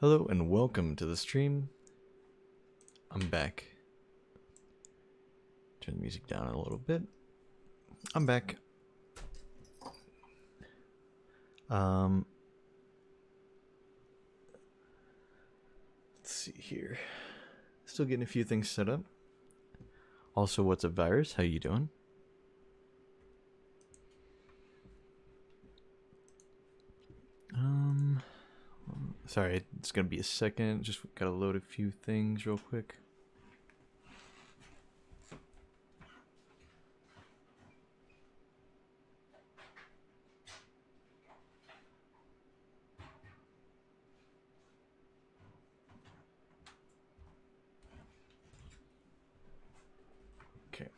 Hello and welcome to the stream. I'm back. Turn the music down a little bit. I'm back. Let's see here. Still getting a few things set up. Also, what's up, Virus? How you doing? Sorry, it's gonna be a second. Just gotta load a few things real quick. Okay.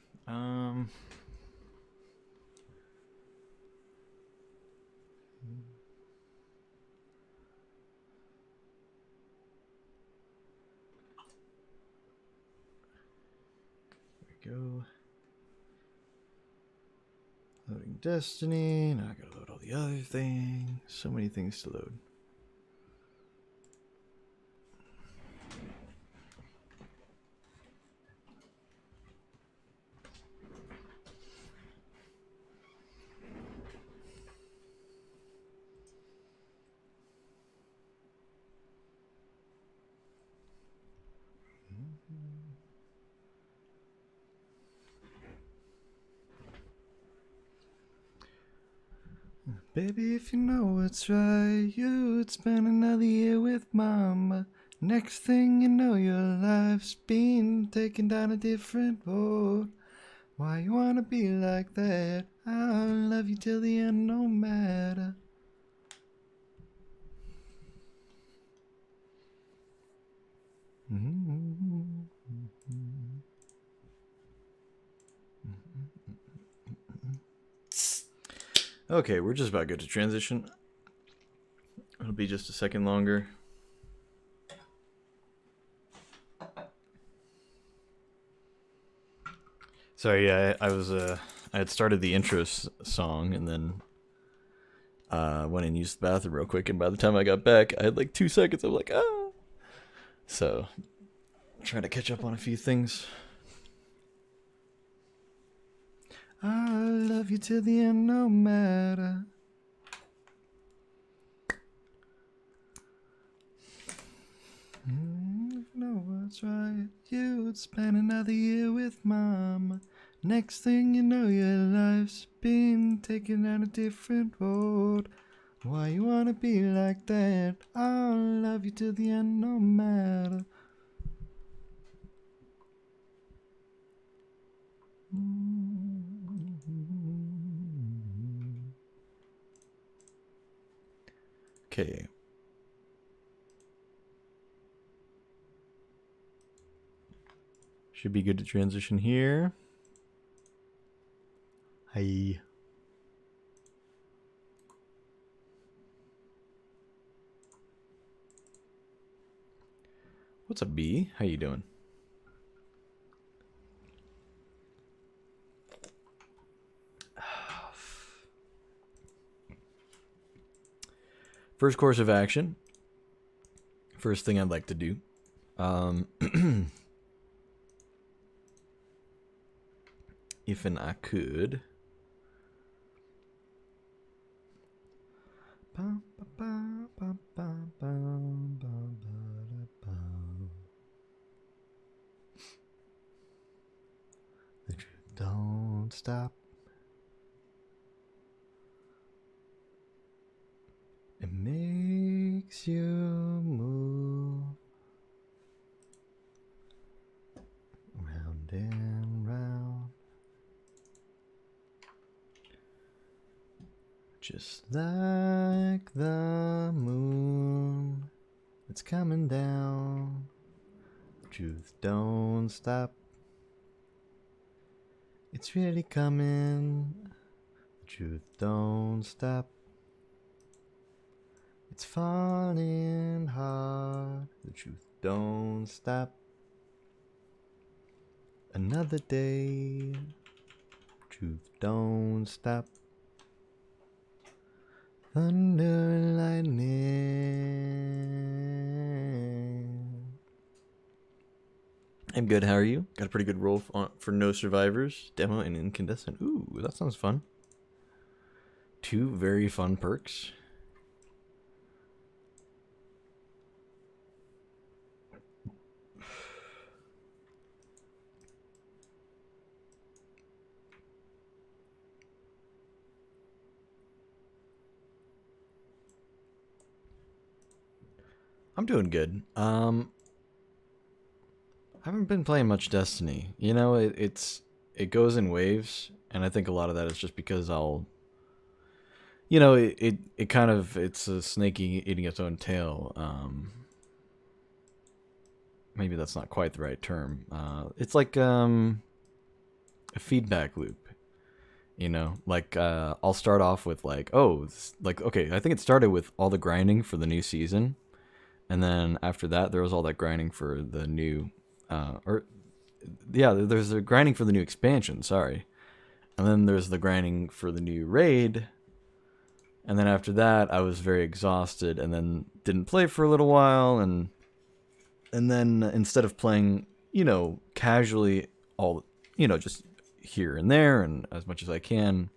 There we go. Loading Destiny. Now I gotta load all the other things. So many things to load. Baby, if you know it's right, you'd spend another year with mama. Next thing you know, your life's been taken down a different road. Why you wanna be like that? I'll love you till the end, no matter. Okay, we're just about good to transition. It'll be just a second longer. Sorry, yeah, I had started the intro song and then went and used the bathroom real quick, and by the time I got back, I had like 2 seconds. I'm like, ah. So, I'm trying to catch up on a few things. I'll love you till the end, no matter. You know what's right. You'd spend another year with mama. Next thing you know, your life's been taken down a different road. Why you wanna be like that? I'll love you till the end, no matter. Okay. Should be good to transition here. Hi. What's up, B? How you doing? First course of action. First thing I'd like to do. If and I could. The truth don't stop. It makes you move round and round, just like the moon. It's coming down. The truth don't stop. It's really coming. The truth don't stop. It's falling hard. The truth don't stop. Another day. Truth don't stop. Thunder, lightning. I'm good. How are you? Got a pretty good roll for No Survivors demo and Incandescent. Ooh, that sounds fun. Two very fun perks. I'm doing good. I haven't been playing much Destiny. You know, it goes in waves, and I think a lot of that is just because I'll, you know, it kind of it's a snake eating its own tail. Maybe that's not quite the right term. It's like a feedback loop. You know, like I'll start off with like, oh, like okay, I think it started with all the grinding for the new season. And then after that, there was all that grinding for the new, there's the grinding for the new expansion. Sorry, and then there's the grinding for the new raid. And then after that, I was very exhausted, and then didn't play for a little while, and then instead of playing, you know, casually all, you know, just here and there and as much as I can,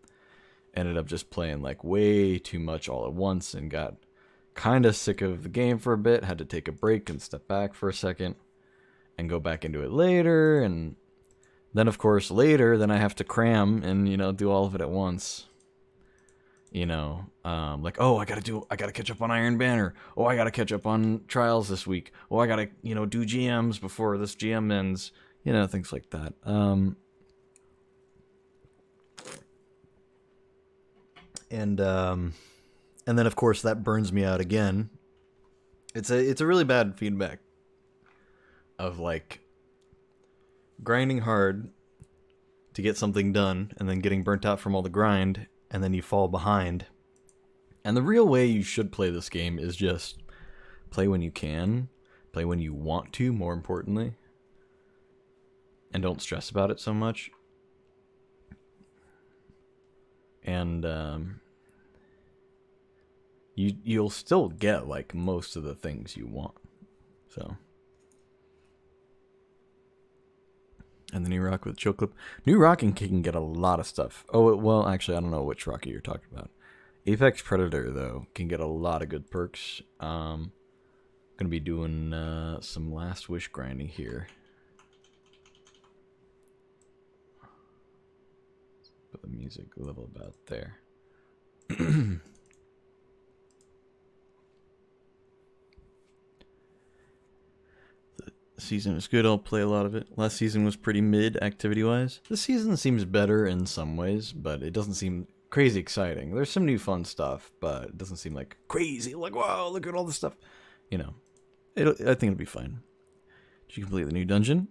ended up just playing like way too much all at once and got kind of sick of the game for a bit, had to take a break and step back for a second and go back into it later. And then of course later, then I have to cram and, you know, do all of it at once. You know, like, oh, I gotta catch up on Iron Banner. Oh, I gotta catch up on Trials this week. Oh, I gotta, you know, do GMs before this GM ends. You know, things like that. And then of course that burns me out again. It's a really bad feedback of like grinding hard to get something done and then getting burnt out from all the grind and then you fall behind. And the real way you should play this game is just play when you can, play when you want to, more importantly, and don't stress about it so much. And you'll still get like most of the things you want. So, and the new rock with chill clip. New rocking can get a lot of stuff. Oh well, actually, I don't know which rocky you're talking about. Apex Predator though can get a lot of good perks. Gonna be doing some Last Wish grinding here. Put the music level about there. Season is good. I'll play a lot of it. Last season was pretty mid activity-wise. This season seems better in some ways, but it doesn't seem crazy exciting. There's some new fun stuff, but it doesn't seem like crazy. Like, wow, look at all this stuff. You know, I think it'll be fine. Did you complete the new dungeon?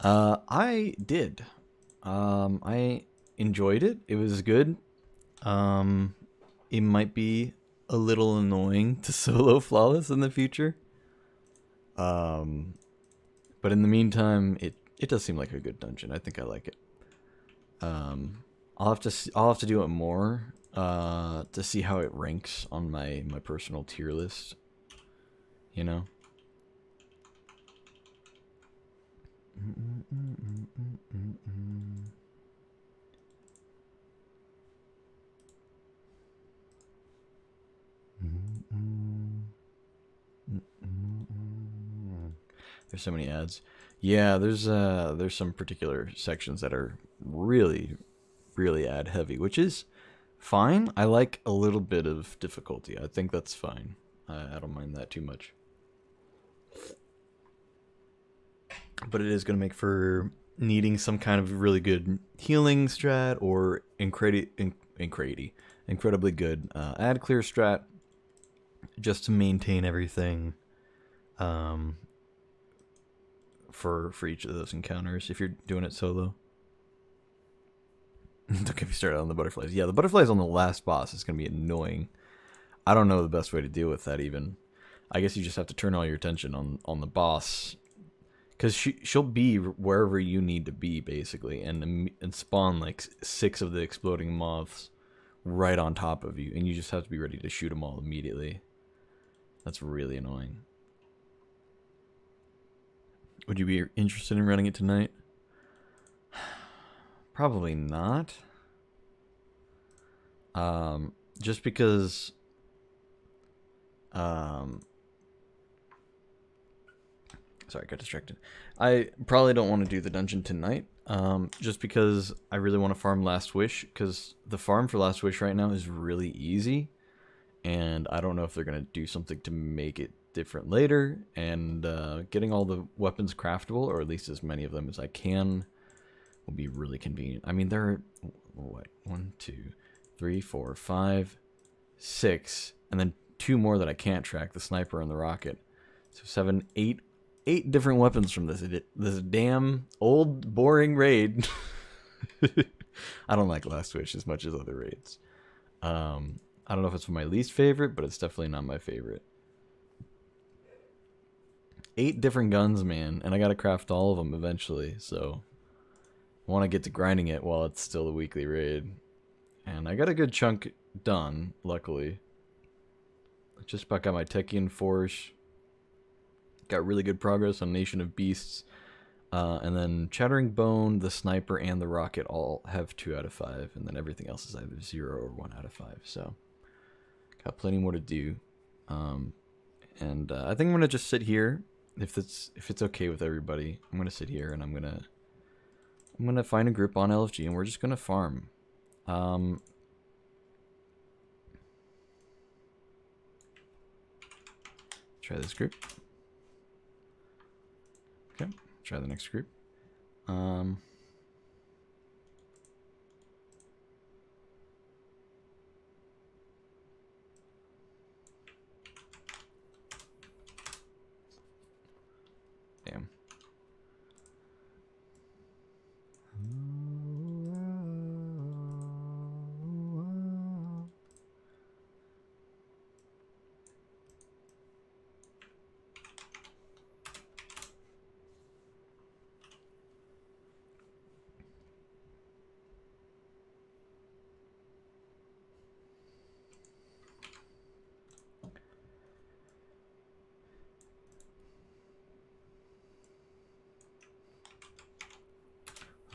I did. I enjoyed it. It was good. It might be a little annoying to solo flawless in the future. But in the meantime, it does seem like a good dungeon. I think I like it. I'll have to do it more to see how it ranks on my personal tier list. You know. There's so many ads. Yeah, there's some particular sections that are really, really ad heavy, which is fine. I like a little bit of difficulty. I think that's fine. I don't mind that too much. But it is going to make for needing some kind of really good healing strat or incredibly good ad clear strat just to maintain everything for each of those encounters if you're doing it solo. Don't get me started on the butterflies. Yeah, the butterflies on the last boss is going to be annoying. I don't know the best way to deal with that even. I guess you just have to turn all your attention on the boss. Because she'll be wherever you need to be, basically, and spawn like 6 of the exploding moths right on top of you, and you just have to be ready to shoot them all immediately. That's really annoying. Would you be interested in running it tonight? Probably not. Just because sorry, I got distracted. I probably don't want to do the dungeon tonight. Just because I really want to farm Last Wish, because the farm for Last Wish right now is really easy, and I don't know if they're gonna do something to make it different later. And getting all the weapons craftable, or at least as many of them as I can, will be really convenient. I mean, there are what 1, 2, 3, 4, 5, 6, and then 2 more that I can't track: the sniper and the rocket. So 7, 8 different weapons from this damn old boring raid. I don't like Last Wish as much as other raids. I don't know if it's my least favorite, but it's definitely not my favorite. 8 different guns, man, and I gotta craft all of them eventually, so I want to get to grinding it while it's still a weekly raid. And I got a good chunk done, luckily. I just about got my Techian Force. Got really good progress on Nation of Beasts. And then Chattering Bone, the Sniper, and the Rocket all have 2 out of 5. And then everything else is either 0 or 1 out of 5. So, got plenty more to do. And I think I'm going to just sit here. If it's okay with everybody, I'm going to sit here and I'm going to find a group on LFG and we're just going to farm. Try this group. Okay, try the next group. Damn.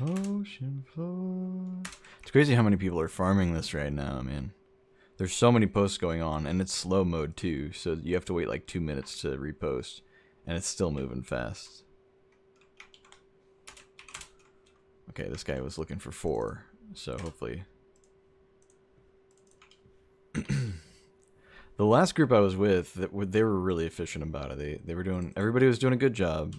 Ocean floor. It's crazy how many people are farming this right now, man. There's so many posts going on, and it's slow mode too, so you have to wait like 2 minutes to repost, and it's still moving fast. Okay, this guy was looking for 4, so hopefully. The last group I was with, they were really efficient about it. They were doing, everybody was doing a good job.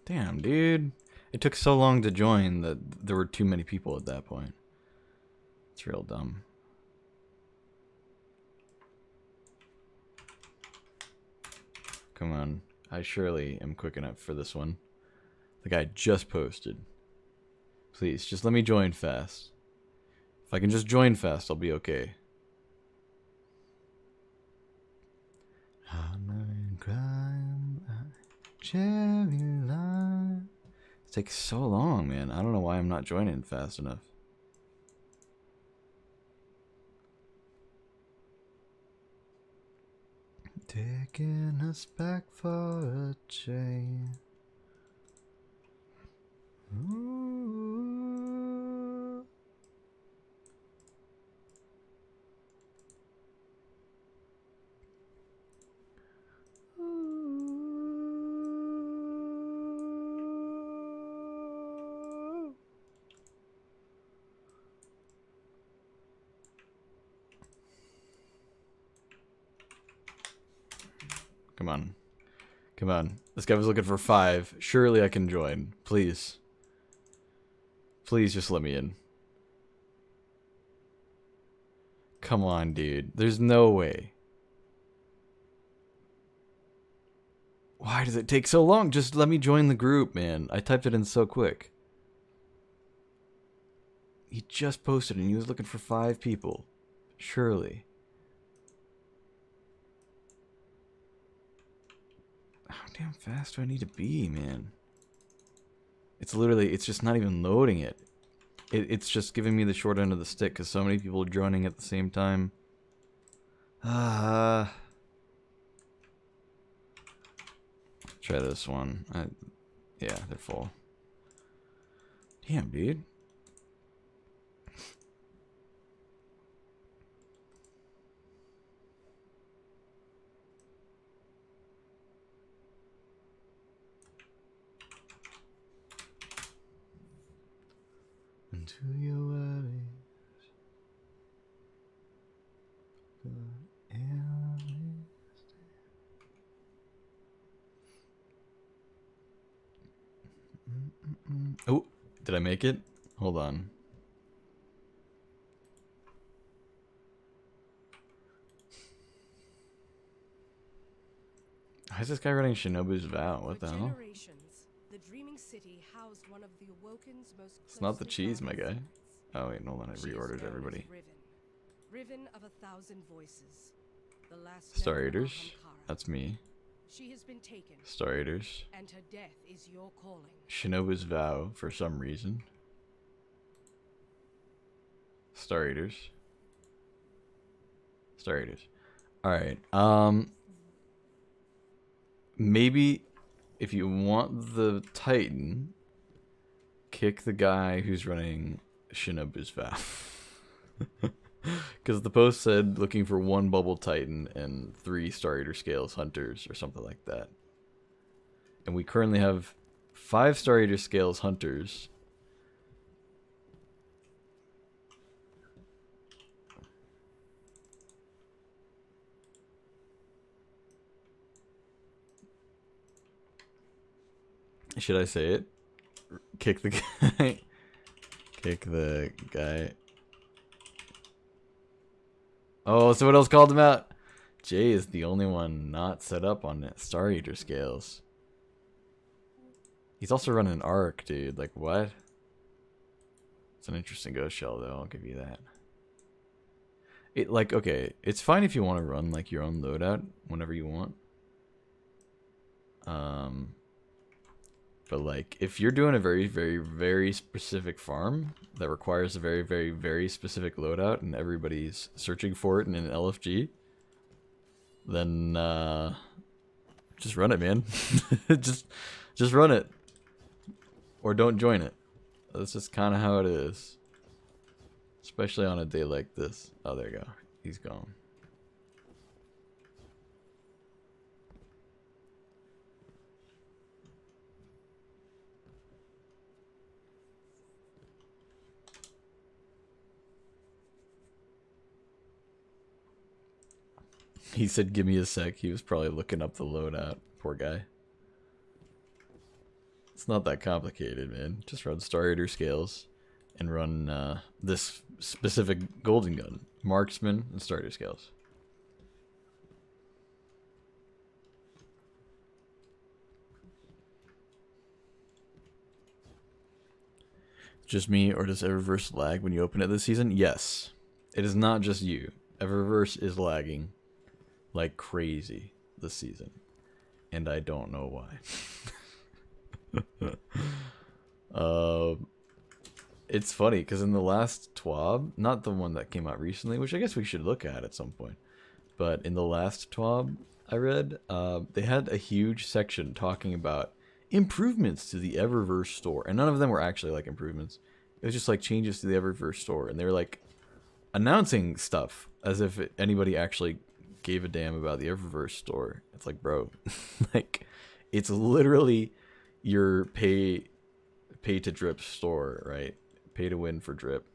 Damn, dude. It took so long to join that there were too many people at that point. It's real dumb. Come on. I surely am quick enough for this one. The guy just posted. Please, just let me join fast. If I can just join fast, I'll be okay. Cherry line. It takes so long, man. I don't know why I'm not joining fast enough. Taking us back for a change. Ooh. Come on. Come on. This guy was looking for 5. Surely I can join. Please. Please just let me in. Come on, dude. There's no way. Why does it take so long? Just let me join the group, man. I typed it in so quick. He just posted and he was looking for 5 people. Surely. damn fast do I need to be, man? It's literally, it's just not even loading it. It's just giving me the short end of the stick because so many people are joining at the same time. Try this one. Yeah, they're full. Damn, dude. Into your worries. Oh, did I make it? Hold on. Why is this guy running Shinobu's Vow? What the hell? The dreaming city housed one of the Awoken's most It's not the cheese, my guy. Oh wait, hold on, I reordered everybody. Riven of 1,000 voices. The last Star Eaters. That's me. She has been taken. Star Eaters. And her death is your calling. Shinobu's Vow for some reason. Star Eaters. Star Eaters. Alright, maybe if you want the Titan, kick the guy who's running Shinobu's Vow. Because the post said looking for 1 Bubble Titan and 3 Star Eater Scales Hunters or something like that. And we currently have 5 Star Eater Scales Hunters. Should I say it? Kick the guy. Kick the guy. Oh, someone else called him out. Jay is the only one not set up on Star Eater Scales. He's also running an Arc, dude. Like, what? It's an interesting ghost shell, though. I'll give you that. It, like, okay. It's fine if you want to run, like, your own loadout whenever you want. But, like, if you're doing a very, very, very specific farm that requires a very, very, very specific loadout and everybody's searching for it in an LFG, then, just run it, man. just run it. Or don't join it. That's just kind of how it is. Especially on a day like this. Oh, there you go. He's gone. He said, give me a sec. He was probably looking up the loadout. Poor guy. It's not that complicated, man. Just run Star Eater Scales and run this specific golden gun. Marksman and Star Eater Scales. Just me, or does Eververse lag when you open it this season? Yes. It is not just you. Eververse is lagging like crazy this season. And I don't know why. It's funny, because in the last TWAB, not the one that came out recently, which I guess we should look at some point, but in the last TWAB I read, they had a huge section talking about improvements to the Eververse store, and none of them were actually like improvements. It was just like changes to the Eververse store, and they were like announcing stuff as if anybody actually gave a damn about the Eververse store. It's like, bro, like, it's literally your pay to drip store, right? Pay to win for drip.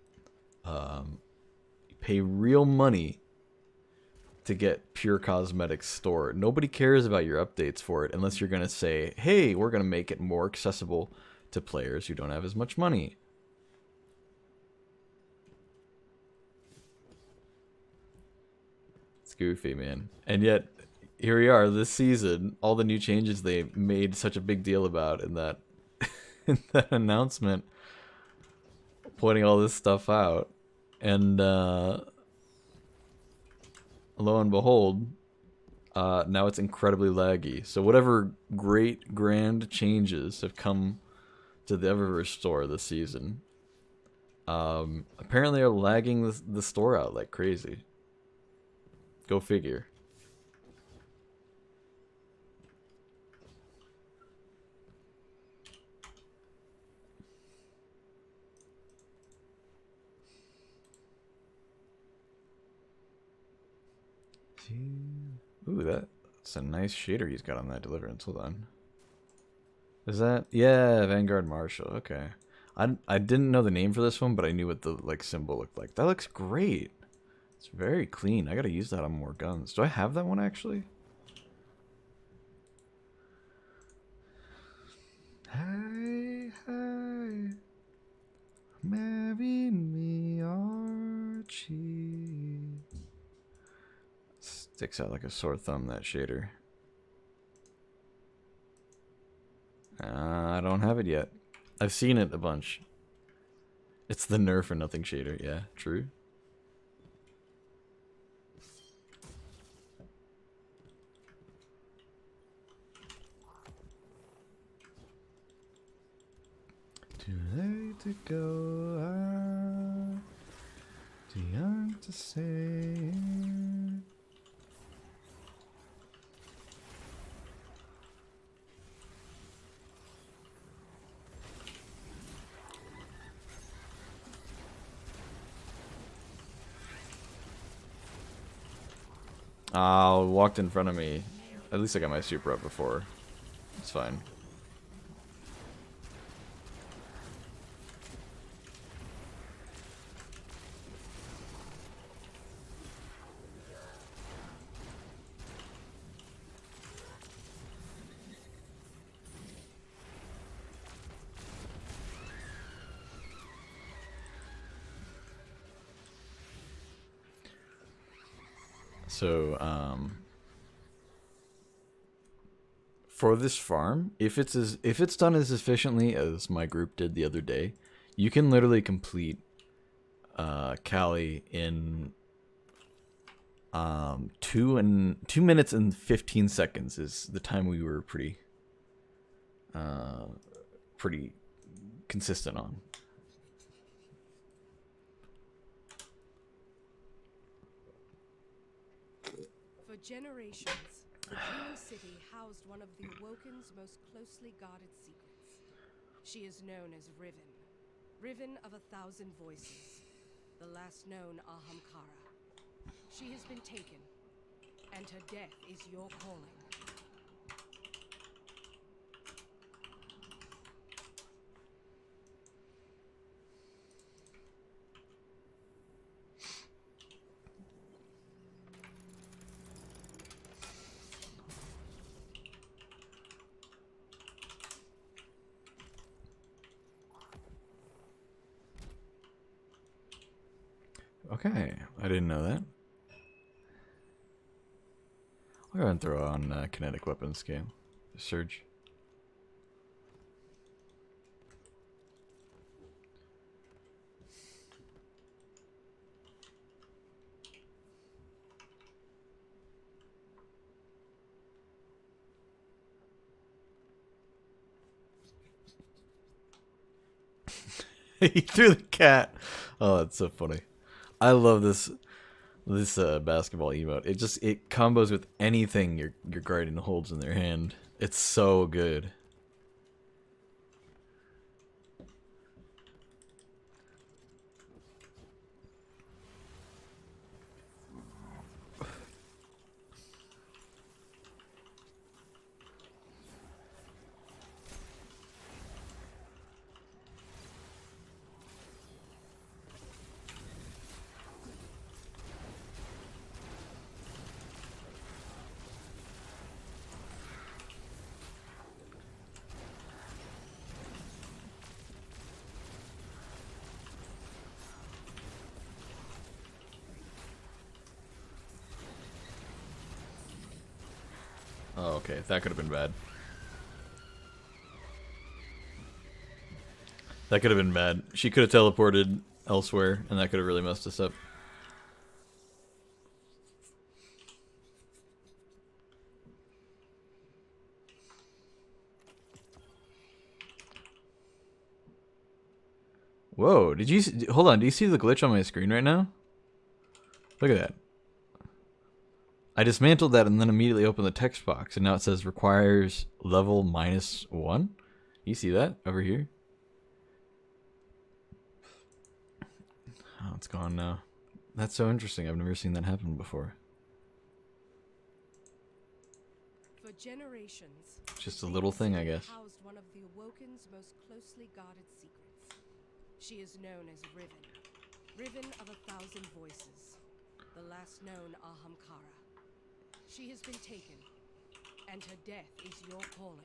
Pay real money to get pure cosmetics store. Nobody cares about your updates for it unless you're gonna say, hey, we're gonna make it more accessible to players who don't have as much money. It's goofy, man. And yet here we are this season, all the new changes they made such a big deal about in that in that announcement, pointing all this stuff out, and lo and behold, now it's incredibly laggy. So whatever great grand changes have come to the Eververse store this season, apparently are lagging the store out like crazy. Go figure. Ooh, that's a nice shader he's got on that deliverance. Hold on. Is that? Yeah, Vanguard Marshal. Okay. I didn't know the name for this one, but I knew what the like symbol looked like. That looks great. It's very clean. I gotta use that on more guns. Do I have that one actually? Hey, hey, marry me, Archie. Sticks out like a sore thumb, that shader. I don't have it yet. I've seen it a bunch. It's the nerf or nothing shader. Yeah, true. Too late to go out, too young to say. Oh, walked in front of me. At least I got my super up before. It's fine. So, for this farm, if it's done as efficiently as my group did the other day, you can literally complete Cali in 2 minutes and 15 seconds is the time we were pretty consistent on. For generations, the Dreaming City housed one of the Awoken's most closely guarded secrets. She is known as Riven. Riven of 1,000 voices. The last known Ahamkara. She has been taken, and her death is your calling. Okay, I didn't know that. I'll go ahead and throw on kinetic weapons game. Surge. He threw the cat. Oh, that's so funny. I love this basketball emote. It combos with anything your guardian holds in their hand. It's so good. Oh, okay. That could have been bad. That could have been bad. She could have teleported elsewhere, and that could have really messed us up. Whoa, did you hold on, do you see the glitch on my screen right now? Look at that. I dismantled that and then immediately opened the text box, and now it says requires level -1. You see that over here? Oh, it's gone now. That's so interesting. I've never seen that happen before. For generations, Just a little thing, I guess. housed one of the Awoken's most closely guarded secrets. She is known as Riven, Riven of 1,000 voices, the last known Ahamkara. She has been taken, and her death is your calling.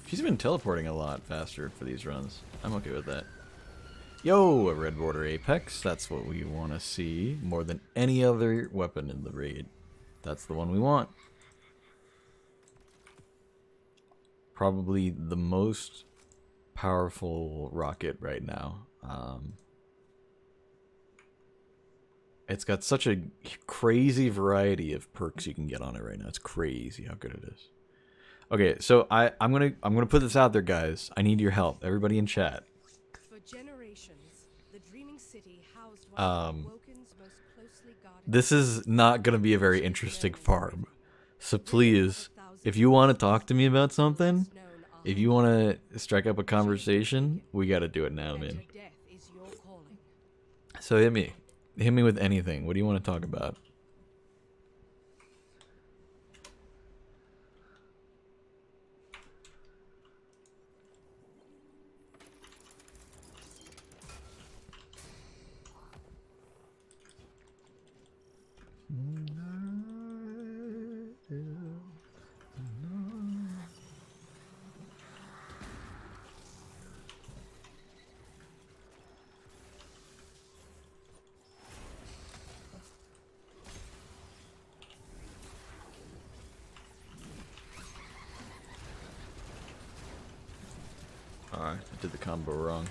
She's been teleporting a lot faster for these runs. I'm okay with that. Yo, a red border apex. That's what we want to see more than any other weapon in the raid. That's the one we want. Probably the most powerful rocket right now. It's got such a crazy variety of perks you can get on it right now. It's crazy how good it is. Okay, so I'm gonna put this out there, guys. I need your help, everybody in chat. For generations, the Dreaming City housed one of the Awoken's most closely guarded. This is not gonna be a very interesting farm. So please, if you want to talk to me about something, if you want to strike up a conversation, we got to do it now, man. So hit me with anything. What do you want to talk about? Alright, I did the combo wrong.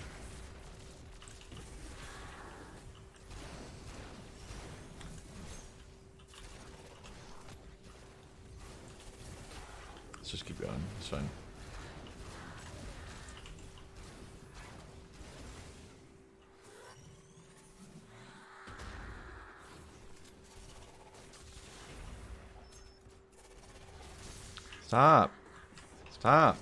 Let's just keep going. It's fine. Stop. Stop.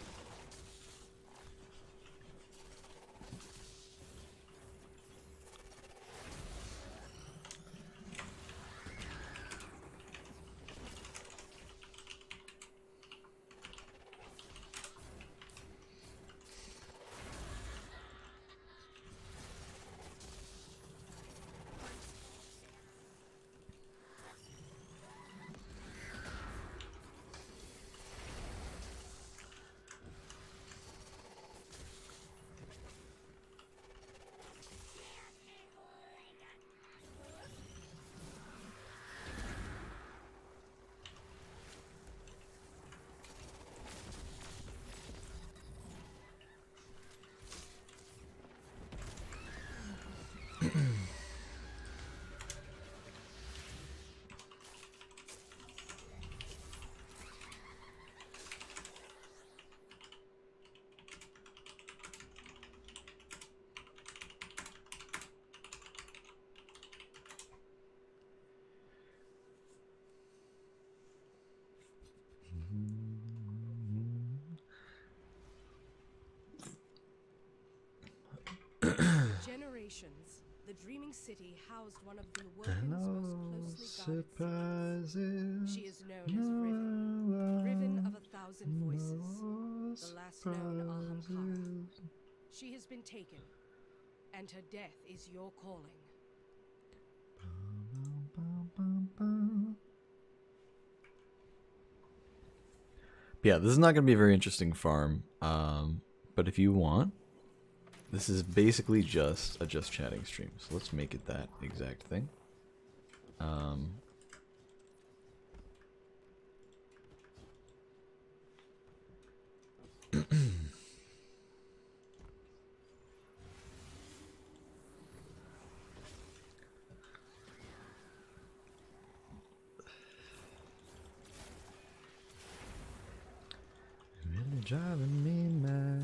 generations, the Dreaming City housed one of the Awoken's No most closely guarded surprises. secrets. She is known as Riven, Riven of 1,000 voices, No the last known Ahamkara. surprises. She has been taken, and her death is your calling. Yeah, this is not going to be a very interesting farm. But if you want, this is basically just a just chatting stream. So let's make it that exact thing. Really driving me mad.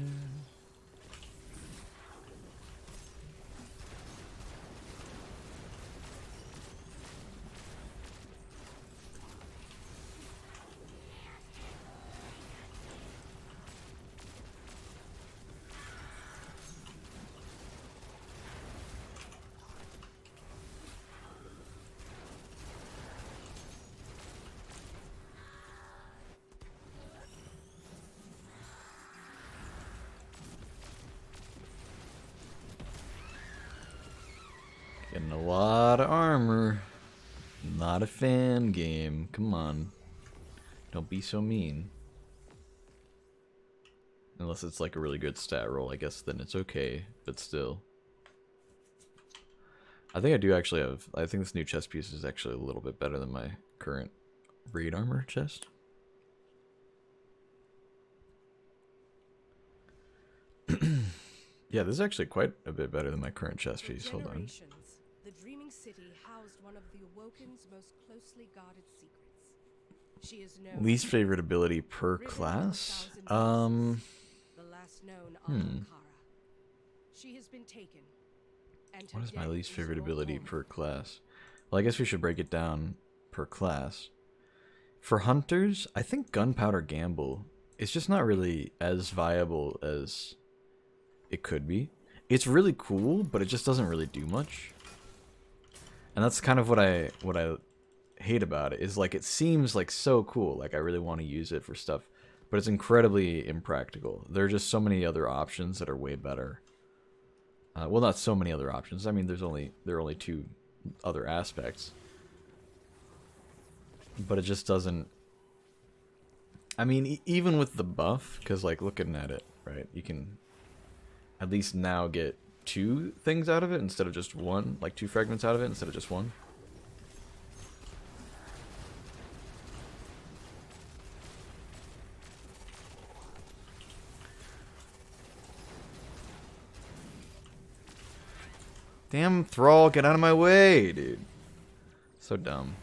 Getting a lot of armor. Not a fan game. Come on. Don't be so mean. Unless it's like a really good stat roll, I guess then it's okay. But still. I think I do actually have... I think this new chest piece is actually a little bit better than my current raid armor chest. Yeah, this is actually quite a bit better than my current chest piece. Hold on. The Dreaming City housed one of the Awoken's most closely guarded secrets. She is known Least favorite ability per class? the last known Ahamkara. She has been taken. And What is my death least favorite your ability calling. per class? Well, I guess we should break it down per class. For hunters, I think Gunpowder Gamble is just not really as viable as it could be. It's really cool, but it just doesn't really do much. And that's kind of what I hate about it, is like it seems like so cool, like I really want to use it for stuff, but it's incredibly impractical. There are just so many other options that are way better. Well, not so many other options. I mean, there are only two other aspects. But it just doesn't... I mean, even with the buff, because like looking at it, right, you can at least now get two things out of it instead of just one, like two fragments out of it instead of just one. Damn Thrall, get out of my way, dude. So dumb.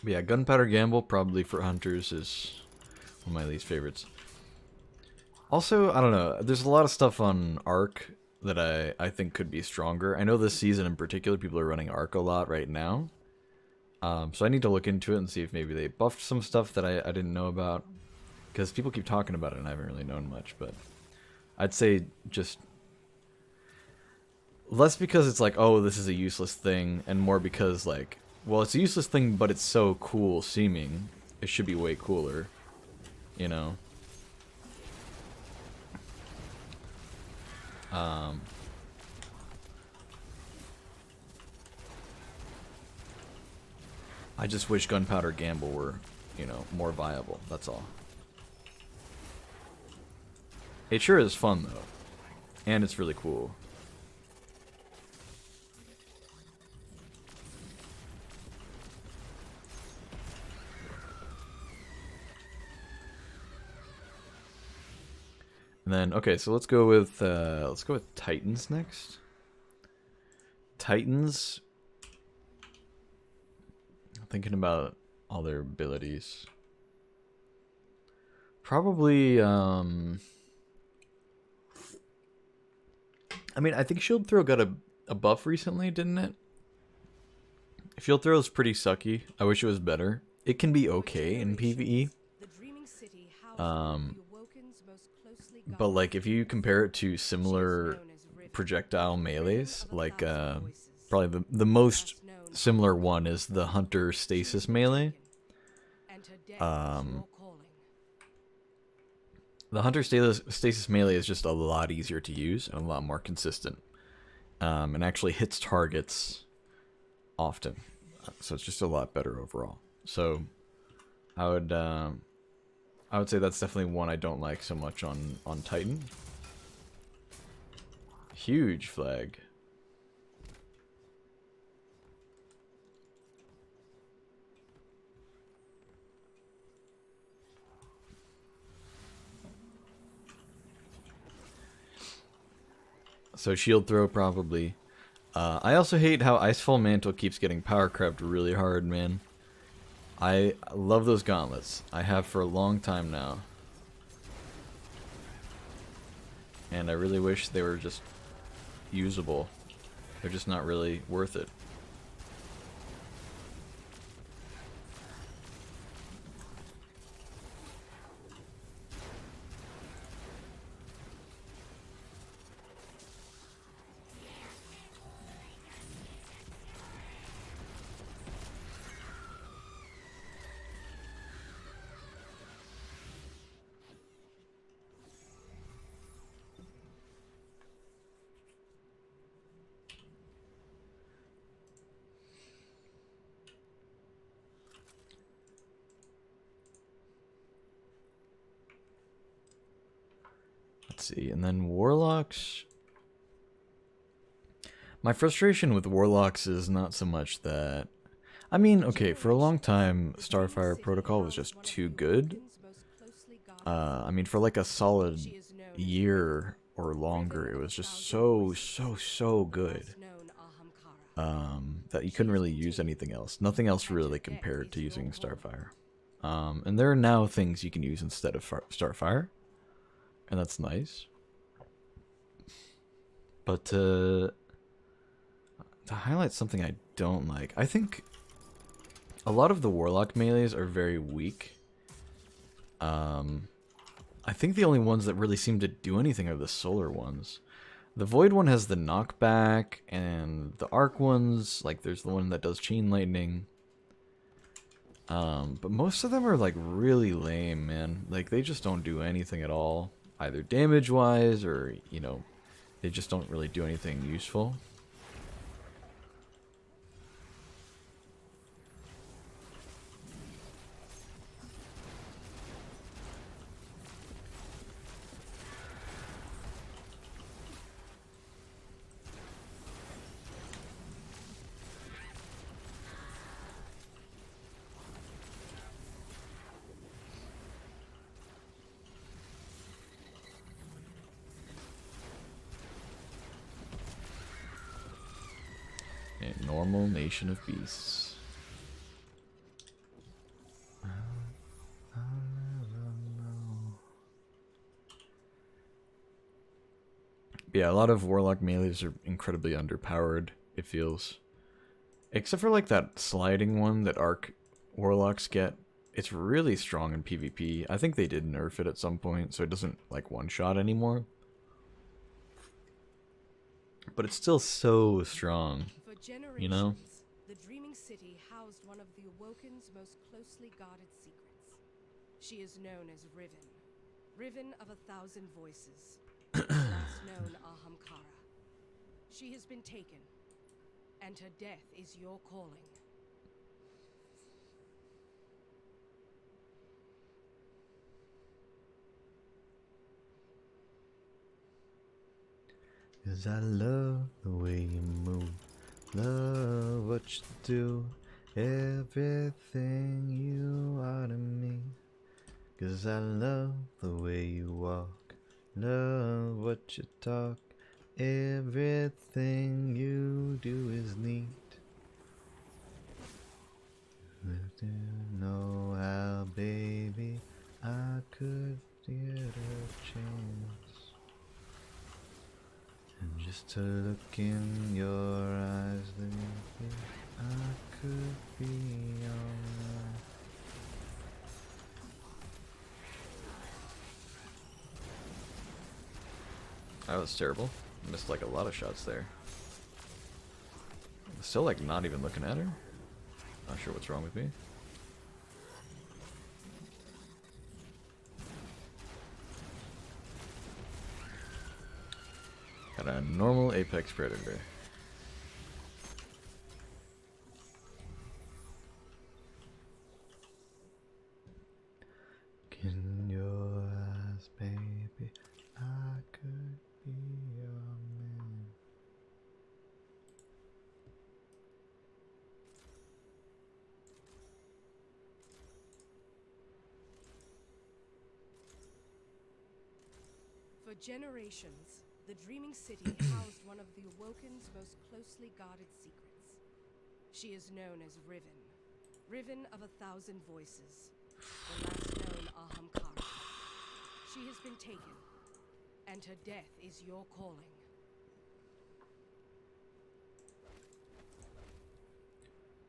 But yeah, Gunpowder Gamble probably for hunters is one of my least favorites. Also, I don't know, there's a lot of stuff on Arc that I think could be stronger. I know this season in particular, people are running Arc a lot right now. So I need to look into it and see if maybe they buffed some stuff that I didn't know about. Because people keep talking about it and I haven't really known much, but I'd say just less because it's like, oh, this is a useless thing, and more because like, well, it's a useless thing, but it's so cool seeming. It should be way cooler, you know? I just wish Gunpowder Gamble were, you know, more viable, that's all. It sure is fun, though. And it's really cool. And then okay, so let's go with Titans next. Titans. Thinking about all their abilities. Probably I mean, I think Shield Throw got a buff recently, didn't it? Shield Throw is pretty sucky. I wish it was better. It can be okay in PvE. But like if you compare it to similar projectile melees, like probably the most similar one is the Hunter Stasis melee. The Hunter Stasis melee is just a lot easier to use and a lot more consistent, and actually hits targets often. So it's just a lot better overall. So I would say that's definitely one I don't like so much on Titan. Huge flag. So shield throw probably. I also hate how Icefall Mantle keeps getting power crept really hard, man. I love those gauntlets. I have for a long time now. And I really wish they were just usable. They're just not really worth it. Let's see, and then Warlocks. My frustration with Warlocks is not so much that... I mean, okay, for a long time, Starfire Protocol was just too good. I mean, for like a solid year or longer, it was just so good. That you couldn't really use anything else. Nothing else really compared to using Starfire. And there are now things you can use instead of Starfire. And that's nice. But to highlight something I don't like, I think a lot of the Warlock melees are very weak. I think the only ones that really seem to do anything are the Solar ones. The Void one has the knockback, and the Arc ones, like there's the one that does Chain Lightning. But most of them are like really lame, man. Like they just don't do anything at all, either damage-wise or, you know, they just don't really do anything useful. A normal nation of beasts. Yeah, a lot of Warlock melees are incredibly underpowered, it feels. Except for like that sliding one that Arc Warlocks get. It's really strong in PvP. I think they did nerf it at some point, so it doesn't like one-shot anymore. But it's still so strong, you know? The Dreaming City housed one of the Awoken's most closely guarded secrets. She is known as Riven. Riven of 1,000 voices. Last known Ahamkara. She has been taken, and her death is your calling. Cause I love the way you move, love what you do, everything you are to me. Cause I love the way you walk, Love what you talk. Everything you do is neat. If you know how, baby, I could get a chance. And just to look in your eyes, baby, I could be alright. That was terrible. Missed like a lot of shots there. Still like not even looking at her. Not sure what's wrong with me. Got a normal apex predator. In your eyes, baby, I could be your man. For generations, the Dreaming City housed one of the Awoken's most closely guarded secrets. She is known as Riven, Riven of 1,000 Voices, the last known Ahamkara. She has been taken, and her death is your calling.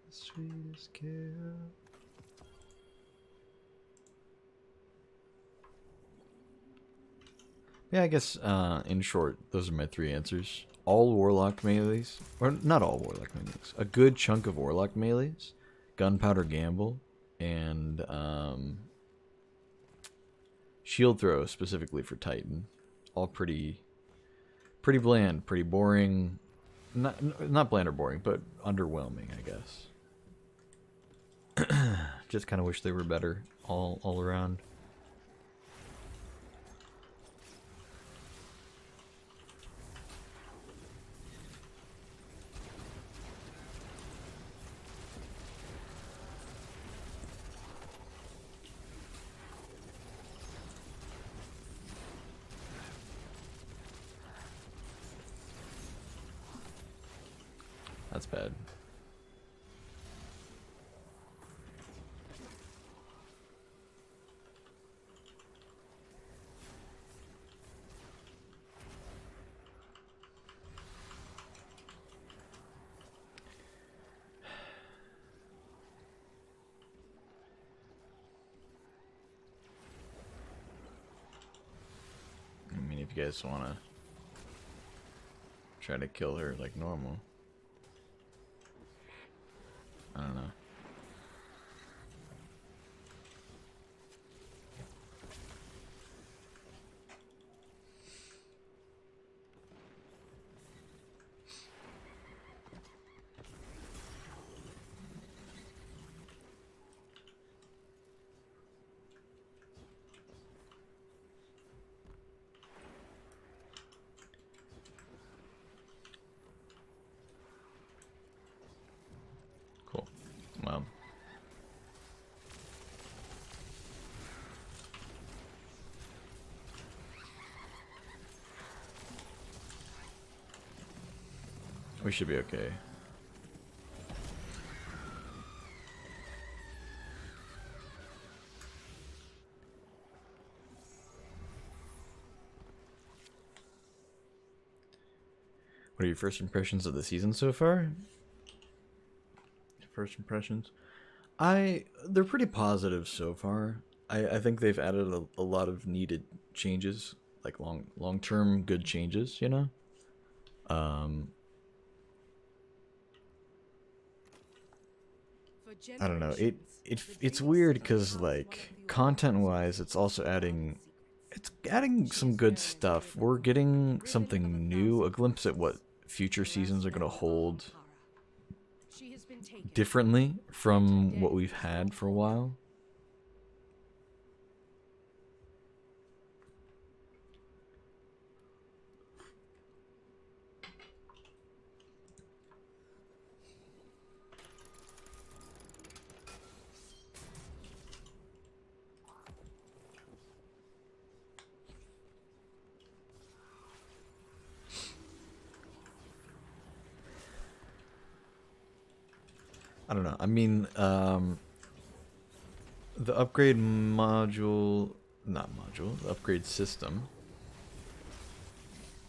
The sweetest care. Yeah, I guess in short, those are my 3 answers. All Warlock melees, or not all Warlock melees, a good chunk of Warlock melees, Gunpowder Gamble, and Shield Throw specifically for Titan. All pretty bland, pretty boring. Not bland or boring, but underwhelming, I guess. Just kind of wish they were better all around. That's bad. I mean, if you guys want to try to kill her like normal. I don't know. Cool. Well. We should be okay. What are your first impressions of the season so far? First impressions? They're pretty positive so far. I think they've added a lot of needed changes, like long-term good changes, you know? I don't know. It's weird because like content-wise, it's also adding some good stuff. We're getting something new, a glimpse at what future seasons are going to hold differently from what we've had for a while. I don't know. I mean, the upgrade module, not module, the upgrade system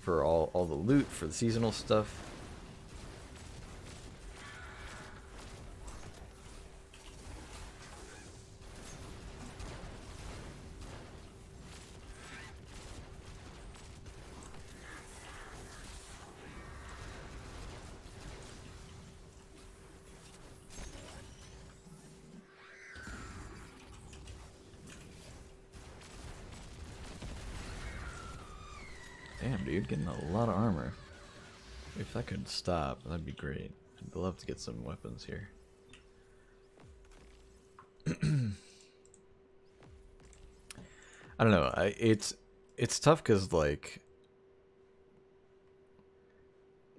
for all the loot for the seasonal stuff. Damn, dude, getting a lot of armor. If that could stop, that'd be great. I'd love to get some weapons here. I don't know. It's tough because like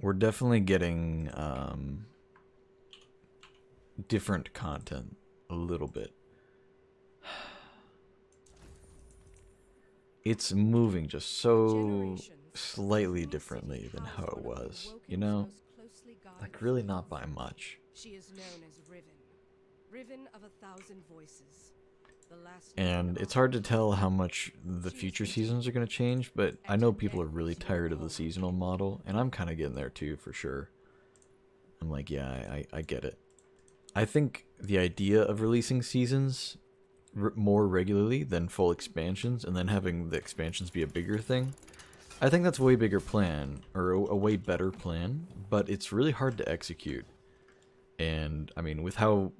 we're definitely getting different content a little bit. It's moving just so slightly differently than how it was, you know? Like really not by much. She is known as Riven, Riven of 1,000 voices. The last And it's hard to tell how much the future seasons are going to change, but I know people are really tired of the seasonal model, and I'm kind of getting there too, for sure. I'm like, yeah, I get it. I think the idea of releasing seasons more regularly than full expansions, and then having the expansions be a bigger thing, I think that's a way bigger plan, or a way better plan, but it's really hard to execute. And, I mean, with how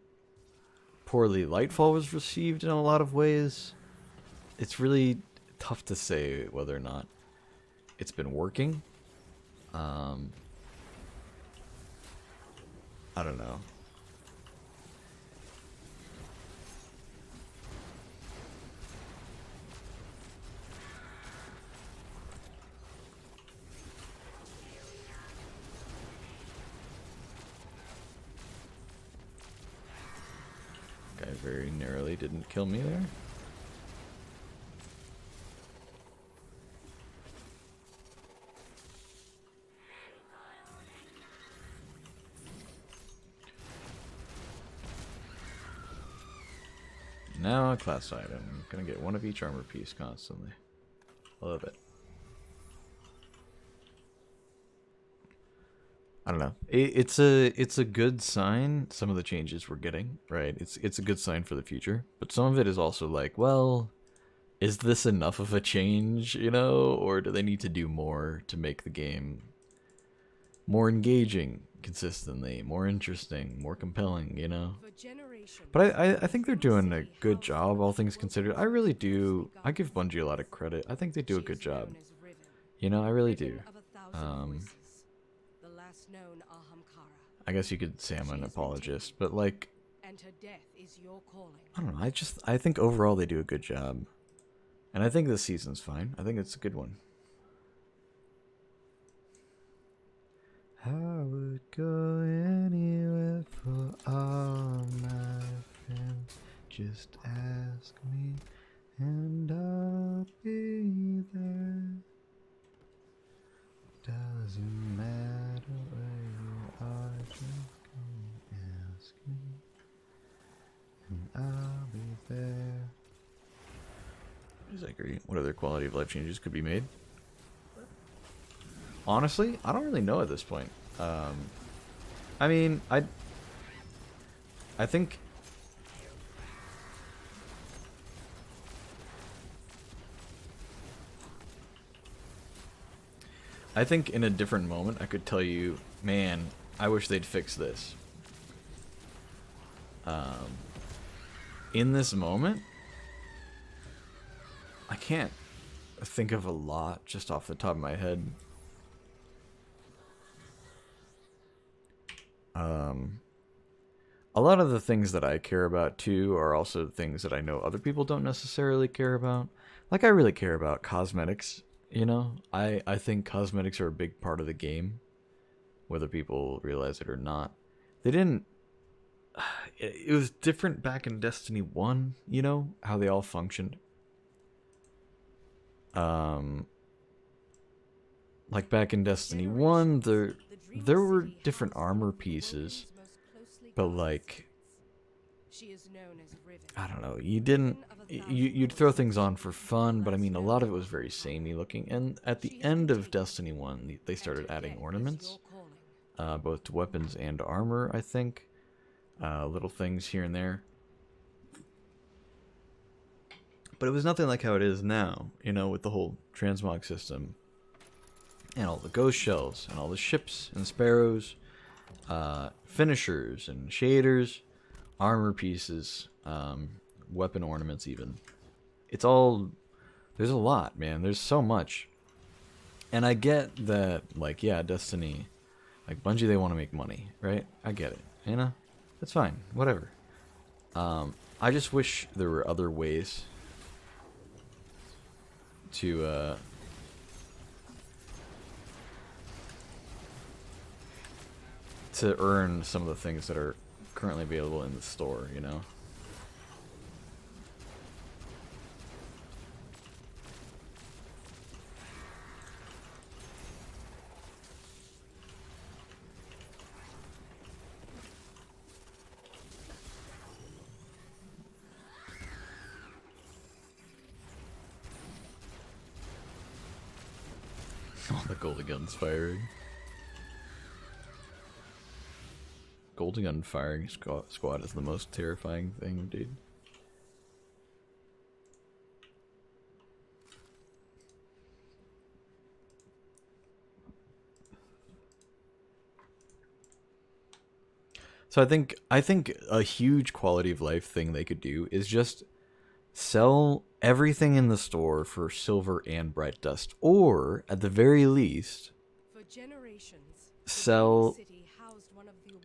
poorly Lightfall was received in a lot of ways, it's really tough to say whether or not it's been working. I don't know. Guy very narrowly didn't kill me there. Now a class item. Gonna get one of each armor piece constantly. Love it. I don't know. It's a good sign. Some of the changes we're getting, right? It's a good sign for the future. But some of it is also like, well, is this enough of a change, you know, or do they need to do more to make the game more engaging consistently, more interesting, more compelling, you know? But I think they're doing a good job, all things considered. I really do. I give Bungie a lot of credit. I think they do a good job. You know, I really do. I guess you could say I'm an apologist, but like, I don't know. I think overall they do a good job. And I think this season's fine. I think it's a good one. I would go anywhere for all my friends. Just ask me and I'll be there. Doesn't matter where you are, just come ask me and I'll be there. I agree. What other quality of life changes could be made? Honestly, I don't really know at this point. I mean, I think in a different moment I could tell you, man, I wish they'd fix this. In this moment, I can't think of a lot just off the top of my head. A lot of the things that I care about too are also things that I know other people don't necessarily care about. Like, I really care about cosmetics, you know? I think cosmetics are a big part of the game, whether people realize it or not. They didn't... It was different back in Destiny 1, you know? How they all functioned. Like back in Destiny 1, there were different armor pieces, But like, She is known as Riven. I don't know. You'd throw things on for fun, but I mean, a lot of it was very samey looking. And at the end of Destiny 1, they started adding ornaments, both to weapons and armor, I think. Little things here and there. But it was nothing like how it is now, you know, with the whole transmog system. And all the ghost shells, and all the ships, and sparrows, finishers, and shaders, armor pieces, weapon ornaments even. It's all... There's a lot, man. There's so much. And I get that, like, yeah, Destiny... Like, Bungie, they want to make money, right? I get it, you know? That's fine. Whatever. I just wish there were other ways to earn some of the things that are currently available in the store, you know? Oh, the golden gun's firing. Golden gun firing squad is the most terrifying thing, dude. So I think a huge quality of life thing they could do is just sell everything in the store for silver and bright dust, or at the very least, sell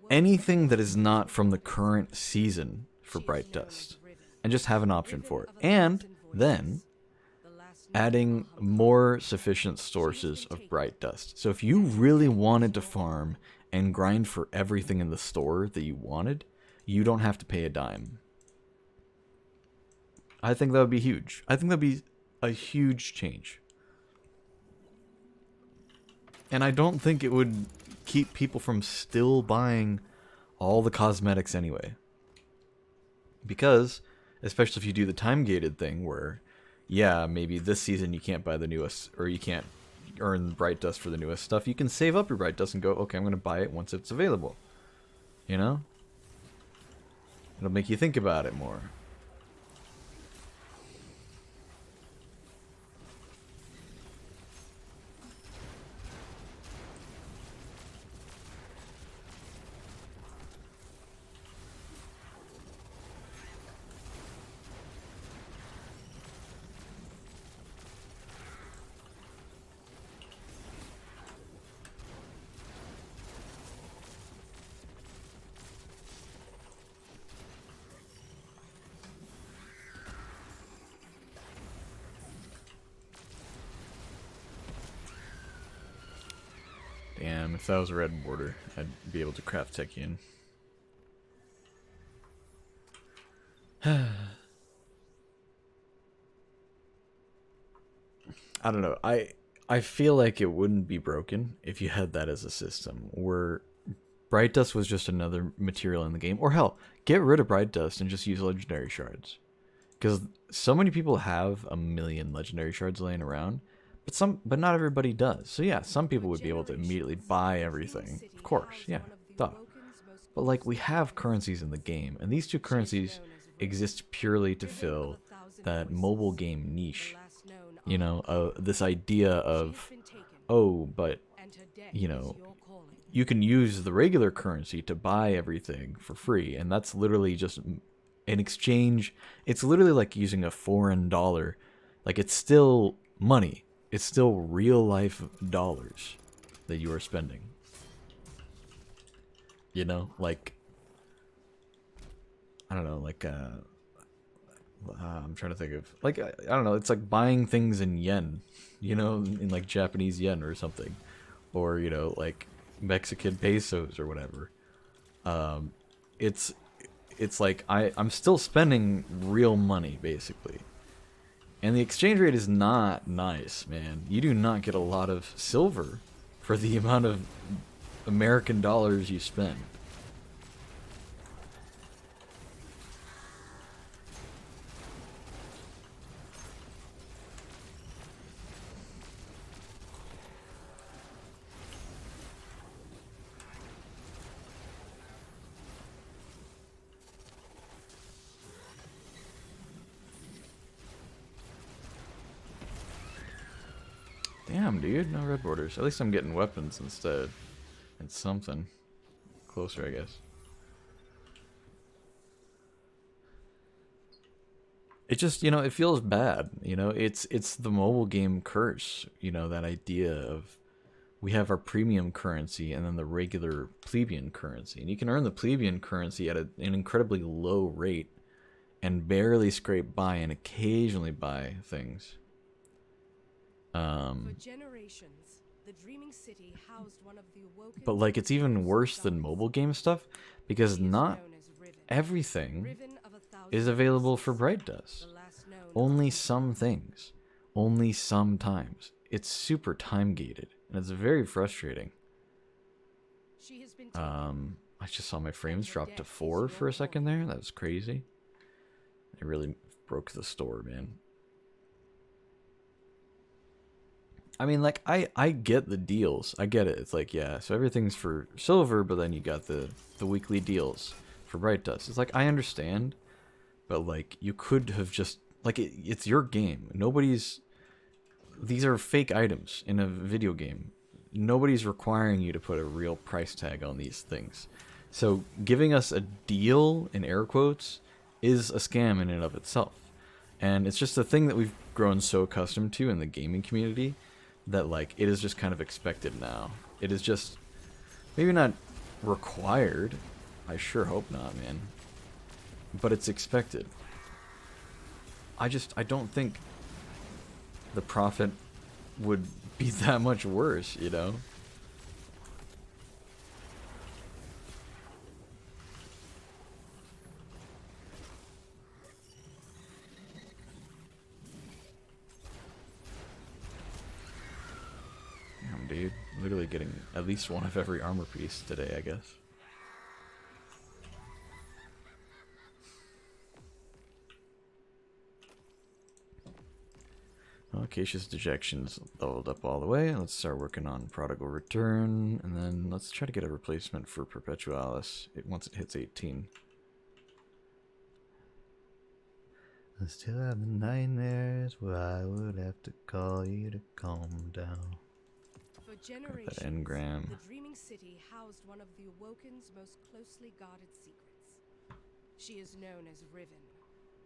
anything that is not from the current season for bright dust, and just have an option for it. And then adding more sufficient sources of bright dust. So if you really wanted to farm and grind for everything in the store that you wanted, you don't have to pay a dime. I think that would be huge. I think that would be a huge change. And I don't think it would keep people from still buying all the cosmetics anyway. Because, especially if you do the time-gated thing where, yeah, maybe this season you can't buy the newest, or you can't earn bright dust for the newest stuff, you can save up your bright dust and go, okay, I'm going to buy it once it's available. You know? It'll make you think about it more. Damn, if that was a red border, I'd be able to craft Techian. I don't know. I feel like it wouldn't be broken if you had that as a system, where Bright Dust was just another material in the game. Or hell, get rid of Bright Dust and just use Legendary Shards. Because so many people have a million Legendary Shards laying around, but not everybody does. So yeah, some people would be able to immediately buy everything. Of course, yeah, duh. But like, we have currencies in the game, and these two currencies exist purely to fill that mobile game niche. You know, this idea of, oh, but, you know, you can use the regular currency to buy everything for free, and that's literally just an exchange. It's literally like using a foreign dollar. Like, it's still money. It's still real life dollars that you are spending. You know, like, I don't know, like, I'm trying to think of, like, I don't know, it's like buying things in yen, you know, in like Japanese yen or something, or, you know, like Mexican pesos or whatever. It's like I'm still spending real money, basically. And the exchange rate is not nice, man. You do not get a lot of silver for the amount of American dollars you spend. Damn, dude, no red borders. At least I'm getting weapons instead. It's something. Closer, I guess. It just, you know, it feels bad. You know, it's the mobile game curse. You know, that idea of we have our premium currency and then the regular plebeian currency. And you can earn the plebeian currency at an incredibly low rate and barely scrape by and occasionally buy things. For generations, the Dreaming City housed one of the Awoken's But like it's even worse than gods. mobile game stuff because She is not known as Riven, everything Riven of a thousand is available voices, for Bright Dust. the last known Only Aham some things. Only sometimes. It's super time gated and it's very frustrating. She has been taken. I just saw my frames her drop to death is 4 for your a second calling. there. That was crazy. It really broke the store, man. I mean, like, I get the deals. I get it. It's like, yeah, so everything's for silver, but then you got the weekly deals for Bright Dust. It's like, I understand, but, like, you could have just... Like, it's your game. Nobody's... These are fake items in a video game. Nobody's requiring you to put a real price tag on these things. So, giving us a deal, in air quotes, is a scam in and of itself. And it's just a thing that we've grown so accustomed to in the gaming community that, like, it is just kind of expected now. It is just maybe not required. I sure hope not, man. But it's expected. I don't think the profit would be that much worse, you know? Damn, dude. Literally getting at least one of every armor piece today, I guess. Well, Acacia's Dejection's leveled up all the way. Let's start working on Prodigal Return, and then let's try to get a replacement for Perpetualis once it hits 18. I still have the nightmares where I would have to call you to calm down. For generations, that engram. the Dreaming City housed one of the Awoken's most closely guarded secrets. She is known as Riven.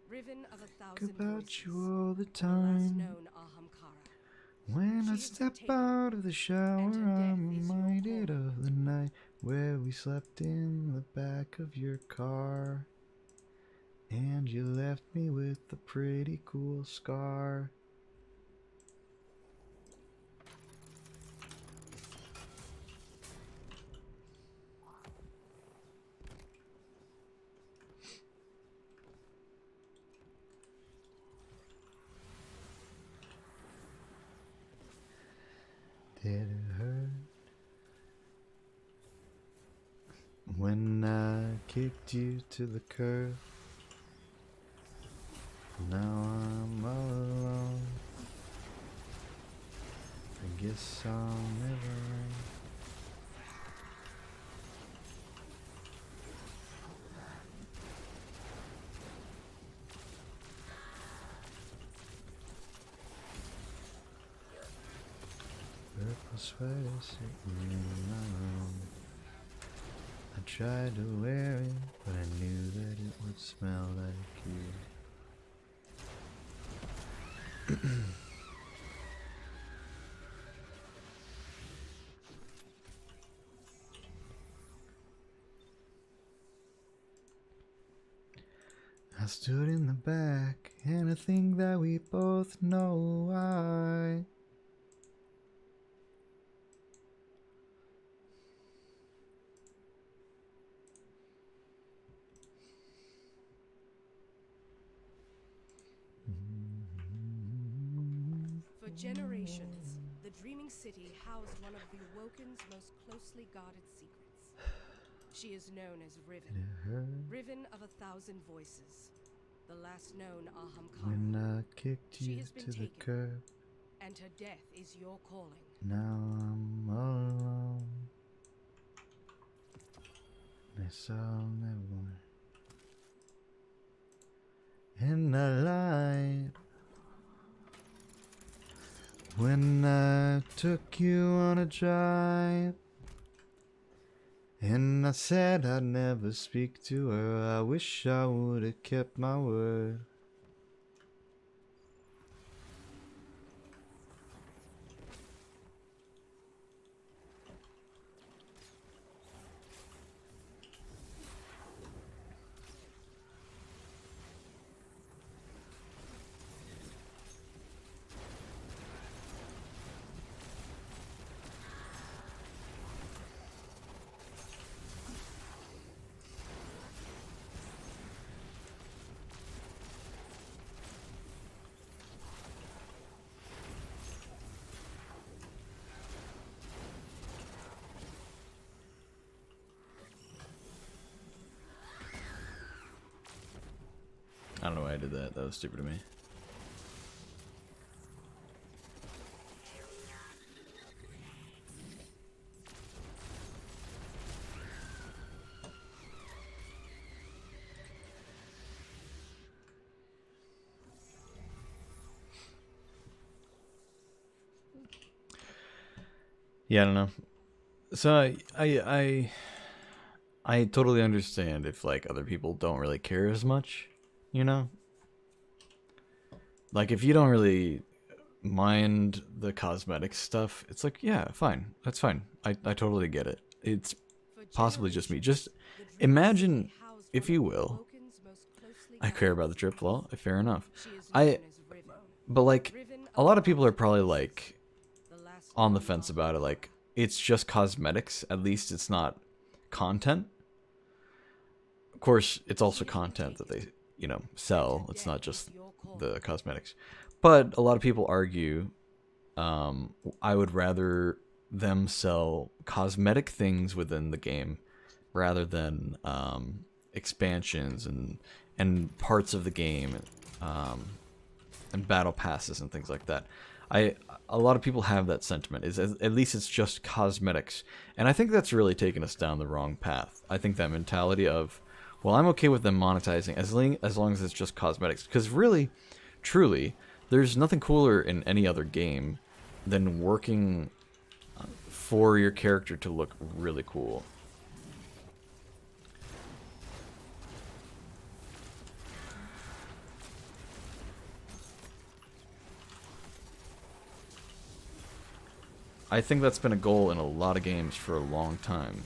Riven of a thousand About voices, you all the the last time. known Ahamkara. When She I has step been taken, out of the shower, and her death I'm is your reminded calling. of the night where we slept in the back of your car. And you left me with a pretty cool scar. Did it hurt when I kicked you to the curb? Now I'm all alone. I guess I'll never rain. Purple sweater sitting in my room. I tried to wear it, but I knew that it would smell like you. I stood in the back, and I think that we both know why. For generations, the Dreaming City housed one of the Awoken's most closely guarded secrets. She is known as Riven. Riven of a thousand voices, the last known Ahamkara. When I kicked She you has been to the taken, curb, and her death is your calling. now I'm all alone. Guess I'll never. And I lied When I took you on a drive, and I said I'd never speak to her, I wish I would have kept my word. I don't know why I did that. That was stupid of me. Yeah, I don't know. So I totally understand if like other people don't really care as much, you know? Like if you don't really mind the cosmetic stuff, it's like, yeah, fine. That's fine. I totally get it. It's possibly just me. Just imagine, if you will, I care about the drip. Well, fair enough. But like, a lot of people are probably like on the fence about it. Like, it's just cosmetics. At least it's not content. Of course, it's also content that they, sell. It's not just the cosmetics. But a lot of people argue, I would rather them sell cosmetic things within the game rather than expansions and parts of the game, and battle passes and things like that. A lot of people have that sentiment. Is at least it's just cosmetics, and I think that's really taken us down the wrong path. I think that mentality of, well, I'm okay with them monetizing as long as it's just cosmetics, because really, truly, there's nothing cooler in any other game than working for your character to look really cool. I think that's been a goal in a lot of games for a long time.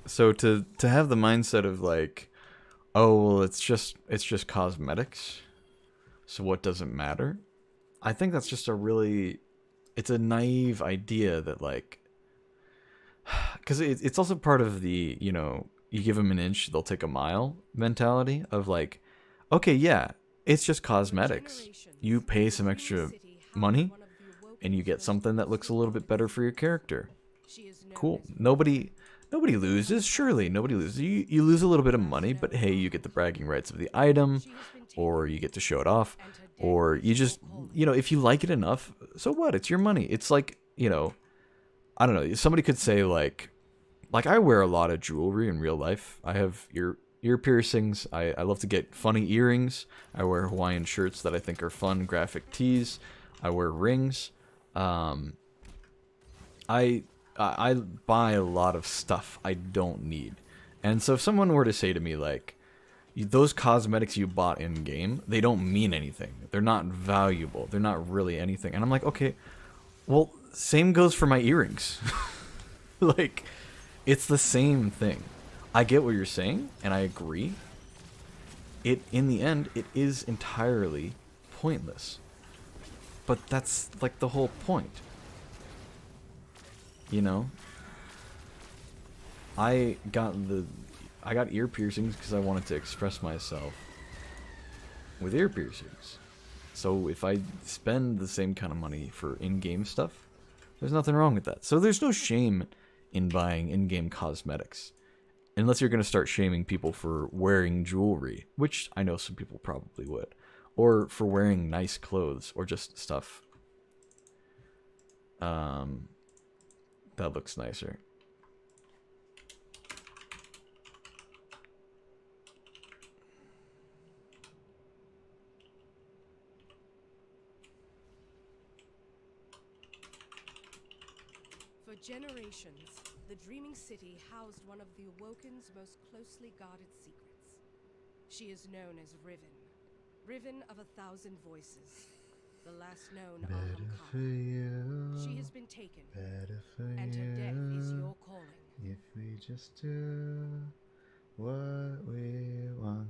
So to have the mindset of like, oh well, it's just cosmetics, so what doesn't matter? I think that's just it's a naive idea that like, because it's also part of the, you give them an inch, they'll take a mile mentality of like, okay, yeah, it's just cosmetics. You pay some extra money and you get something that looks a little bit better for your character. Cool. Nobody loses. Surely nobody loses. You lose a little bit of money, but hey, you get the bragging rights of the item, or you get to show it off, or you just, if you like it enough, so what? It's your money. It's like, I don't know. Somebody could say like I wear a lot of jewelry in real life. I have ear piercings. I love to get funny earrings. I wear Hawaiian shirts that I think are fun, graphic tees. I wear rings. I buy a lot of stuff I don't need. And so if someone were to say to me like, those cosmetics you bought in game, they don't mean anything. They're not valuable. They're not really anything. And I'm like, okay, well, same goes for my earrings. Like, it's the same thing. I get what you're saying, and I agree. In the end, it is entirely pointless. But that's like the whole point. I got ear piercings because I wanted to express myself with ear piercings. So if I spend the same kind of money for in-game stuff, there's nothing wrong with that. So there's no shame in buying in-game cosmetics. Unless you're going to start shaming people for wearing jewelry, which I know some people probably would. or for wearing nice clothes, or just stuff that looks nicer. For generations, the Dreaming City housed one of the Awoken's most closely guarded secrets. She is known as Riven, Riven of 1,000 Voices, the last known Better for Ahamkara. you. She has been taken, Better for and her death is you. your calling. If we just do what we want.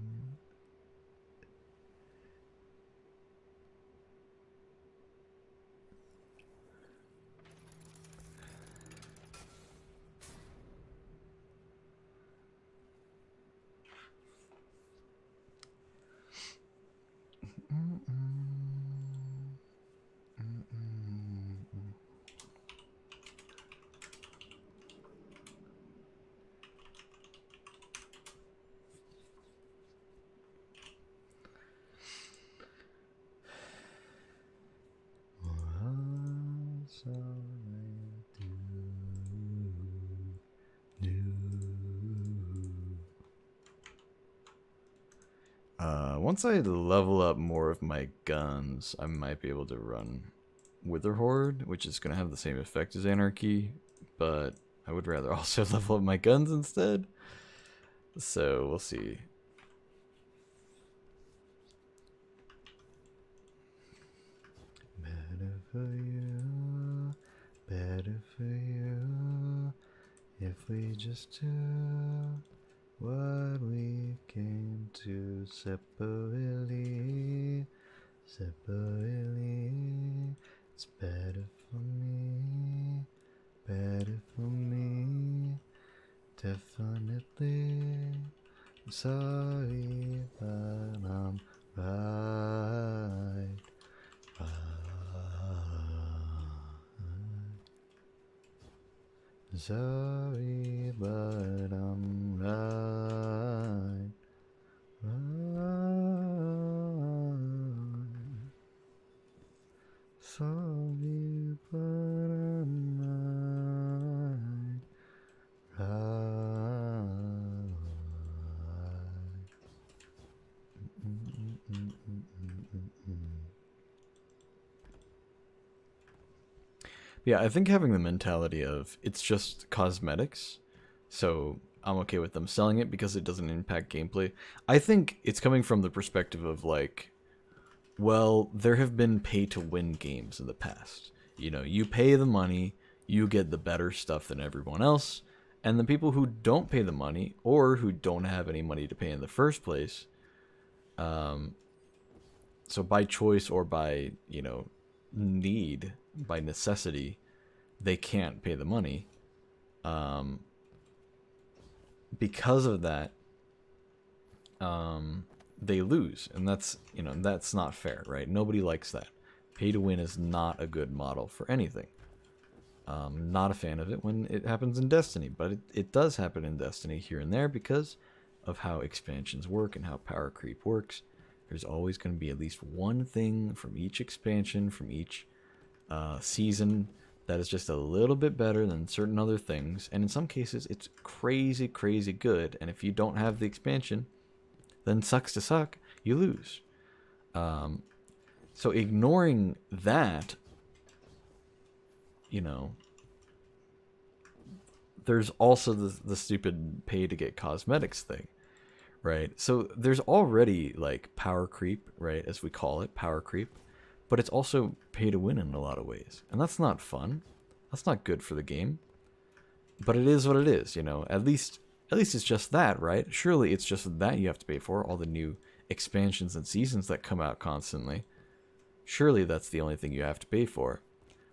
Once I level up more of my guns, I might be able to run Wither Horde, which is going to have the same effect as Anarchy, but I would rather also level up my guns instead. So we'll see. Better for you, better for you, if we just do what we came to separately, separately. It's better for me, better for me, definitely. I'm sorry, but I'm right. Sorry, but I'm right. Sorry, but I'm right. Yeah, I think having the mentality of it's just cosmetics, so I'm okay with them selling it because it doesn't impact gameplay. I think it's coming from the perspective of like, well, there have been pay to win games in the past. You know, you pay the money, you get the better stuff than everyone else, and the people who don't pay the money or who don't have any money to pay in the first place, so by choice or by, you know, need, by necessity, they can't pay the money. Because of that, they lose, and that's, you know, that's not fair, right? Nobody likes that. Pay to win is not a good model for anything. Not a fan of it when it happens in Destiny, but it does happen in Destiny here and there because of how expansions work and how power creep works. There's always going to be at least one thing from each expansion, from each season, that is just a little bit better than certain other things, and in some cases it's crazy, crazy good, and if you don't have the expansion, then sucks to suck, you lose. So ignoring that, you know, there's also the stupid pay to get cosmetics thing, right? So there's already like power creep, right, as we call it, power creep, but it's also pay to win in a lot of ways, and that's not fun. That's not good for the game. But it is what it is, you know. At least it's just that, right? Surely it's just that you have to pay for, all the new expansions and seasons that come out constantly. Surely that's the only thing you have to pay for.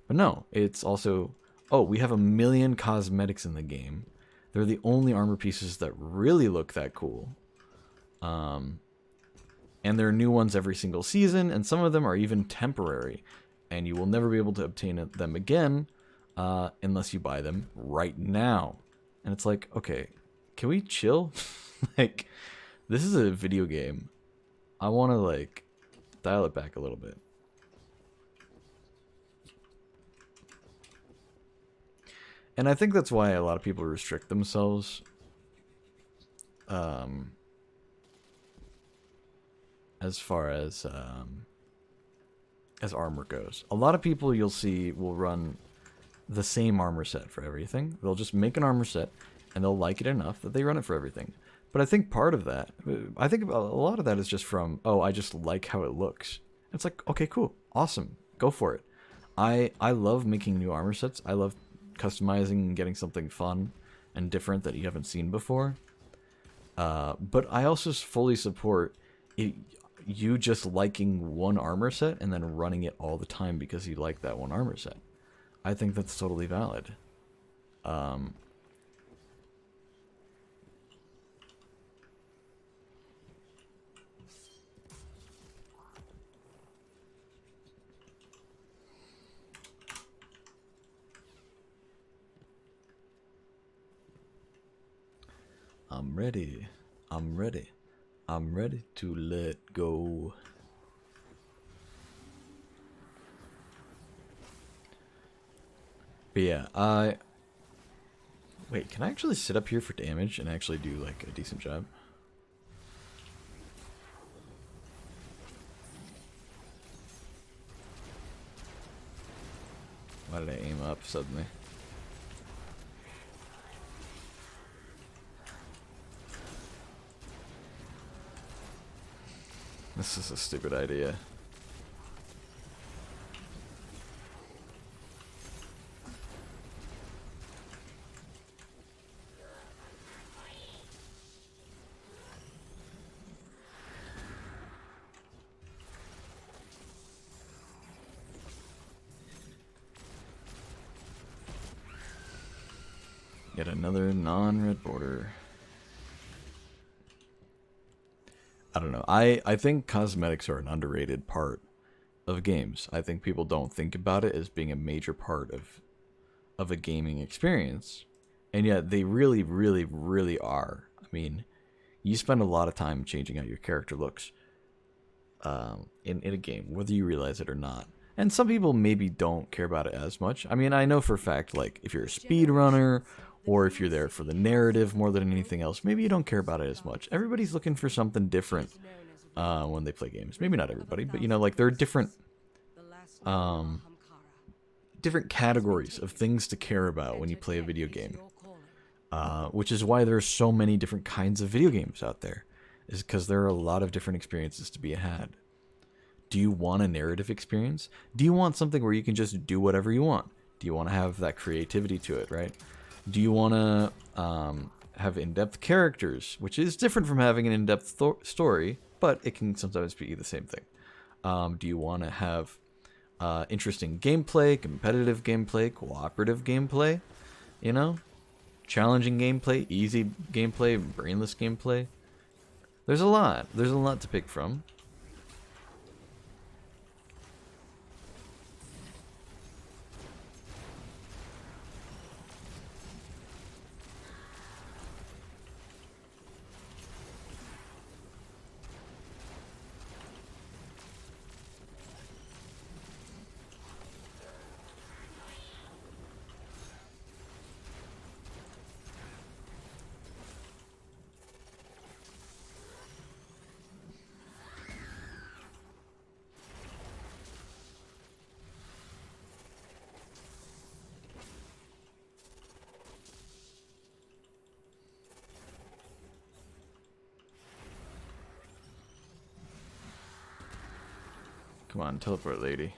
But no, it's also, oh, we have 1,000,000 cosmetics in the game. They're the only armor pieces that really look that cool. And there are new ones every single season, and some of them are even temporary, and you will never be able to obtain them again unless you buy them right now. And it's like, okay, can we chill? Like, this is a video game. I want to, like, Dial it back a little bit. And I think that's why a lot of people restrict themselves as far as armor goes. A lot of people you'll see will run the same armor set for everything. They'll just make an armor set and they'll like it enough that they run it for everything. But I think part of that, I think a lot of that is just from, oh, I just like how it looks. It's like, okay, cool, awesome, go for it. I love making new armor sets. I love customizing and getting something fun and different that you haven't seen before. But I also fully support you just liking one armor set and then running it all the time because you like that one armor set. I think that's totally valid. I'm ready. I'm ready. I'm ready to let go. But yeah, wait, can I actually sit up here for damage and actually do like a decent job? Why did I aim up suddenly? This is a stupid idea. Yet another non-red border. I don't know. I think cosmetics are an underrated part of games. I think people don't think about it as being a major part of a gaming experience. And yet they really, really, really are. I mean, you spend a lot of time changing how your character looks in a game, whether you realize it or not. And some people maybe don't care about it as much. I mean, I know for a fact, like, if you're a speedrunner or if you're there for the narrative more than anything else, maybe you don't care about it as much. Everybody's looking for something different when they play games. Maybe not everybody, but, you know, like, there are different different categories of things to care about when you play a video game. Which is why there are so many different kinds of video games out there, is because there are a lot of different experiences to be had. Do you want a narrative experience? Do you want something where you can just do whatever you want? Do you want to have that creativity to it, right? Do you want to have in-depth characters, which is different from having an in-depth story, but it can sometimes be the same thing. Do you want to have interesting gameplay, competitive gameplay, cooperative gameplay, you know? Challenging gameplay, easy gameplay, brainless gameplay. There's a lot. There's a lot to pick from. Come on, teleport lady.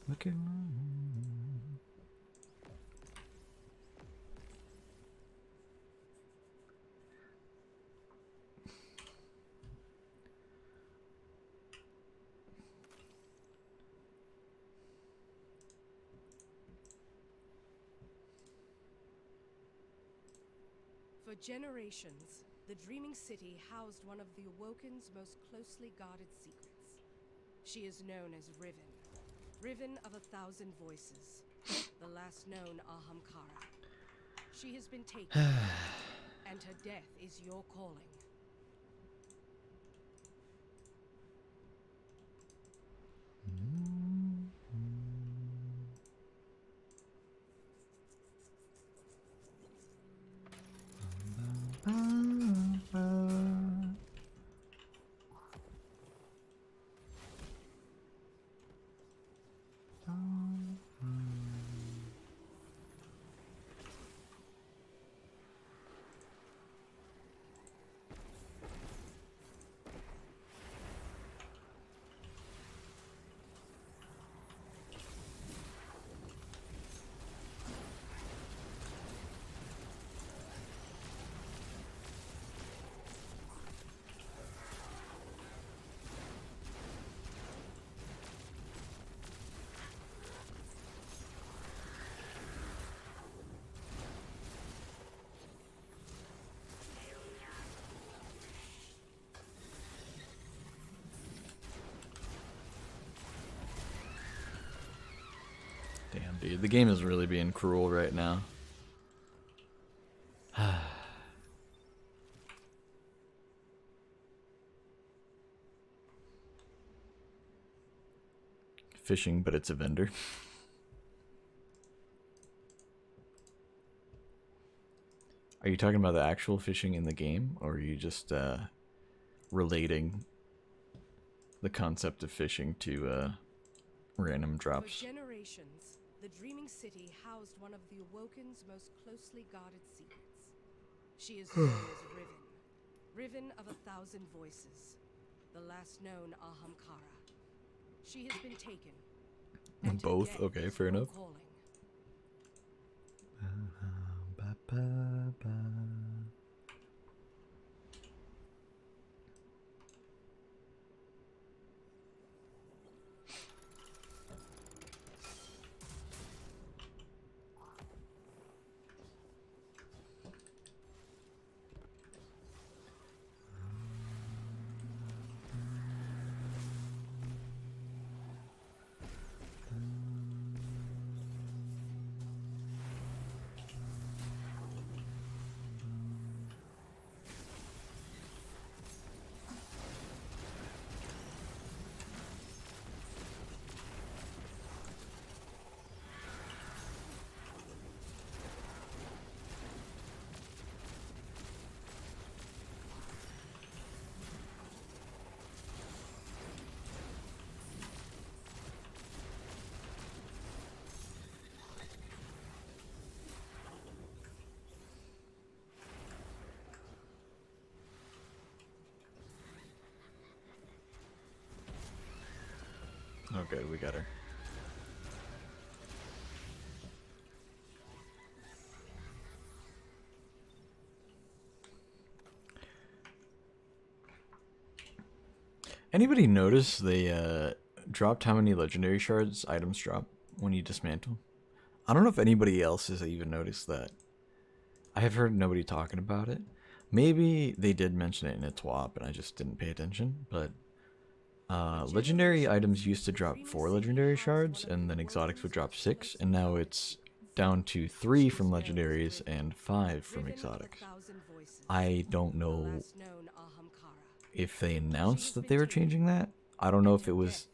Looking. For generations, the Dreaming City housed one of the Awoken's most closely guarded secrets. She is known as Riven, Riven of 1,000 Voices, the last known Ahamkara. She has been taken, and her death is your calling. Damn, dude. The game is really being cruel right now. Fishing, but it's a vendor. Are you talking about the actual fishing in the game, or are you just relating the concept of fishing to random drops? For generations, the Dreaming City housed one of the Awoken's most closely guarded secrets. She is known as Riven, Riven of 1,000 Voices, the last known Ahamkara. She has been taken. and her Both? death Okay, is fair your enough. calling. Okay, we got her. Anybody notice they dropped how many legendary shards items drop when you dismantle? I don't know if anybody else has even noticed that. I have heard nobody talking about it. Maybe they did mention it in a TWAP and I just didn't pay attention, but legendary items used to drop 4 legendary shards and then exotics would drop 6, and now it's down to 3 from legendaries and 5 from exotics. I don't know if they announced that they were changing that. I don't know if it was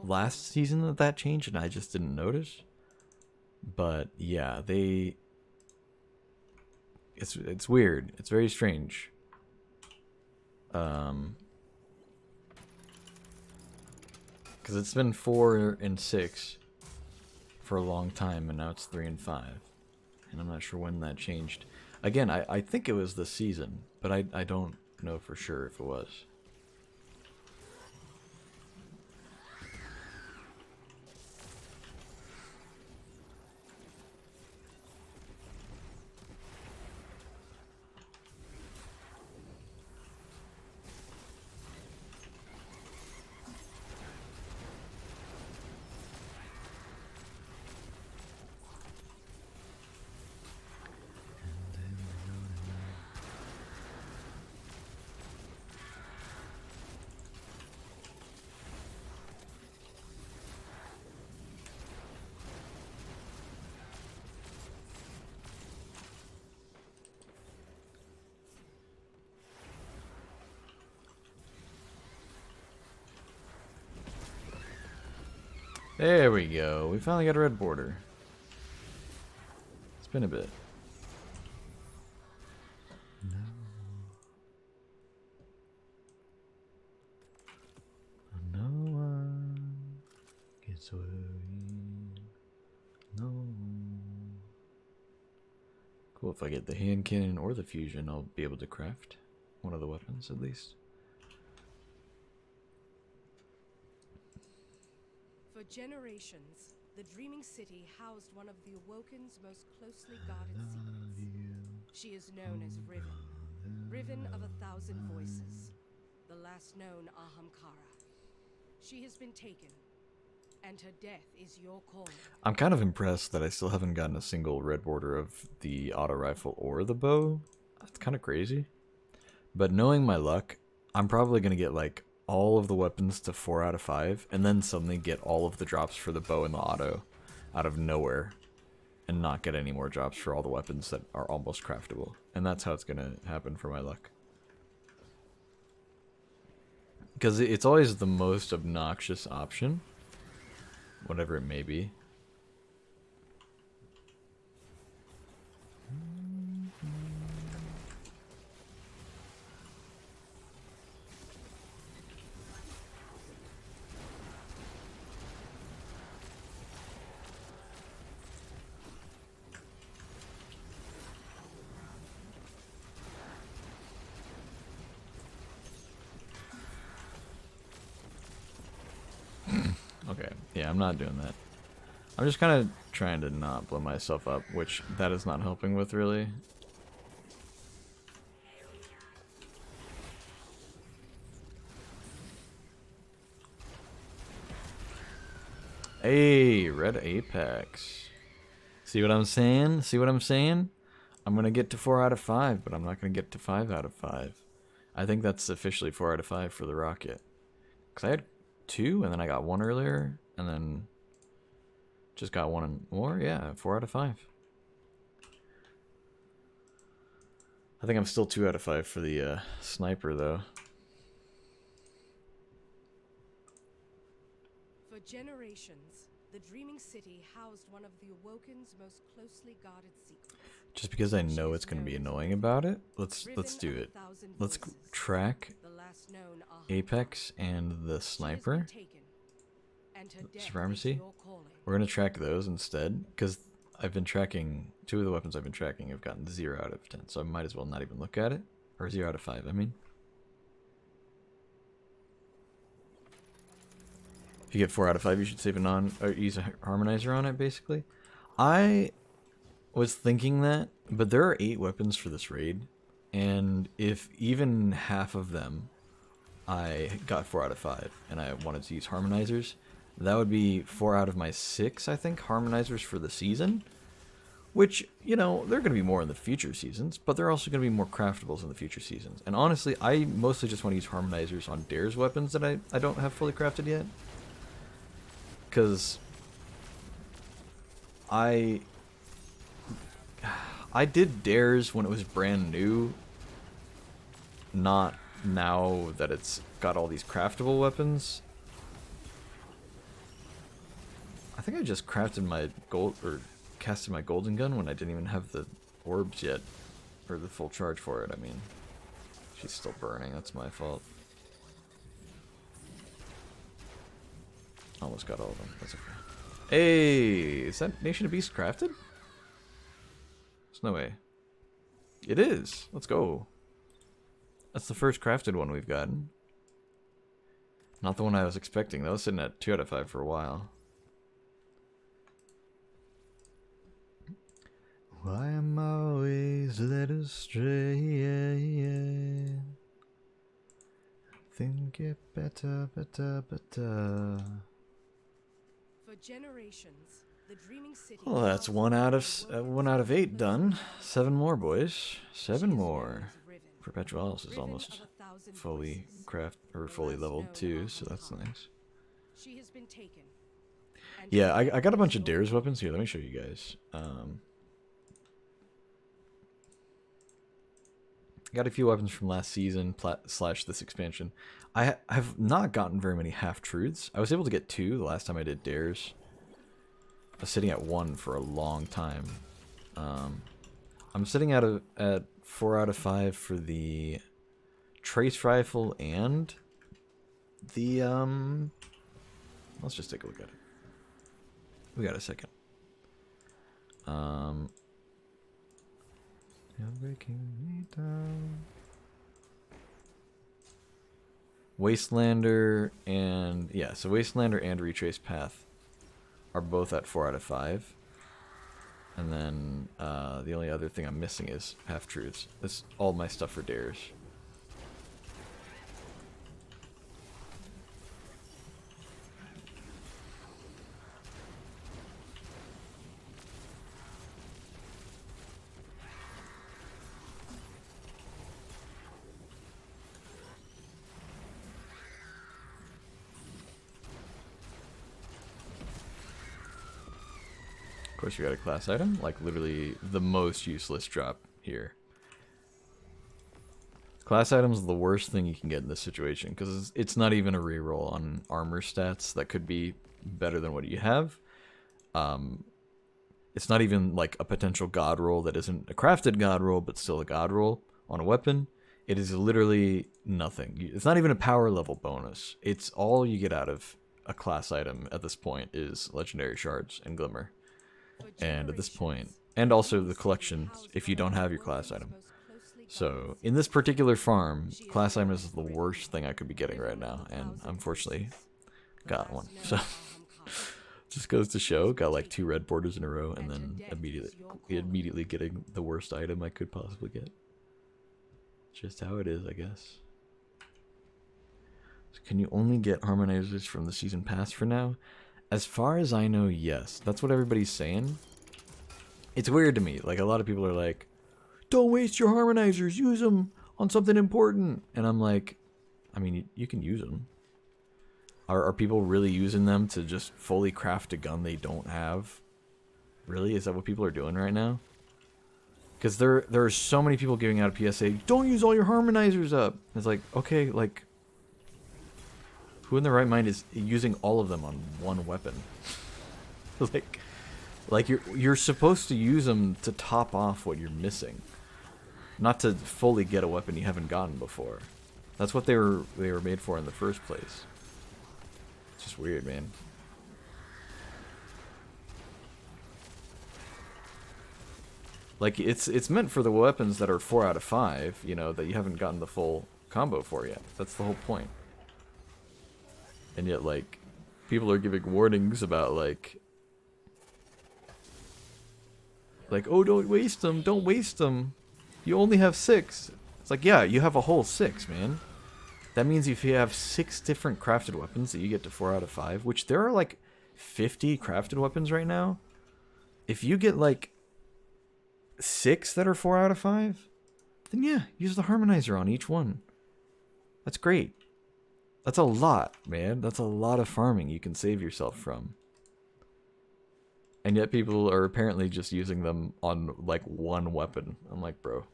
last season that that changed and I just didn't notice. But yeah, it's weird. It's very strange. Because it's been 4 and 6 for a long time, and now it's 3 and 5. And I'm not sure when that changed. Again, I think it was this season, but I don't know for sure if it was. There we go. We finally got a red border. It's been a bit. No one gets worried. No. Cool. If I get the hand cannon or the fusion, I'll be able to craft one of the weapons at least. For generations, the Dreaming City housed one of the Awoken's most closely guarded secrets. She is known as Riven, Riven of 1,000 voices, the last known Ahamkara. She has been taken, and her death is your calling. I'm kind of impressed that I still haven't gotten a single red border of the auto rifle or the bow. That's kind of crazy. But knowing my luck, I'm probably going to get like all of the weapons to 4 out of 5, and then suddenly get all of the drops for the bow and the auto out of nowhere, and not get any more drops for all the weapons that are almost craftable. And that's how it's going to happen for my luck. Because it's always the most obnoxious option, whatever it may be. Okay, yeah, I'm not doing that. I'm just kind of trying to not blow myself up, which that is not helping with, really. Hey, red apex. See what I'm saying? See what I'm saying? I'm going to get to 4 out of 5, but I'm not going to get to 5 out of 5. I think that's officially 4 out of 5 for the rocket. Because I had 2, and then I got 1 earlier, and then just got 1 more. Yeah, 4 out of 5. I think I'm still 2 out of 5 for the sniper, though. For generations, the Dreaming City housed one of the Awoken's most closely guarded secrets. Just because I know it's going to be annoying about it, let's do it. Let's track Apex and the sniper. Supremacy. We're going to track those instead, because I've been tracking 2 of the weapons I've been tracking have gotten 0 out of 10, so I might as well not even look at it. Or 0 out of 5, I mean. If you get 4 out of 5, you should save or use a harmonizer on it, basically. I was thinking that, but there are 8 weapons for this raid, and if even half of them I got 4 out of 5, and I wanted to use harmonizers, that would be 4 out of my 6, I think, harmonizers for the season. Which, you know, they're going to be more in the future seasons, but they're also going to be more craftables in the future seasons. And honestly, I mostly just want to use harmonizers on Dare's weapons that I don't have fully crafted yet. Because I did Dare's when it was brand new, not now that it's got all these craftable weapons. I think I just crafted my casted my golden gun when I didn't even have the orbs yet, or the full charge for it. I mean, she's still burning. That's my fault. Almost got all of them. That's okay. Hey, is that Nation of Beasts crafted? There's no way. It is. Let's go. That's the first crafted one we've gotten. Not the one I was expecting. That was sitting at 2 out of 5 for a while. Why am I always led astray? Think it better. For generations, the Dreaming City. Well, that's 1 out of 8 done. 7 more, boys. 7 more. Perpetualis is almost fully fully leveled too, so that's nice. She has been taken. Yeah, I got a bunch of Dare's weapons here. Let me show you guys. Got a few weapons from last season slash this expansion. I have not gotten very many half-truths. I was able to get 2 the last time I did dares. I was sitting at 1 for a long time. I'm sitting at 4 out of 5 for the trace rifle and the let's just take a look at it. We got a second. You're breaking me down. Wastelander and yeah, so Wastelander and Retrace Path are both at 4 out of 5. And then the only other thing I'm missing is half-truths. That's all my stuff for dares. Of course, you got a class item, like literally the most useless drop here. Class item's the worst thing you can get in this situation because it's not even a reroll on armor stats that could be better than what you have. It's not even like a potential god roll that isn't a crafted god roll, but still a god roll on a weapon. It is literally nothing. It's not even a power level bonus. It's all you get out of a class item at this point is legendary shards and glimmer. And at this point, and also the collections if you don't have your class item. So in this particular farm, class item is the worst thing I could be getting right now, and unfortunately got one. So just goes to show, got like 2 red borders in a row, and then immediately getting the worst item I could possibly get. Just how it is, I guess. So can you only get harmonizers from the season pass for now? As far as I know, yes. That's what everybody's saying. It's weird to me. Like, a lot of people are like, don't waste your harmonizers. Use them on something important. And I'm like, I mean, you can use them. Are people really using them to just fully craft a gun they don't have? Really? Is that what people are doing right now? Because there are so many people giving out a PSA, don't use all your harmonizers up. It's like, okay, like, who in their right mind is using all of them on one weapon? like you're supposed to use them to top off what you're missing, not to fully get a weapon you haven't gotten before. That's what they were made for in the first place. It's just weird, man. Like it's meant for the weapons that are 4 out of 5, you know, that you haven't gotten the full combo for yet. That's the whole point. And yet, like, people are giving warnings about, like, oh, don't waste them, don't waste them. You only have 6. It's like, yeah, you have a whole 6, man. That means if you have 6 different crafted weapons that you get to 4 out of 5, which there are, like, 50 crafted weapons right now. If you get, like, 6 that are 4 out of 5, then yeah, use the harmonizer on each one. That's great. That's a lot, man. That's a lot of farming you can save yourself from. And yet people are apparently just using them on, like, one weapon. I'm like, bro.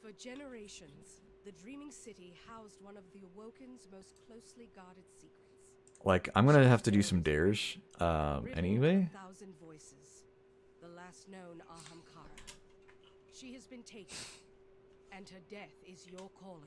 For generations, the Dreaming City housed one of the Awoken's most closely guarded secrets. Like, I'm gonna have to do some dares, anyway. Voices, the last known Ahamkara. She has been taken, and her death is your calling.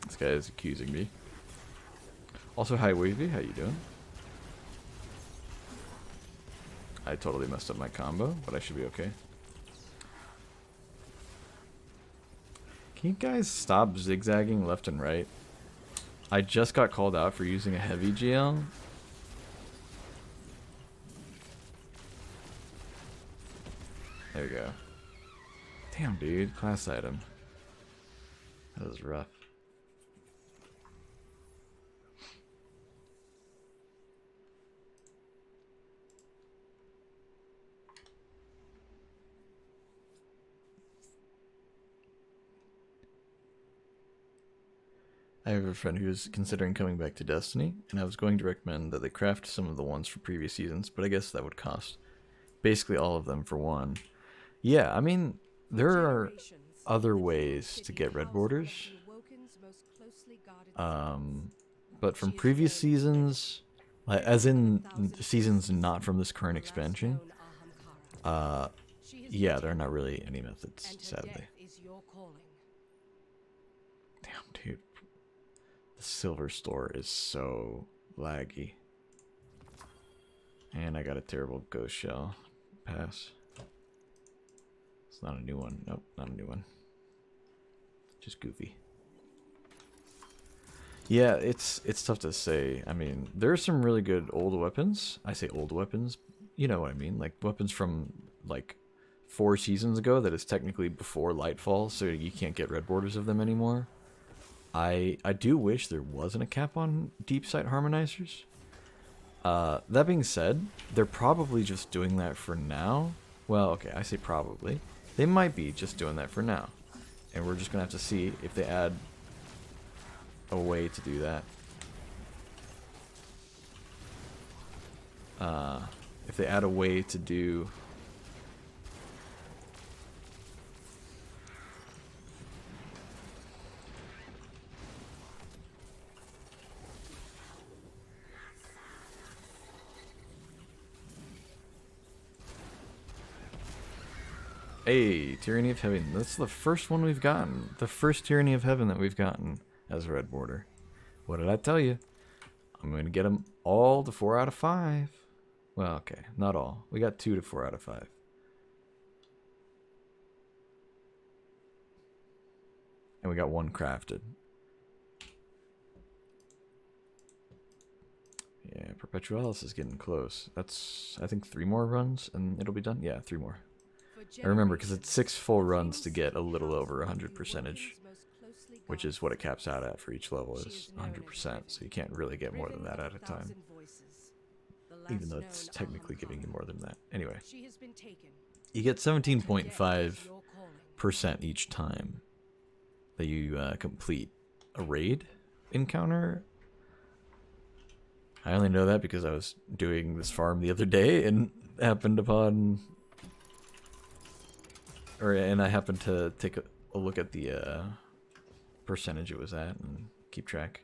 This guy is accusing me. Also, hi Wavy, how you doing? I totally messed up my combo, but I should be okay. Can you guys stop zigzagging left and right? I just got called out for using a heavy GL. There you go. Damn, dude. Class item. That was rough. I have a friend who is considering coming back to Destiny, and I was going to recommend that they craft some of the ones for previous seasons, but I guess that would cost basically all of them for one. Yeah, I mean, there are other ways to get red borders. But from previous seasons, like, as in seasons not from this current expansion, yeah, there are not really any methods, sadly. Damn, dude. The silver store is so laggy. And I got a terrible ghost shell pass. It's not a new one. Nope, not a new one. Just goofy. Yeah, it's tough to say. I mean, there are some really good old weapons. I say old weapons. You know what I mean? Like weapons from like 4 seasons ago that is technically before Lightfall, so you can't get red borders of them anymore. I do wish there wasn't a cap on deep sight harmonizers. That being said, they're probably just doing that for now. Well, okay, I say probably. They might be just doing that for now. And we're just going to have to see if they add a way to do that. If they add a way to do... Hey, Tyranny of Heaven. That's the first one we've gotten. The first Tyranny of Heaven that we've gotten as a red border. What did I tell you? I'm going to get them all to 4 out of 5. Well, okay, not all. We got 2 to 4 out of 5. And we got 1 crafted. Yeah, Perpetualis is getting close. That's, I think, 3 more runs and it'll be done. Yeah, 3 more. I remember because it's 6 full runs to get a little over 100%, which is what it caps out at for each level is 100%. So you can't really get more than that at a time, even though it's technically giving you more than that. Anyway, you get 17.5% each time that you complete a raid encounter. I only know that because I was doing this farm the other day and happened upon... and I happened to take a look at the percentage it was at and keep track.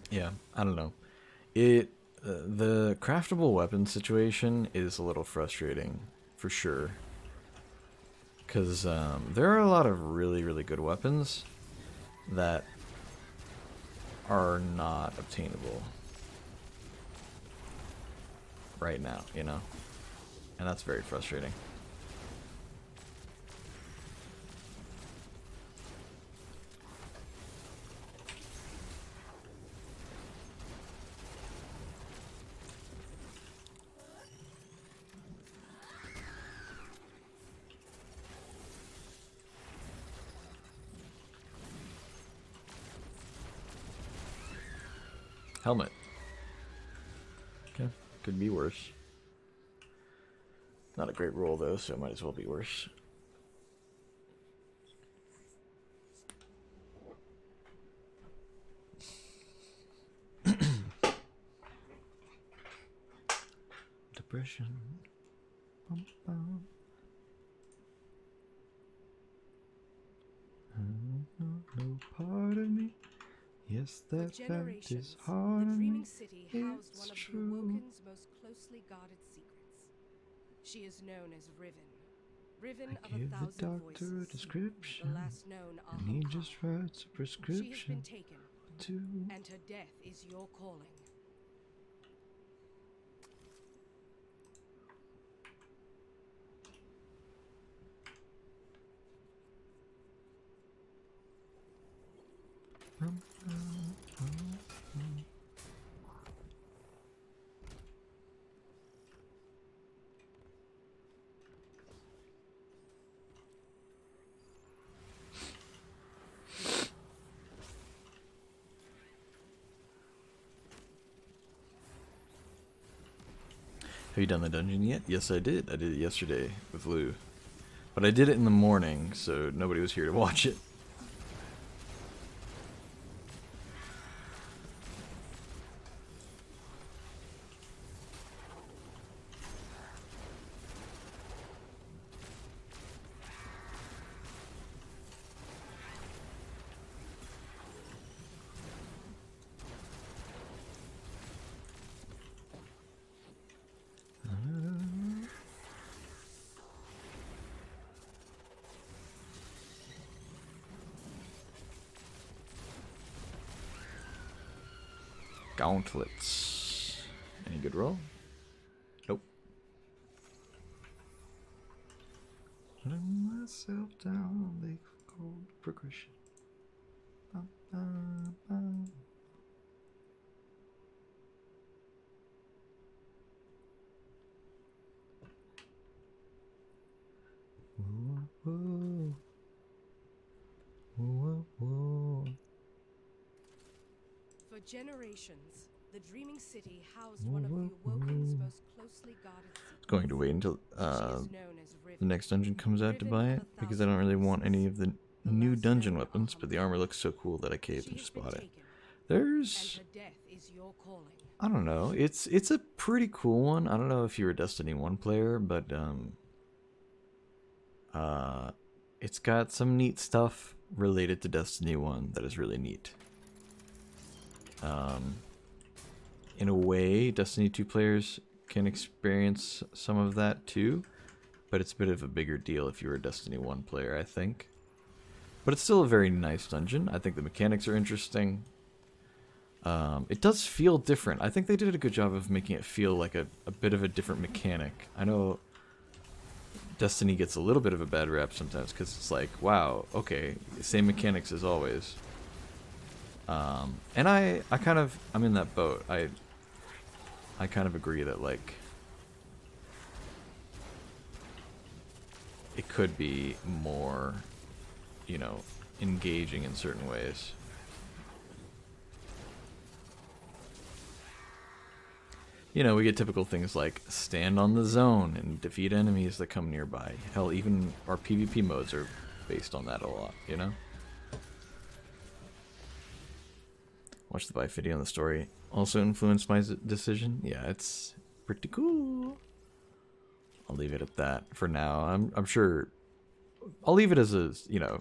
Yeah, I don't know. The craftable weapon situation is a little frustrating, for sure. Because there are a lot of really, really good weapons that are not obtainable right now, you know? And that's very frustrating. Helmet. Okay, could be worse. Not a great roll though, so it might as well be worse. Depression. Bum, bum. No part of me. Yes, that fact is hard on me. It's true. Most closely guarded secrets. She is known as Riven. Riven I of gave a the thousand doctor voices. a description, The last known and he Ahamkara. just writes a She has prescription been taken, to... and her death is your calling. Have you done the dungeon yet? Yes, I did. I did it yesterday with Lou. But I did it in the morning, so nobody was here to watch it. Gauntlets. Any good roll? Nope. Letting myself down, lake of cold progression. Bum, bum, bum. Whoa, whoa. Whoa, whoa. For generations, the Dreaming City housed one of the Awoken's most closely guarded secrets. Going to wait until She is known as the Riven. next dungeon comes out to buy it, because I don't really want any of the new dungeon weapons, but the armor looks so cool that I caved and just bought it. There's, And her death is your calling. I don't know, it's a pretty cool one. I don't know if you're a Destiny 1 player, but it's got some neat stuff related to Destiny 1 that is really neat. In a way, Destiny 2 players can experience some of that too, but it's a bit of a bigger deal if you're a Destiny 1 player, I think. But it's still a very nice dungeon. I think the mechanics are interesting. It does feel different. I think they did a good job of making it feel like a bit of a different mechanic. I know Destiny gets a little bit of a bad rap sometimes because it's like, wow, okay, same mechanics as always. And I'm in that boat. I kind of agree that, like, it could be more, you know, engaging in certain ways. You know, we get typical things like stand on the zone and defeat enemies that come nearby. Hell, even our PvP modes are based on that a lot, you know? Watch the Bite video on the story. Also influenced my decision. Yeah, it's pretty cool. I'll leave it at that for now. I'm sure I'll leave it as a, you know,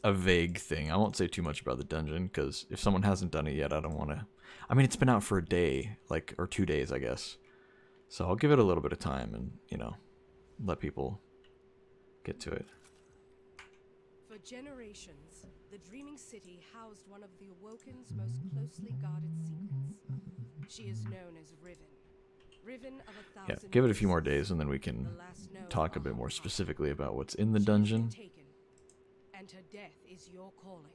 a vague thing. I won't say too much about the dungeon because if someone hasn't done it yet, I don't want to. I mean, it's been out for a day, like, or 2 days, I guess. So I'll give it a little bit of time and, you know, let people get to it. For generations, the Dreaming City housed one of the Awoken's most closely guarded secrets. She is known as Riven. Riven of a Yeah, thousand give it a few more voices, days and then we can the last known talk a of bit our more heart. specifically about what's in the She has been dungeon. taken, and her death is your calling.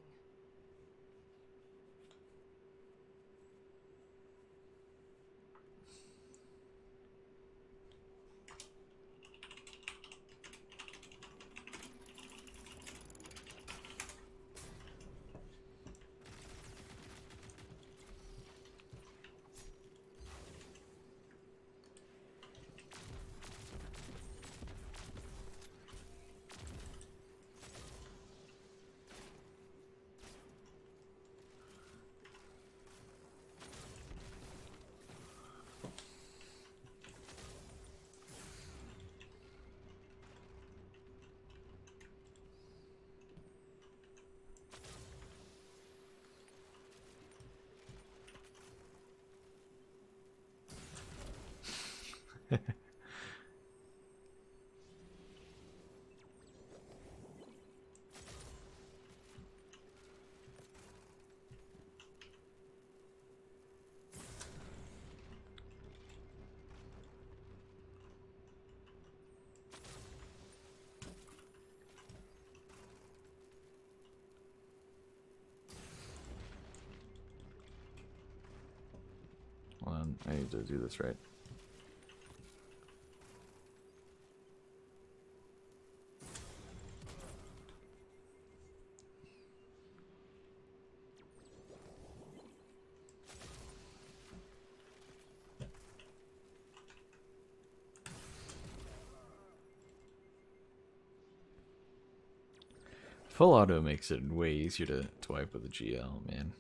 on. I need to do this right. Full auto makes it way easier to wipe with a GL, man.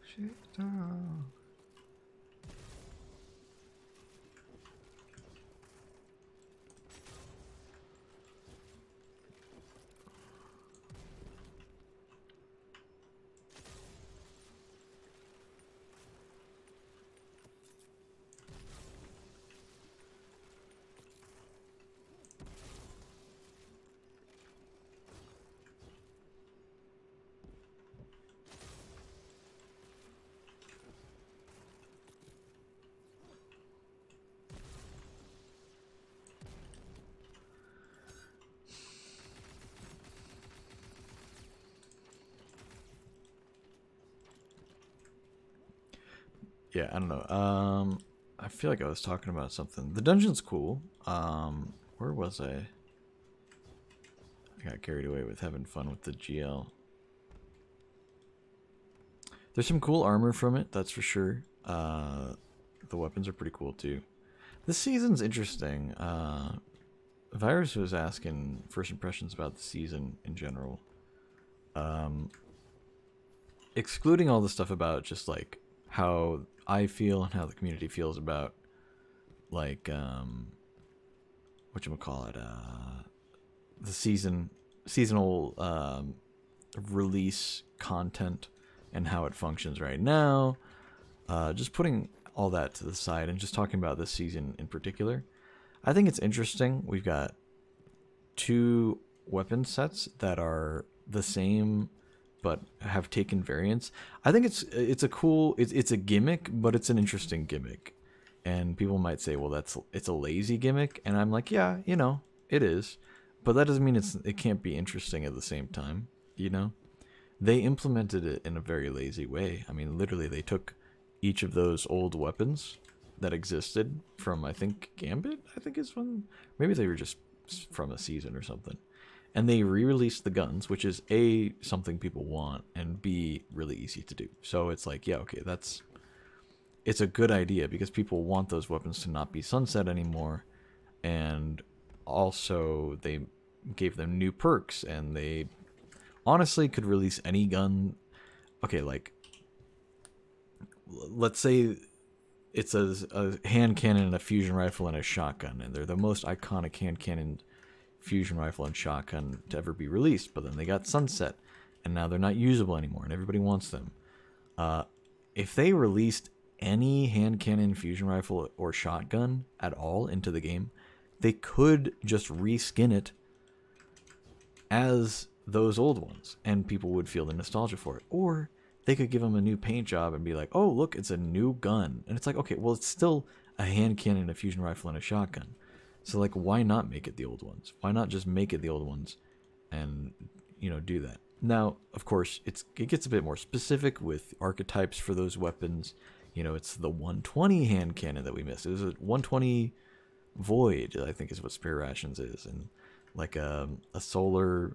Shit down. Yeah, I don't know. I feel like I was talking about something. The dungeon's cool. Where was I? I got carried away with having fun with the GL. There's some cool armor from it, that's for sure. The weapons are pretty cool too. This season's interesting. Virus was asking first impressions about the season in general. Excluding all the stuff about just like how I feel and how the community feels about like whatchamacallit, the seasonal release content and how it functions right now. Just putting all that to the side and just talking about this season in particular. I think it's interesting. We've got 2 weapon sets that are the same but have taken variants. I think it's a gimmick, but it's an interesting gimmick. And people might say, well, it's a lazy gimmick, and I'm like, yeah, you know, it is. But that doesn't mean it can't be interesting at the same time, you know? They implemented it in a very lazy way. I mean, literally they took each of those old weapons that existed from, I think, Gambit, I think is one. Maybe they were just from a season or something. And they re-released the guns, which is A, something people want, and B, really easy to do. So it's like, yeah, okay, it's a good idea because people want those weapons to not be sunset anymore. And also they gave them new perks, and they honestly could release any gun. Okay, like, let's say it's a hand cannon and a fusion rifle and a shotgun, and they're the most iconic hand cannon, fusion rifle, and shotgun to ever be released, but then they got sunset, and now they're not usable anymore, and everybody wants them. If they released any hand cannon, fusion rifle, or shotgun at all into the game, they could just reskin it as those old ones, and people would feel the nostalgia for it. Or they could give them a new paint job and be like, oh, look, it's a new gun. And it's like, okay, well, it's still a hand cannon, a fusion rifle, and a shotgun. So, like, why not make it the old ones? Why not just make it the old ones and, you know, do that? Now, of course, it gets a bit more specific with archetypes for those weapons. You know, it's the 120 hand cannon that we missed. It was a 120 Void, I think is what Spare Rations is. And, like, a solar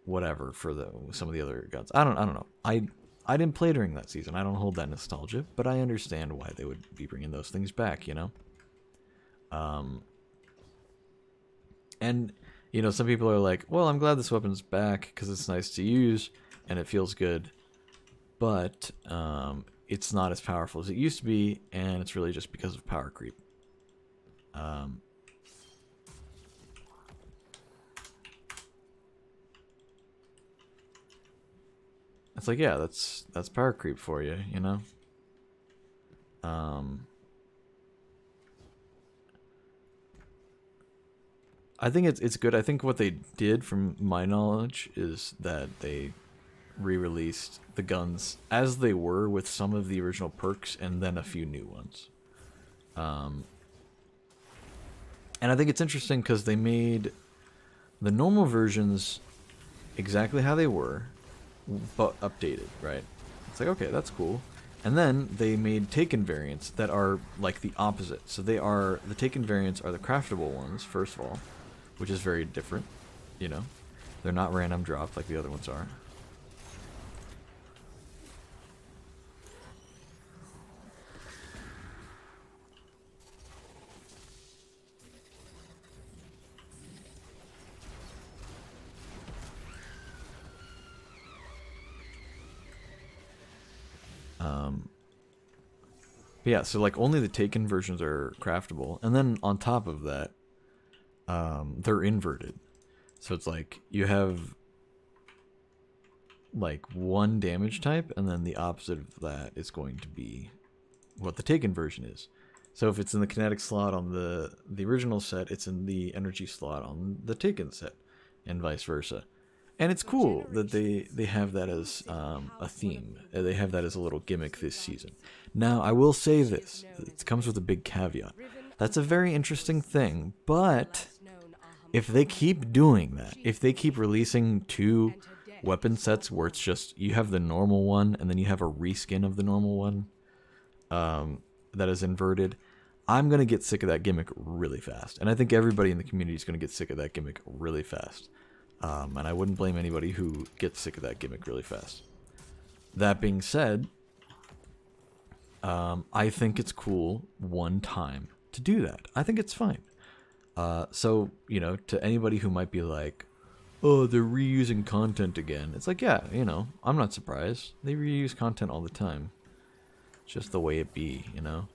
whatever for some of the other guns. I don't know. I didn't play during that season. I don't hold that nostalgia, but I understand why they would be bringing those things back, you know? And, you know, some people are like, well, I'm glad this weapon's back because it's nice to use and it feels good, but it's not as powerful as it used to be, and it's really just because of power creep. It's like, yeah, that's power creep for you, you know? I think it's good. I think what they did, from my knowledge, is that they re-released the guns as they were with some of the original perks and then a few new ones. And I think it's interesting because they made the normal versions exactly how they were, but updated, right? It's like, okay, that's cool. And then they made Taken variants that are like the opposite. So the Taken variants are the craftable ones, first of all, which is very different, you know? They're not random dropped like the other ones are. But yeah, so like only the Taken versions are craftable, and then on top of that, they're inverted. So it's like you have like one damage type, and then the opposite of that is going to be what the Taken version is. So if it's in the kinetic slot on the original set, it's in the energy slot on the Taken set, and vice versa. And it's cool that they have that as a theme. They have that as a little gimmick this season. Now, I will say this. It comes with a big caveat. That's a very interesting thing, but if they keep doing that, if they keep releasing two weapon sets where it's just you have the normal one and then you have a reskin of the normal one that is inverted, I'm going to get sick of that gimmick really fast. And I think everybody in the community is going to get sick of that gimmick really fast. And I wouldn't blame anybody who gets sick of that gimmick really fast. That being said, I think it's cool one time to do that. I think it's fine. So, you know, to anybody who might be like, oh, they're reusing content again. It's like, yeah, you know, I'm not surprised. They reuse content all the time. It's just the way it be, you know?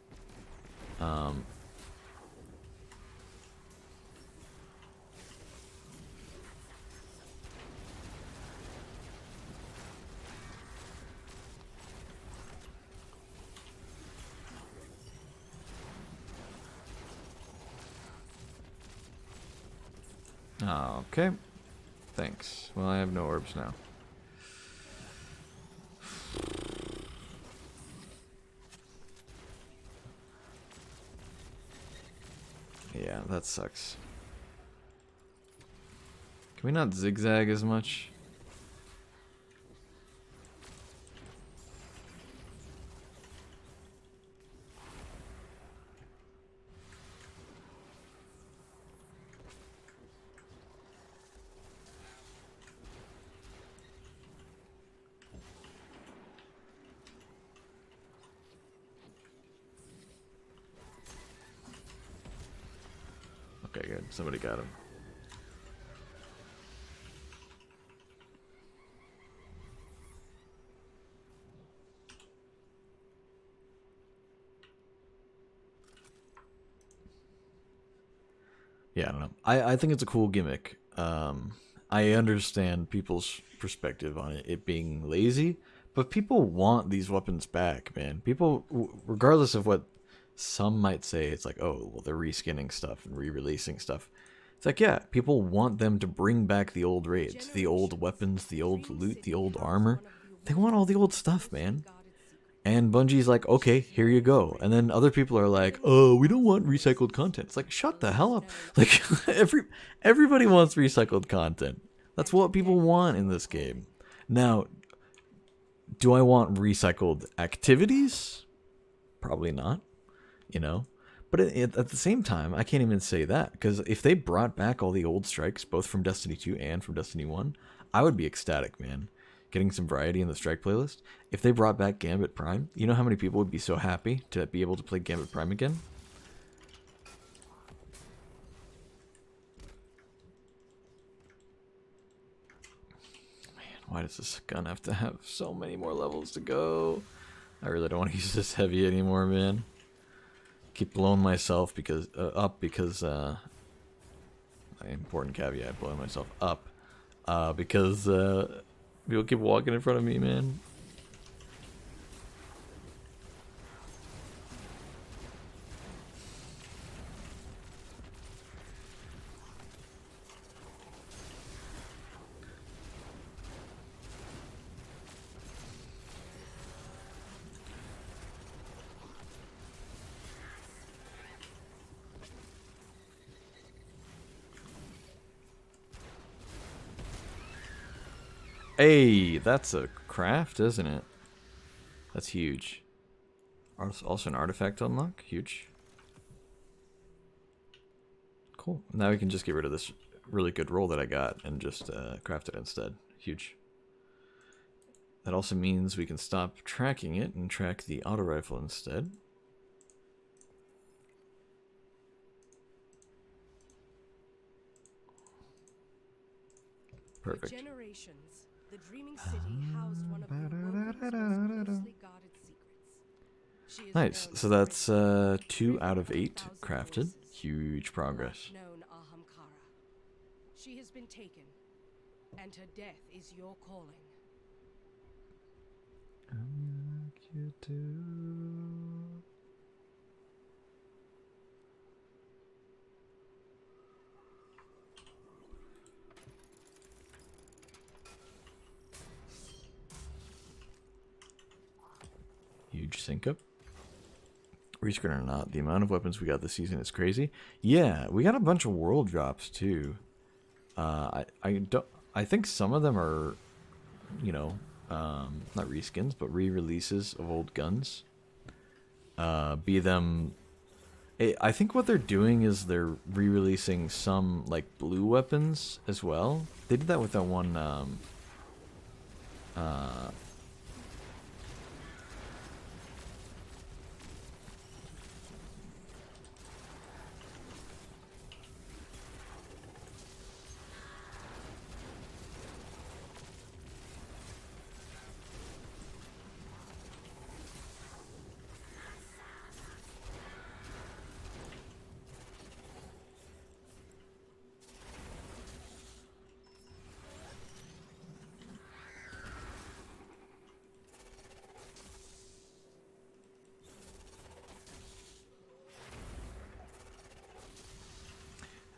Okay. Thanks. Well, I have no orbs now. Yeah, that sucks. Can we not zigzag as much? Okay, good. Somebody got him. Yeah, I don't know. I think it's a cool gimmick. I understand people's perspective on it being lazy, but people want these weapons back, man. People, regardless of what some might say, it's like, oh, well, they're reskinning stuff and re-releasing stuff. It's like, yeah, people want them to bring back the old raids, the old weapons, the old loot, the old armor. They want all the old stuff, man. And Bungie's like, okay, here you go. And then other people are like, oh, we don't want recycled content. It's like, shut the hell up. Like, everybody wants recycled content. That's what people want in this game. Now, do I want recycled activities? Probably not, you know? But at the same time, I can't even say that. Because if they brought back all the old strikes, both from Destiny 2 and from Destiny 1, I would be ecstatic, man. Getting some variety in the strike playlist. If they brought back Gambit Prime, you know how many people would be so happy to be able to play Gambit Prime again? Man, why does this gun have to have so many more levels to go? I really don't want to use this heavy anymore, man. Keep blowing myself because up because important caveat, blowing myself up because people keep walking in front of me, man. Hey, that's a craft, isn't it? That's huge. Also an artifact to unlock. Huge. Cool. Now we can just get rid of this really good roll that I got and just craft it instead. Huge. That also means we can stop tracking it and track the auto rifle instead. Perfect. For generations, the Dreaming City housed one of the Awoken's most closely guarded secrets. She is Nice. known So as that's Riven, 2 Riven out of of a 8 thousand crafted. voices, Huge progress. known Ahamkara. She has been taken, and her death is your calling. Like you do. Huge sync up. Rescreen or not, the amount of weapons we got this season is crazy. Yeah, we got a bunch of world drops too. I think some of them are, you know, not reskins, but re-releases of old guns. Be them. I think what they're doing is they're re-releasing some like blue weapons as well. They did that with that one.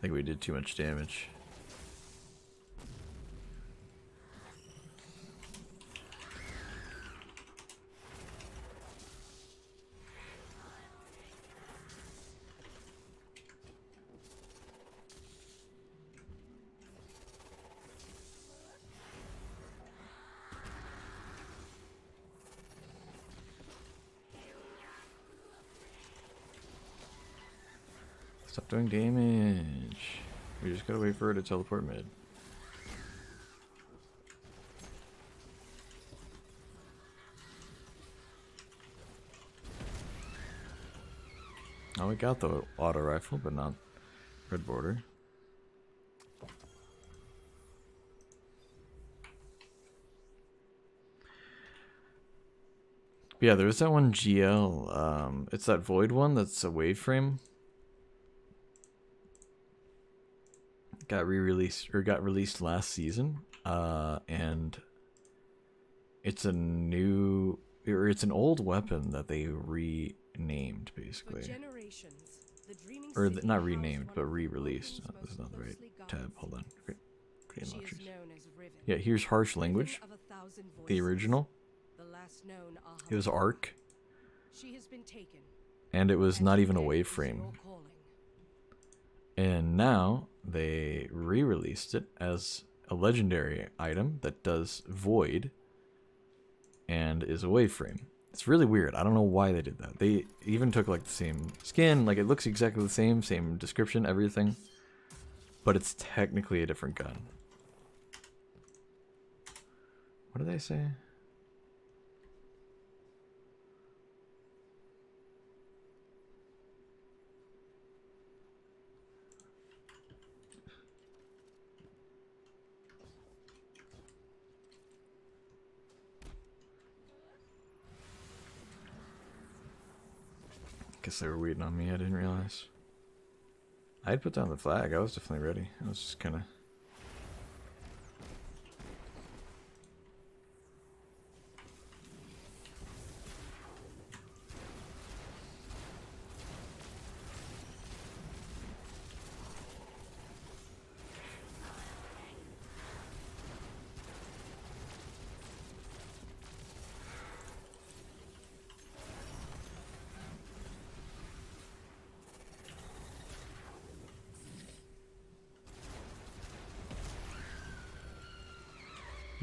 I think we did too much damage. Stop doing damage. We just gotta wait for her to teleport mid. Oh, we got the auto rifle, but not red border. But yeah, there was that one GL. It's that void one that's a wave frame. Got re-released or got released last season. And it's a new, or it's an old weapon that they renamed basically. For generations, the Dreaming Or City not housed renamed, one but of the re-released. Awoken's This is not the right most closely tab. guarded Hold on. secrets. Create She entries. is known as Riven. Yeah, here's harsh Riven language. of a thousand The voices, original. the last known It was Ahamkara. Arc, She has been taken, and it was and not her even a death wave is frame. your calling. And now they re-released it as a legendary item that does void and is a wave frame. It's really weird. I don't know why they did that. They even took like the same skin, like it looks exactly the same description, everything, but it's technically a different gun. What did they say? Guess they were waiting on me. I didn't realize. I'd put down the flag. I was definitely ready. I was just kind of.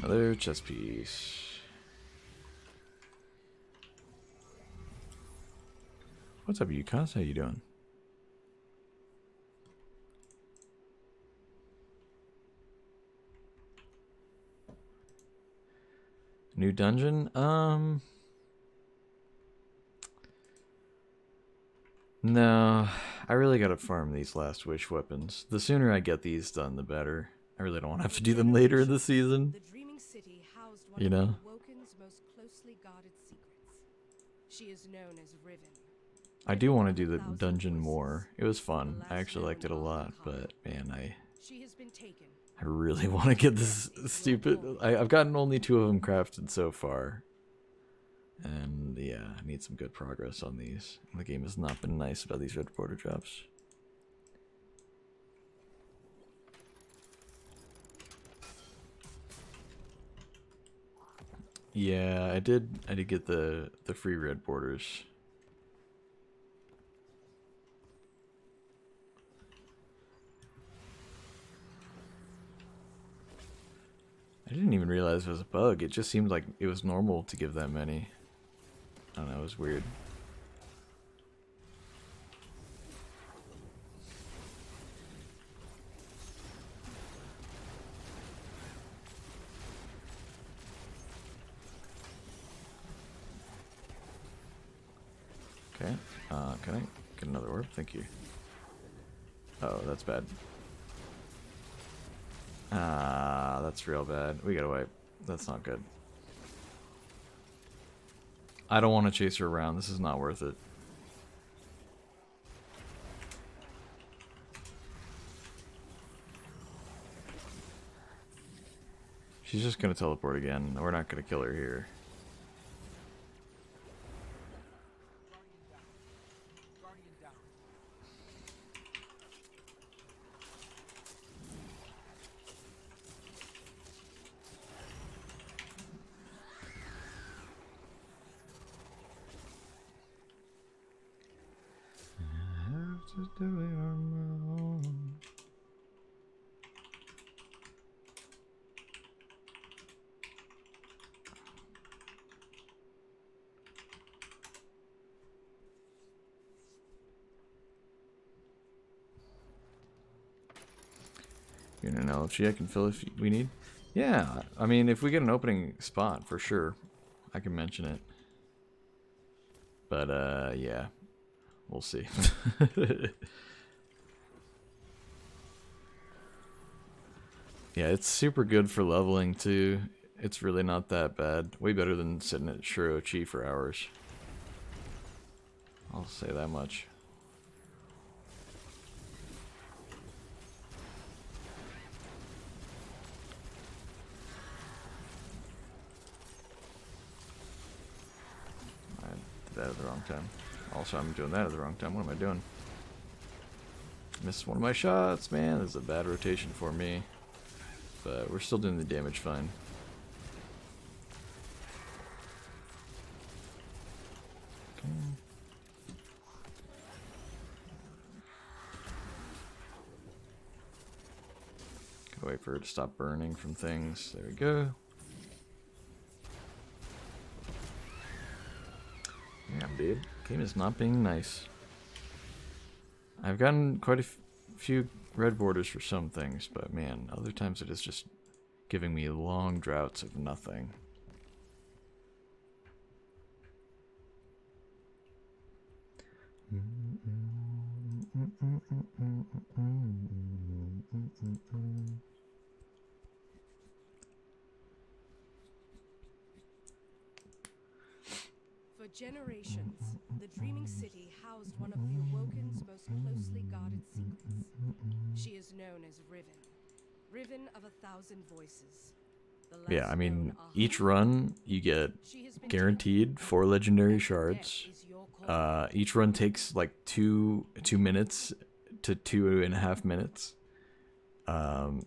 Another chess piece. What's up, Yukos? How you doing? New dungeon? No. I really gotta farm these last wish weapons. The sooner I get these done, the better. I really don't want to have to do them later in the season. The Dreaming City housed one You know? of the Awoken's most closely guarded secrets. She is known as Riven. I do want to do the dungeon more. It was fun. I actually liked it a lot, but man, She has been taken. I really want to get this stupid... I've gotten only 2 of them crafted so far. And yeah, I need some good progress on these. The game has not been nice about these red border drops. Yeah, I did get the free red borders. I didn't even realize it was a bug. It just seemed like it was normal to give that many. I don't know, it was weird. Okay, can I get another orb? Thank you. Oh, that's bad. Ah, that's real bad. We gotta wipe. That's not good. I don't want to chase her around. This is not worth it. She's just gonna teleport again. We're not gonna kill her here. Do it on my own. You're an LFG I can fill if we need. Yeah, I mean, if we get an opening spot, for sure, I can mention it. But, yeah, we'll see. Yeah, it's super good for leveling, too. It's really not that bad. Way better than sitting at Shirochi for hours. I'll say that much. I did that at the wrong time. Also, I'm doing that at the wrong time. What am I doing? Missed one of my shots, man. This is a bad rotation for me. But we're still doing the damage fine. Okay. Gotta wait for it to stop burning from things. There we go. Yeah, dude. Game is not being nice. I've gotten quite a few red borders for some things, but man, other times it is just giving me long droughts of nothing. For generations, the Dreaming City housed one of the Awoken's most closely guarded secrets. She is known as Riven. Riven of 1,000 voices. Yeah, I mean, each run you get guaranteed 4 legendary shards. Each run takes like two minutes to 2.5 minutes. And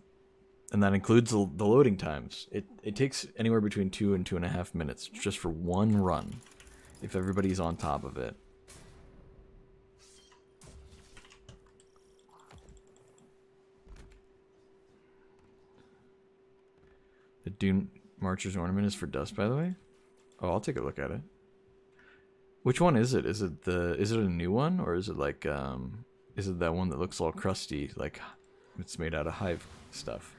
that includes the loading times. It takes anywhere between 2 and 2.5 minutes just for one run, if everybody's on top of it. The Marcher's ornament is for dust, by the way. Oh, I'll take a look at it. Which one is it? Is it a new one, or is it like is it that one that looks all crusty, like it's made out of hive stuff?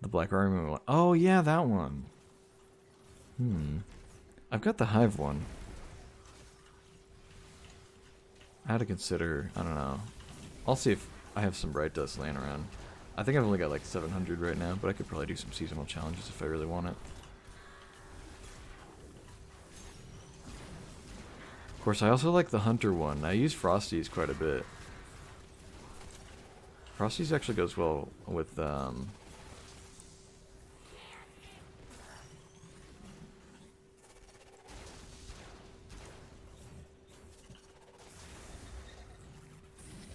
The black army one. Oh yeah, that one. I've got the hive one. I had to consider, I don't know. I'll see if I have some bright dust laying around. I think I've only got like 700 right now, but I could probably do some seasonal challenges if I really want it. Of course, I also like the hunter one. I use Frosty's quite a bit. Frosty's actually goes well with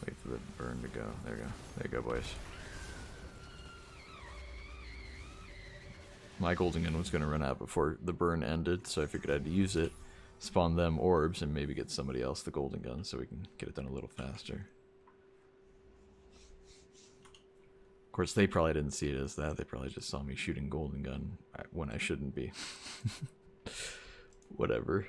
wait for the burn to go. There you go. There you go, boys. My golden gun was going to run out before the burn ended, so I figured I'd use it, spawn them orbs, and maybe get somebody else the golden gun so we can get it done a little faster. Of course, they probably didn't see it as that. They probably just saw me shooting golden gun when I shouldn't be. Whatever.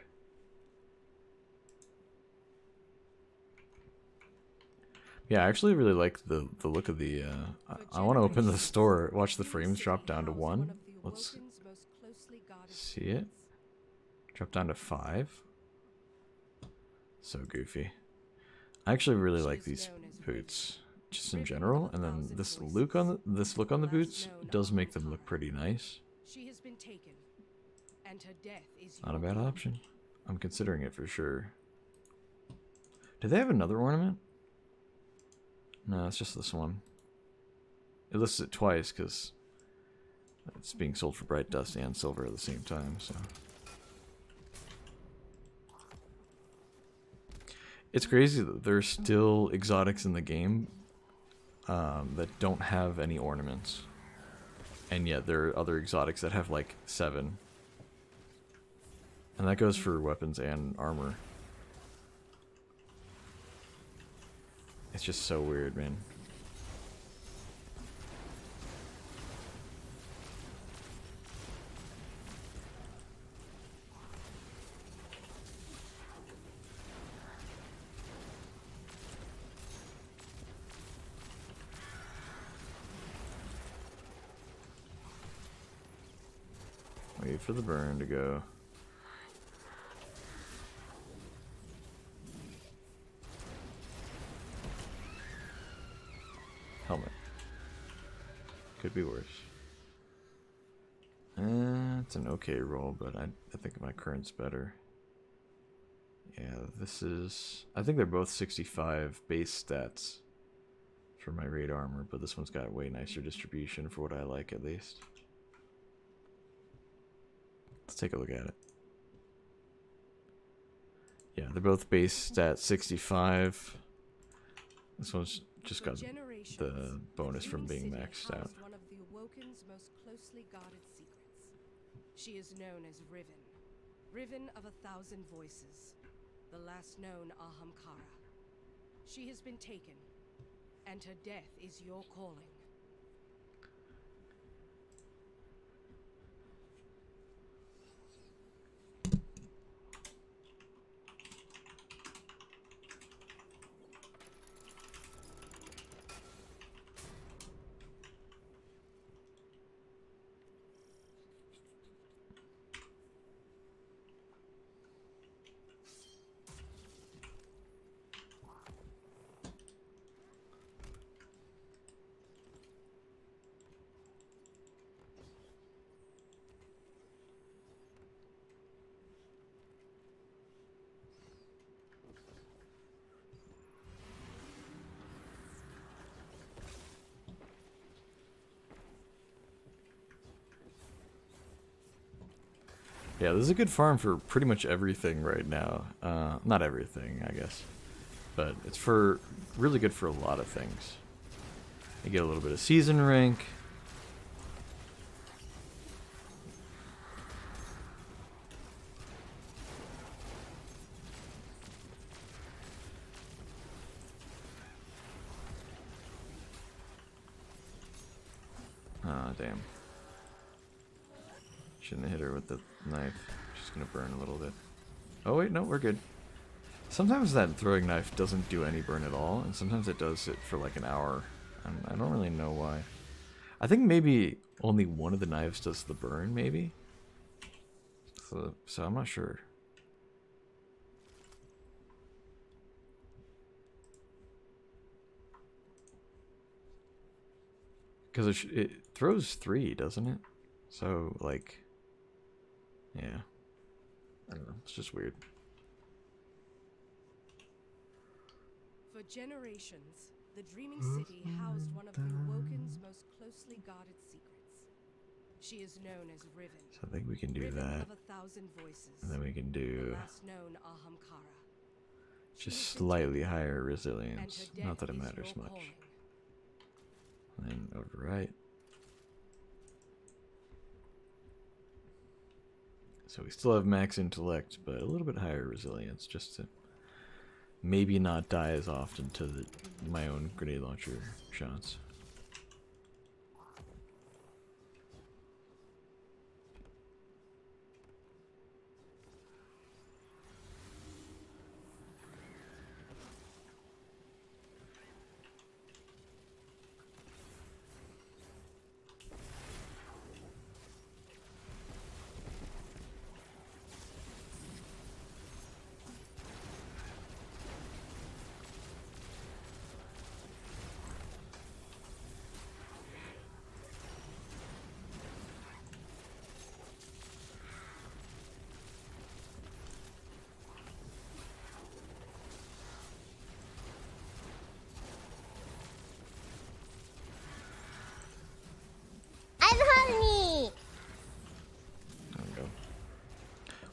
Yeah, I actually really like the look of the, I want to open the store, watch the frames drop down to 1. Let's see it. Drop down to 5. So goofy. I actually really like these boots, just in general, and then this look on the boots does make them look pretty nice. Not a bad option. I'm considering it for sure. Do they have another ornament? No, it's just this one. It lists it twice because it's being sold for bright dust and silver at the same time, so. It's crazy that there's still exotics in the game that don't have any ornaments. And yet there are other exotics that have like 7. And that goes for weapons and armor. It's just so weird, man. Wait for the burn to go. Helmet. Could be worse. It's an okay roll, but I think my current's better. Yeah, this is... I think they're both 65 base stats for my raid armor, but this one's got way nicer distribution for what I like, at least. Let's take a look at it. Yeah, they're both base stat 65. This one's just got the bonus from being maxed out. One of the Awoken's most closely guarded secrets. She is known as Riven. Riven of 1,000 voices. The last known Ahamkara. She has been taken, and her death is your calling. Yeah, this is a good farm for pretty much everything right now. Not everything, I guess. But it's for really good for a lot of things. You get a little bit of season rank. damn. Shouldn't have hit her with the knife. She's gonna burn a little bit. Oh wait, no, we're good. Sometimes that throwing knife doesn't do any burn at all, and sometimes it does it for like an hour. And I don't really know why. I think maybe only one of the knives does the burn, maybe? So I'm not sure. Because it throws 3, doesn't it? So, like... Yeah. I don't know, it's just weird. For generations, the Dreaming City housed one of the Awoken's most closely guarded secrets. She is known as Riven. So I think we can do Riven that. Of 1,000 voices. And then we can The do last known Ahamkara. just slightly higher resilience. Not that it matters much. And then overwrite. So we still have max intellect, but a little bit higher resilience, just to maybe not die as often to my own grenade launcher shots.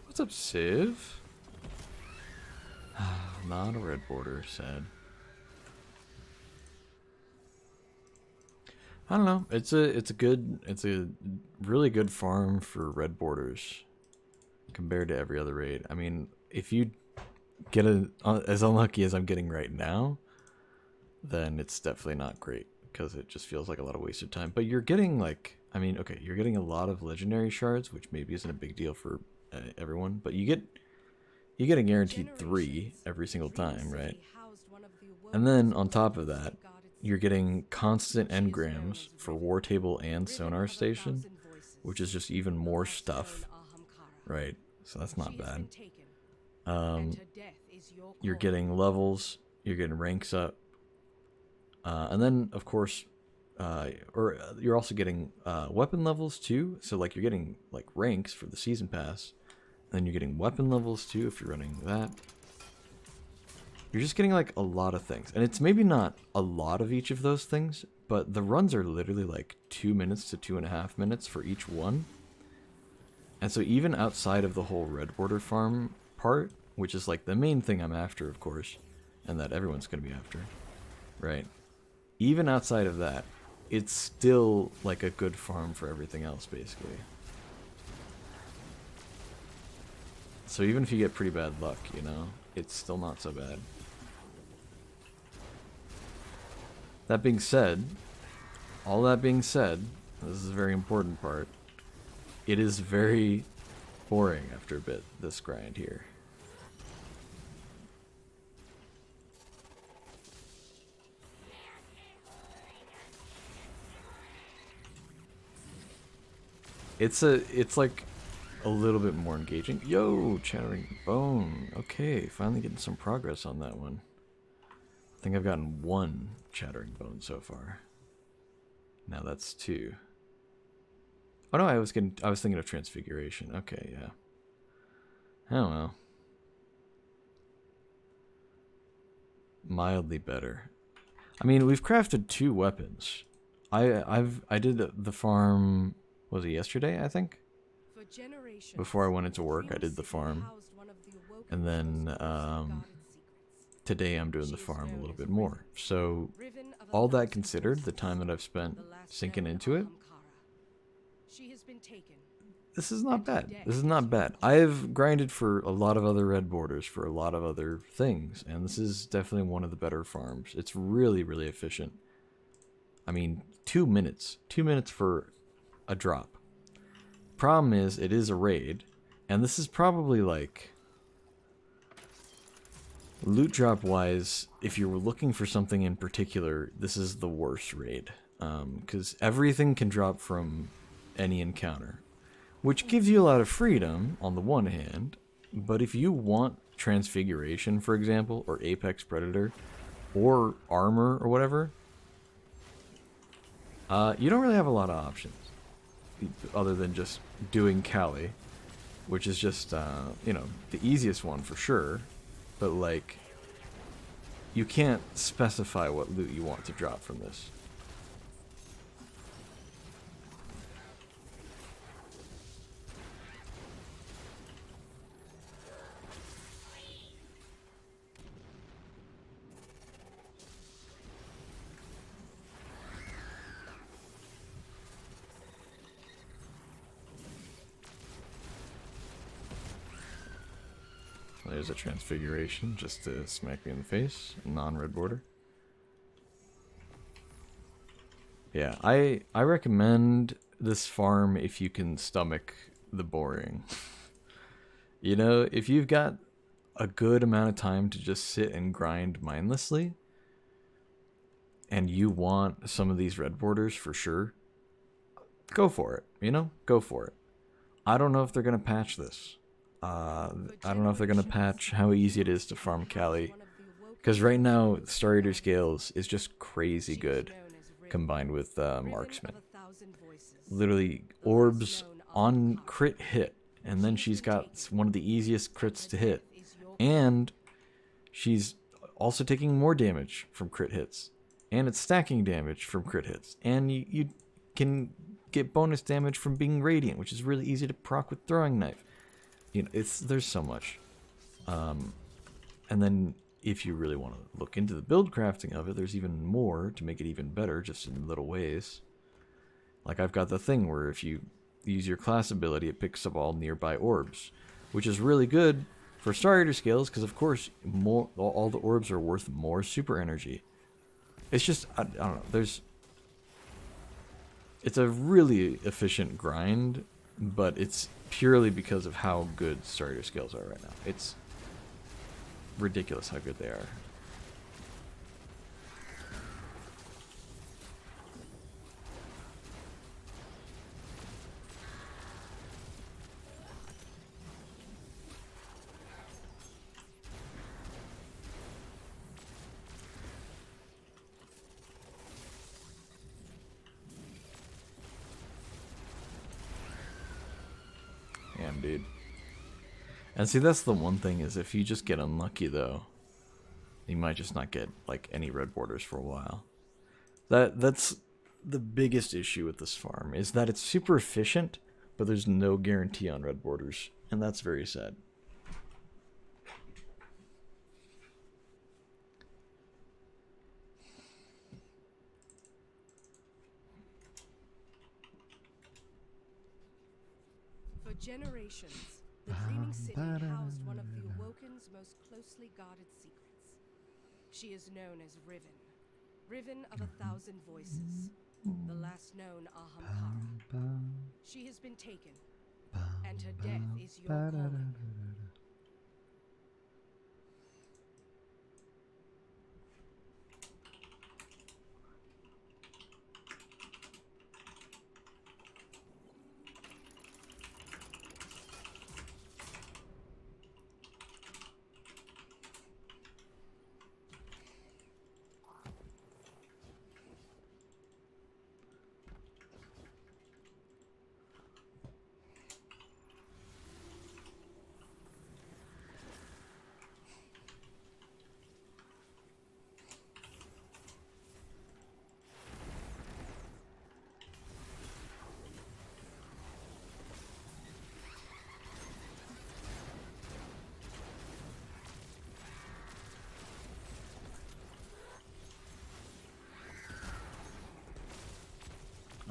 What's up, Civ? Not a red border, sad. I don't know. It's a really good farm for red borders compared to every other raid. I mean, if you get as unlucky as I'm getting right now, then it's definitely not great because it just feels like a lot of wasted time. But you're getting like, I mean, okay, you're getting a lot of legendary shards, which maybe isn't a big deal for everyone, but you get a guaranteed 3 every single time, right? And then on top of that, you're getting constant engrams for war table and sonar station, which is just even more stuff, right? So that's not bad. You're getting levels, you're getting ranks up, and then of course, or you're also getting weapon levels too. So like you're getting like ranks for the season pass. Then you're getting weapon levels too if you're running that. You're just getting like a lot of things. And it's maybe not a lot of each of those things, but the runs are literally like 2 minutes to 2.5 minutes for each one. And so even outside of the whole red border farm part, which is like the main thing I'm after, of course, and that everyone's going to be after, right? Even outside of that, it's still like a good farm for everything else, basically. So even if you get pretty bad luck, you know, it's still not so bad. That being said, all that being said, this is a very important part, it is very boring after a bit, this grind here. It's like a little bit more engaging. Yo, Chattering Bone. Okay, finally getting some progress on that one. I think I've gotten 1 Chattering Bone so far. Now that's 2. Oh no, I was thinking of Transfiguration. Okay, yeah. Oh well. Mildly better. I mean, we've crafted 2 weapons. I did the farm, was it yesterday, I think? Before I went into work, I did the farm. And then today I'm doing the farm a little bit more. So all that considered, the time that I've spent sinking into it, this is not bad. This is not bad. I've grinded for a lot of other red borders for a lot of other things, and this is definitely one of the better farms. It's really, really efficient. I mean, 2 minutes. 2 minutes for a drop. Problem is, it is a raid, and this is probably like loot drop wise. If you were looking for something in particular, this is the worst raid, because everything can drop from any encounter, which gives you a lot of freedom on the one hand. But if you want Transfiguration, for example, or Apex Predator, or armor or whatever, you don't really have a lot of options other than just doing Cali, which is just, you know, the easiest one for sure, but like, you can't specify what loot you want to drop from this. There's a Transfiguration just to smack me in the face. Non-red border. Yeah, I recommend this farm if you can stomach the boring. You know, if you've got a good amount of time to just sit and grind mindlessly, and you want some of these red borders for sure, go for it. You know, go for it. I don't know if they're gonna patch this. I don't know if they're going to patch how easy it is to farm Cali, because right now Star Eater Scales is just crazy good combined with Marksman. Literally orbs on crit hit, and then she's got one of the easiest crits to hit, and she's also taking more damage from crit hits, and it's stacking damage from crit hits, and you can get bonus damage from being radiant, which is really easy to proc with throwing knife. You know, there's so much. And then if you really want to look into the build crafting of it, there's even more to make it even better, just in little ways. Like I've got the thing where if you use your class ability, it picks up all nearby orbs, which is really good for Star Eater Scales, because of course all the orbs are worth more super energy. It's just, I don't know, it's a really efficient grind, but it's purely because of how good Star Eater Scales are right now. It's ridiculous how good they are. Damn, dude. And see, that's the one thing, is if you just get unlucky though, you might just not get like any red borders for a while. That's the biggest issue with this farm, is that it's super efficient, but there's no guarantee on red borders, and that's very sad. For generations, the Dreaming City housed one of the Awoken's most closely guarded secrets. She is known as Riven, Riven of 1,000 Voices, the last known Ahamkara. She has been taken, and her death is your calling.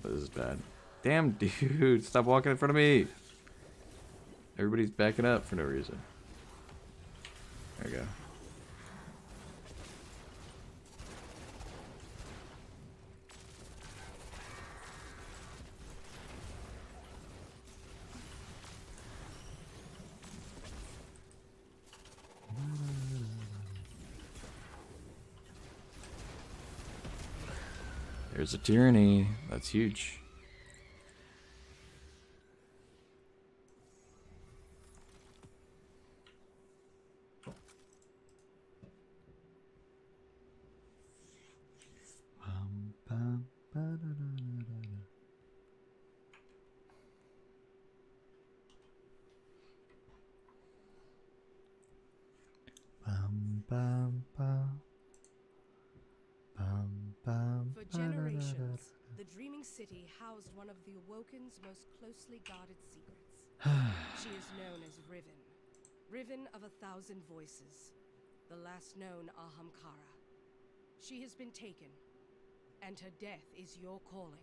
This is bad. Damn, dude, stop walking in front of me. Everybody's backing up for no reason. There we go. There's a tyranny. That's huge. For generations, the Dreaming City housed one of the Awoken's most closely guarded secrets. She is known as Riven. Riven of 1,000 voices. The last known Ahamkara. She has been taken, and her death is your calling.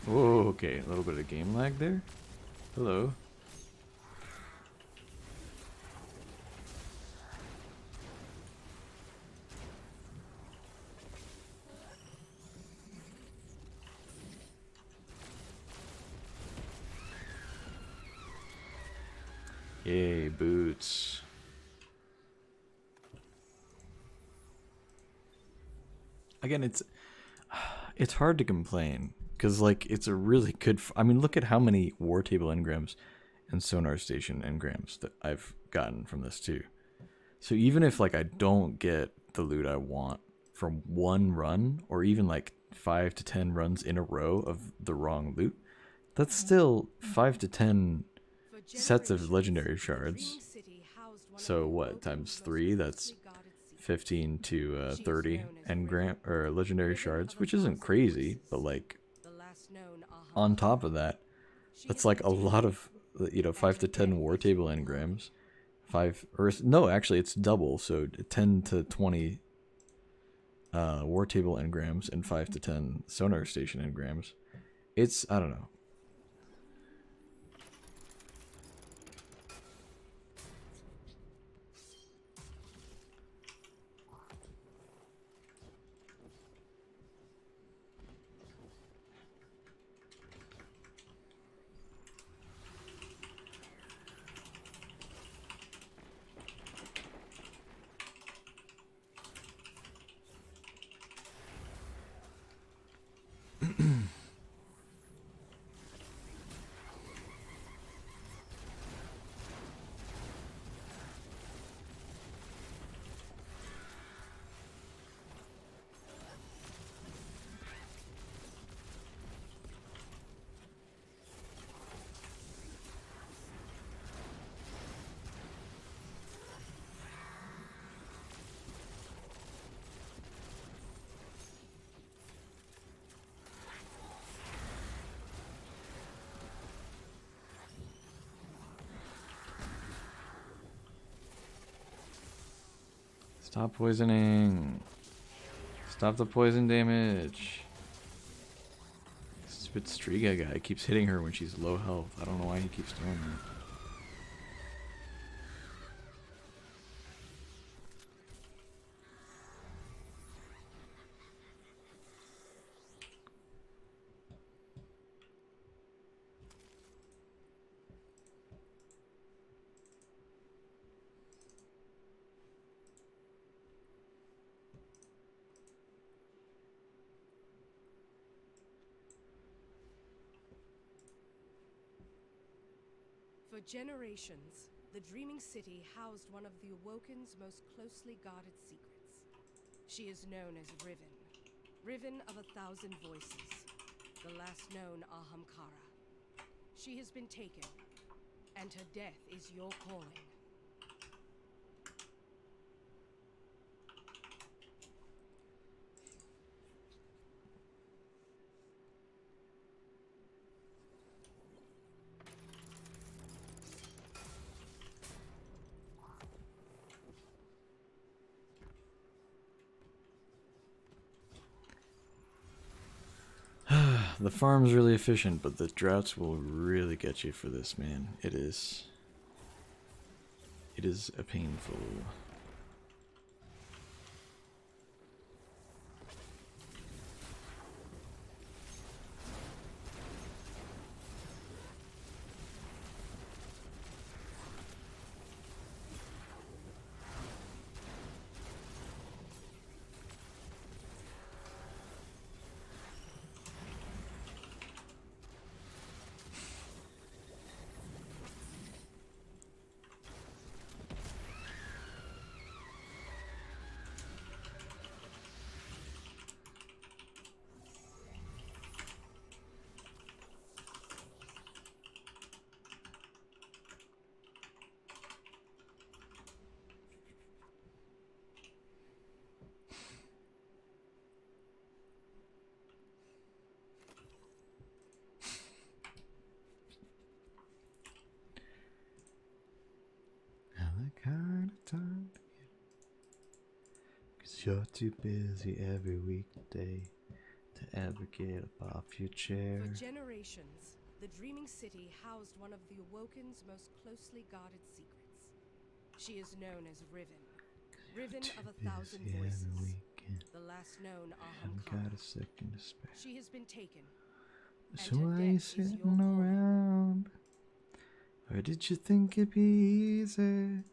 Whoa, okay, a little bit of game lag there. Hello. Yay, boots. Again, it's hard to complain because like it's a really good. I mean, look at how many War Table engrams and Sonar Station engrams that I've gotten from this too. So even if like I don't get the loot I want from one run, or even like 5 to 10 runs in a row of the wrong loot, that's still 5 to 10 sets of legendary shards. So what, times 3? That's 15 to 30 engram or legendary shards, which isn't crazy, but like on top of that, that's like a lot of 5 to 10 War Table engrams. 5 or no, actually it's double, so 10 to 20 War Table engrams and 5 to 10 Sonar Station engrams. It's, I don't know. Stop poisoning. Stop the poison damage. Stupid Striga guy keeps hitting her when she's low health. I don't know why he keeps doing that. For generations, the Dreaming City housed one of the Awoken's most closely guarded secrets. She is known as Riven. Riven of 1,000 voices. The last known Ahamkara. She has been taken, and her death is your calling. The farm's really efficient, but the droughts will really get you for this, man. It is a painful. Kind of time to get, 'cause you're too busy every weekday to ever get up off your chair. For generations, the Dreaming City housed one of the Awoken's most closely guarded secrets. She is known as Riven, Riven of 1,000 voices, the last known Haven't got a second to spare. She has been taken. So why are you sitting around? Or did you think it'd be easy?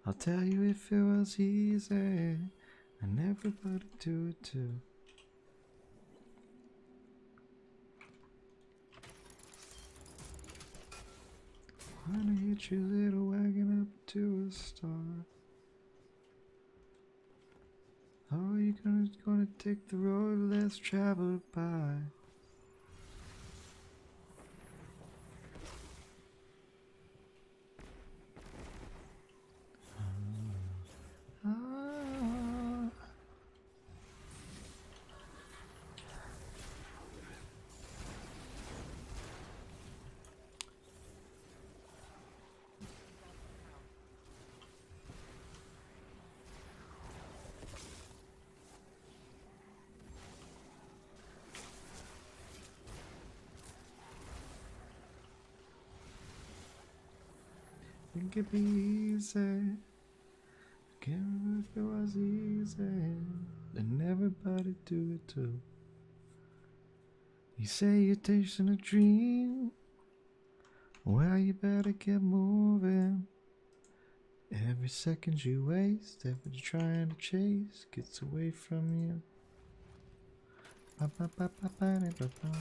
I'll tell you if it was easy, and everybody do it too. Wanna hit your little wagon up to a star? How are you gonna take the road less traveled by? Think it'd be easy. Can't remember if it was easy. And everybody do it too. You say you're chasing a dream. Well, you better get moving. Every second you waste, every trying to chase gets away from you. Ba ba ba ba ba ba ba ba.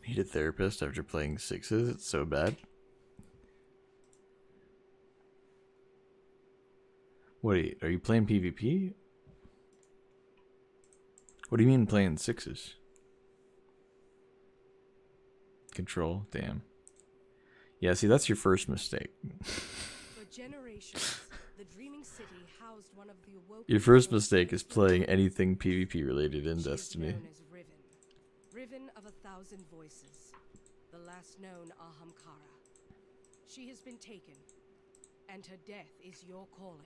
Need a therapist after playing sixes? It's so bad. What are you playing PvP? What do you mean playing sixes? Control, damn. Yeah, see, that's your first mistake. For generations, the Dreaming City housed one of the Awoken. Your first mistake is playing anything PvP related in Destiny. She is known as Riven, Riven of 1,000 voices, the last known Ahamkara. She has been taken, and her death is your calling.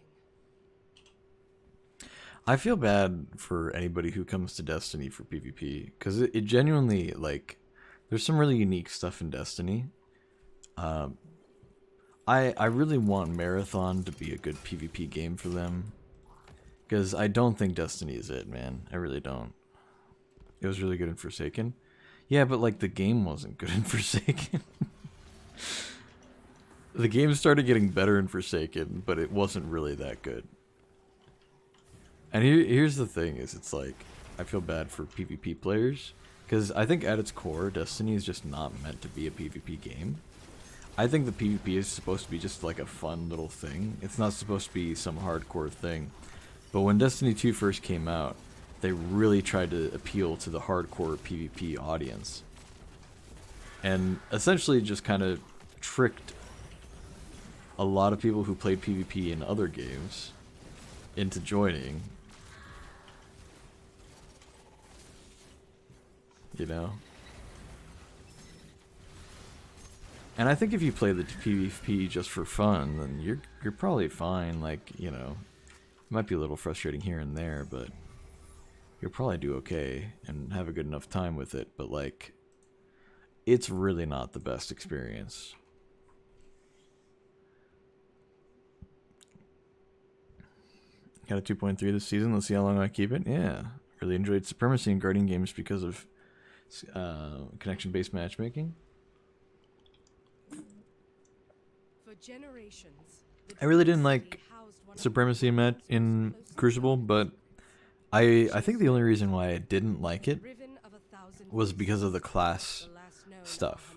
I feel bad for anybody who comes to Destiny for PvP, because it genuinely, like, there's some really unique stuff in Destiny. I I really want Marathon to be a good PvP game for them. Because I don't think Destiny is it, man. I really don't. It was really good in Forsaken. Yeah, but like the game wasn't good in Forsaken. The game started getting better in Forsaken, but it wasn't really that good. And here's the thing, is it's like, I feel bad for PvP players, because I think at its core, Destiny is just not meant to be a PvP game. I think the PvP is supposed to be just like a fun little thing. It's not supposed to be some hardcore thing. But when Destiny 2 first came out, they really tried to appeal to the hardcore PvP audience. And essentially just kind of tricked a lot of people who played PvP in other games into joining. You know? And I think if you play the PvP just for fun, then you're probably fine. Like, you know, it might be a little frustrating here and there, but you'll probably do okay and have a good enough time with it. But like, it's really not the best experience. Got a 2.3 this season. Let's see how long I keep it. Yeah, really enjoyed Supremacy and Guardian games because of connection-based matchmaking. For generations, I really didn't like Supremacy in Crucible, but I think the only reason why I didn't like it was because of the class stuff.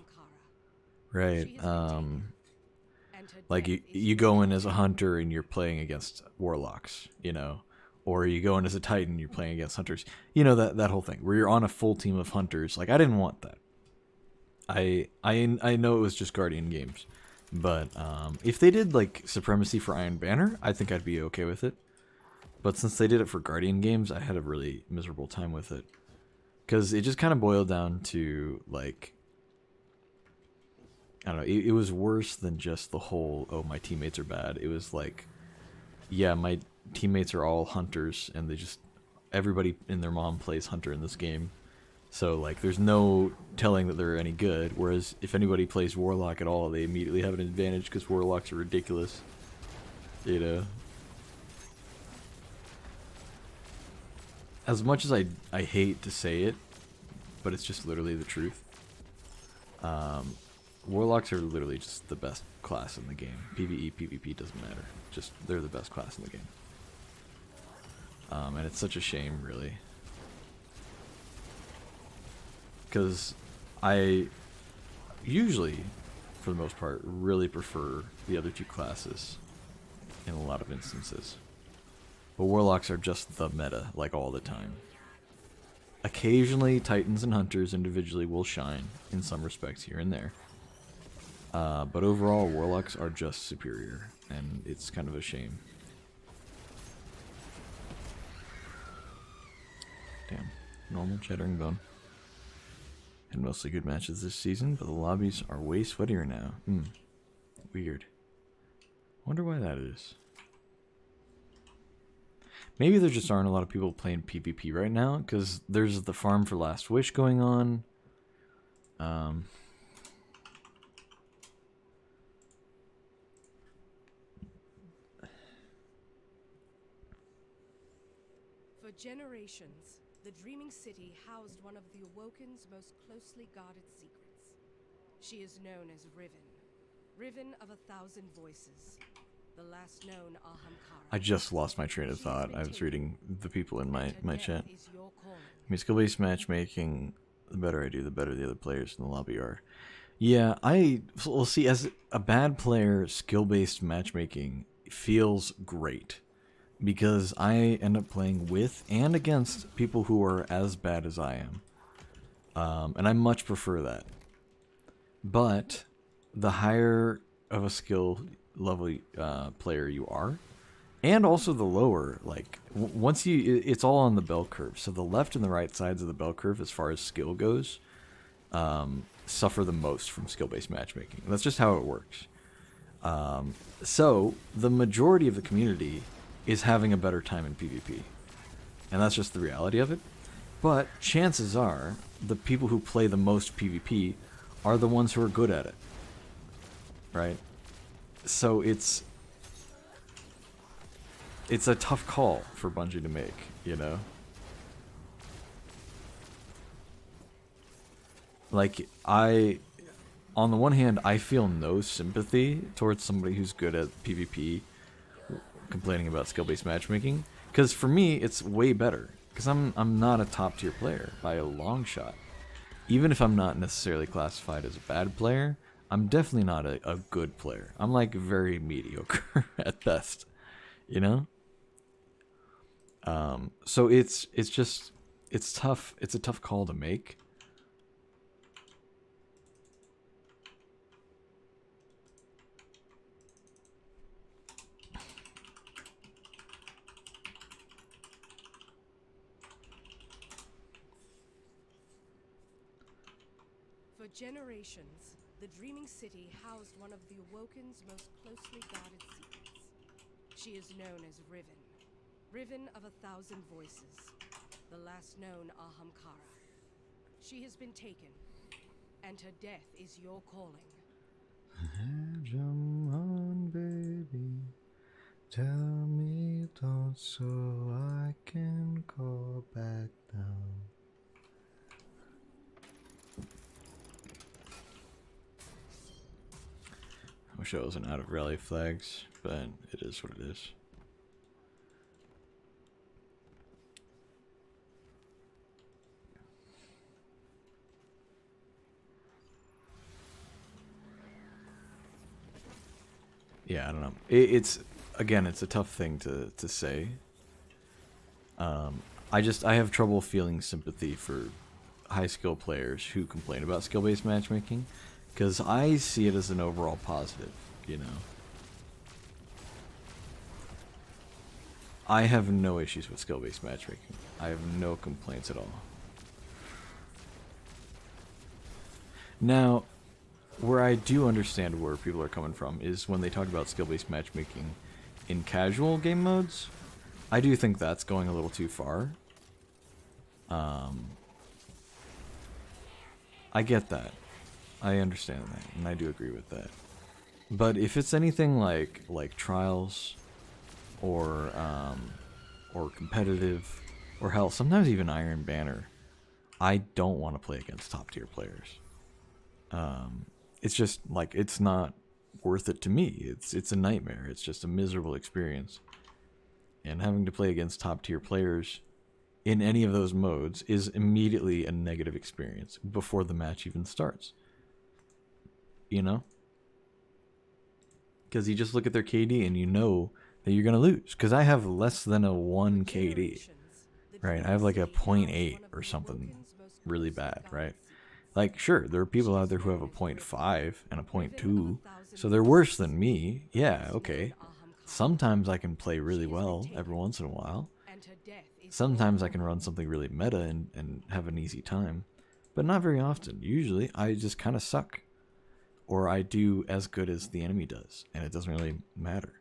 Right. Like you go in as a hunter and you're playing against warlocks, you know, or you go in as a titan, you're playing against hunters. You know, that whole thing where you're on a full team of hunters. Like, I didn't want that. I know it was just Guardian games, but if they did like Supremacy for Iron Banner, I think I'd be okay with it. But since they did it for Guardian games, I had a really miserable time with it, because it just kind of boiled down to like, I don't know, it was worse than just the whole, oh, my teammates are bad. It was like, yeah, my teammates are all hunters, and they just, everybody and their mom plays hunter in this game. So, like, there's no telling that they're any good, whereas if anybody plays warlock at all, they immediately have an advantage because warlocks are ridiculous. You know? As much as I hate to say it, but it's just literally the truth. Warlocks are literally just the best class in the game. PvE, PvP doesn't matter. Just, they're the best class in the game. And it's such a shame, really. Because I usually, for the most part, really prefer the other two classes in a lot of instances. But warlocks are just the meta, like, all the time. Occasionally, titans and hunters individually will shine in some respects here and there. But overall, warlocks are just superior, and it's kind of a shame. Damn. Normal chattering bone. Had mostly good matches this season, but the lobbies are way sweatier now. Weird. Wonder why that is. Maybe there just aren't a lot of people playing PvP right now, because there's the farm for Last Wish going on. For generations, the Dreaming City housed one of the Awoken's most closely guarded secrets. She is known as Riven. Riven of 1,000 voices. The last known Ahamkara. I just lost my train of thought. I was reading the people in my chat. I mean, skill-based matchmaking, the better I do, the better the other players in the lobby are. Yeah, well, see, as a bad player, skill-based matchmaking feels great. Because I end up playing with and against people who are as bad as I am. And I much prefer that. But the higher of a skill level player you are, and also the lower, like, once it's all on the bell curve. So the left and the right sides of the bell curve, as far as skill goes, suffer the most from skill-based matchmaking. That's just how it works. So the majority of the community is having a better time in PvP. And that's just the reality of it. But chances are, the people who play the most PvP are the ones who are good at it. Right? So it's a tough call for Bungie to make, you know? Like, on the one hand, I feel no sympathy towards somebody who's good at PvP complaining about skill-based matchmaking, because for me, it's way better, because I'm not a top-tier player by a long shot. Even if I'm not necessarily classified as a bad player, I'm definitely not a good player. I'm like very mediocre at best, you know? So it's tough. It's a tough call to make. For generations, the Dreaming City housed one of the Awoken's most closely guarded secrets. She is known as Riven. Riven of 1,000 voices. The last known Ahamkara. She has been taken, and her death is your calling. Jump on, baby. Tell me don't so I can go back down. I wish I wasn't out of rally flags, but it is what it is. Yeah, I don't know. It's again, it's a tough thing to say. I have trouble feeling sympathy for high skill players who complain about skill based matchmaking, because I see it as an overall positive. You know, I have no issues with skill based matchmaking. I have no complaints at all. Now, where I do understand where people are coming from is when they talk about skill-based matchmaking in casual game modes. I do think that's going a little too far. I get that. I understand that, and I do agree with that. But if it's anything like trials, or competitive, or hell, sometimes even Iron Banner, I don't want to play against top tier players. It's just like it's not worth it to me. It's a nightmare. It's just a miserable experience. And having to play against top tier players in any of those modes is immediately a negative experience before the match even starts. You know? Because you just look at their KD and you know that you're going to lose. Because I have less than a 1 KD. Right? I have like a 0.8 or something really bad, right? Like, sure, there are people out there who have a 0.5 and a 0.2, so they're worse than me. Yeah, okay. Sometimes I can play really well every once in a while. Sometimes I can run something really meta and have an easy time. But not very often. Usually, I just kind of suck. Or I do as good as the enemy does, and it doesn't really matter.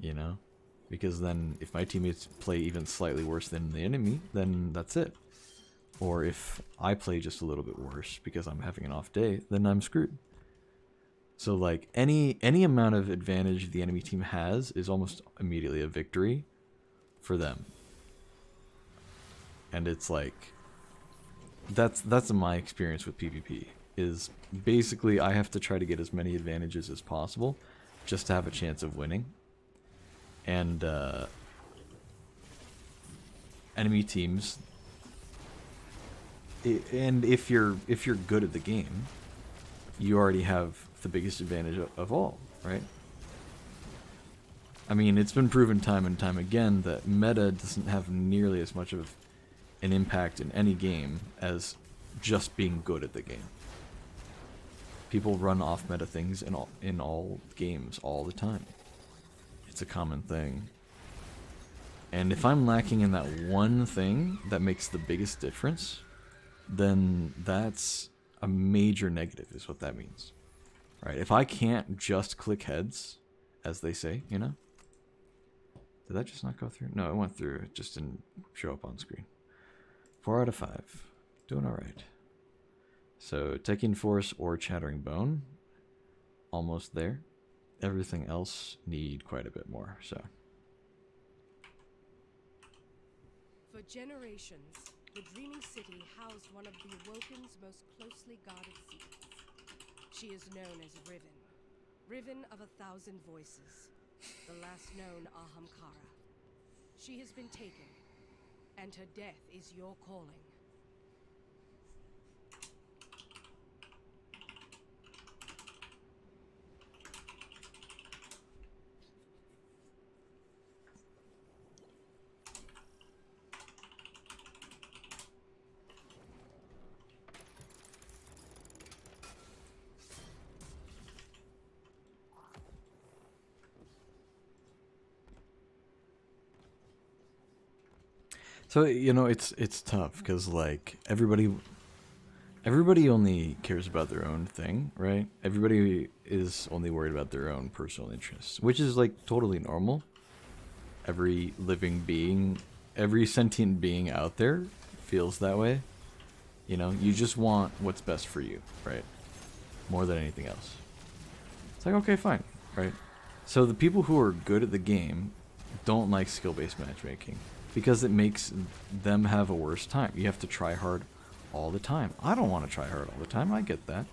You know? Because then, if my teammates play even slightly worse than the enemy, then that's it. Or if I play just a little bit worse because I'm having an off day, then I'm screwed. So like any amount of advantage the enemy team has is almost immediately a victory for them. And it's like that's my experience with PvP is basically I have to try to get as many advantages as possible just to have a chance of winning. And enemy teams, and if you're good at the game, you already have the biggest advantage of all, right? I mean, it's been proven time and time again that meta doesn't have nearly as much of an impact in any game as just being good at the game. People run off meta things in all games all the time. It's a common thing. And if I'm lacking in that one thing that makes the biggest difference, then that's a major negative is what that means. Right? If I can't just click heads, as they say, you know? Did that just not go through? No, it went through. It just didn't show up on screen. 4 out of 5. Doing alright. So, Techian Force or Chattering Bone. Almost there. everything else need quite a bit more. So For generations, the Dreaming City housed one of the Awoken's most closely guarded secrets. She is known as Riven, Riven of 1,000 voices, the last known Ahamkara. She has been taken, and her death is your calling. so it's tough because like everybody only cares about their own thing, right? Everybody is only worried about their own personal interests, which is like totally normal. Every living being, every sentient being out there feels that way. You just want what's best for you, right? More than anything else. It's like, okay, fine, right? So the people who are good at the game don't like skill-based matchmaking because it makes them have a worse time. You have to try hard all the time. I don't want to try hard all the time. I get that.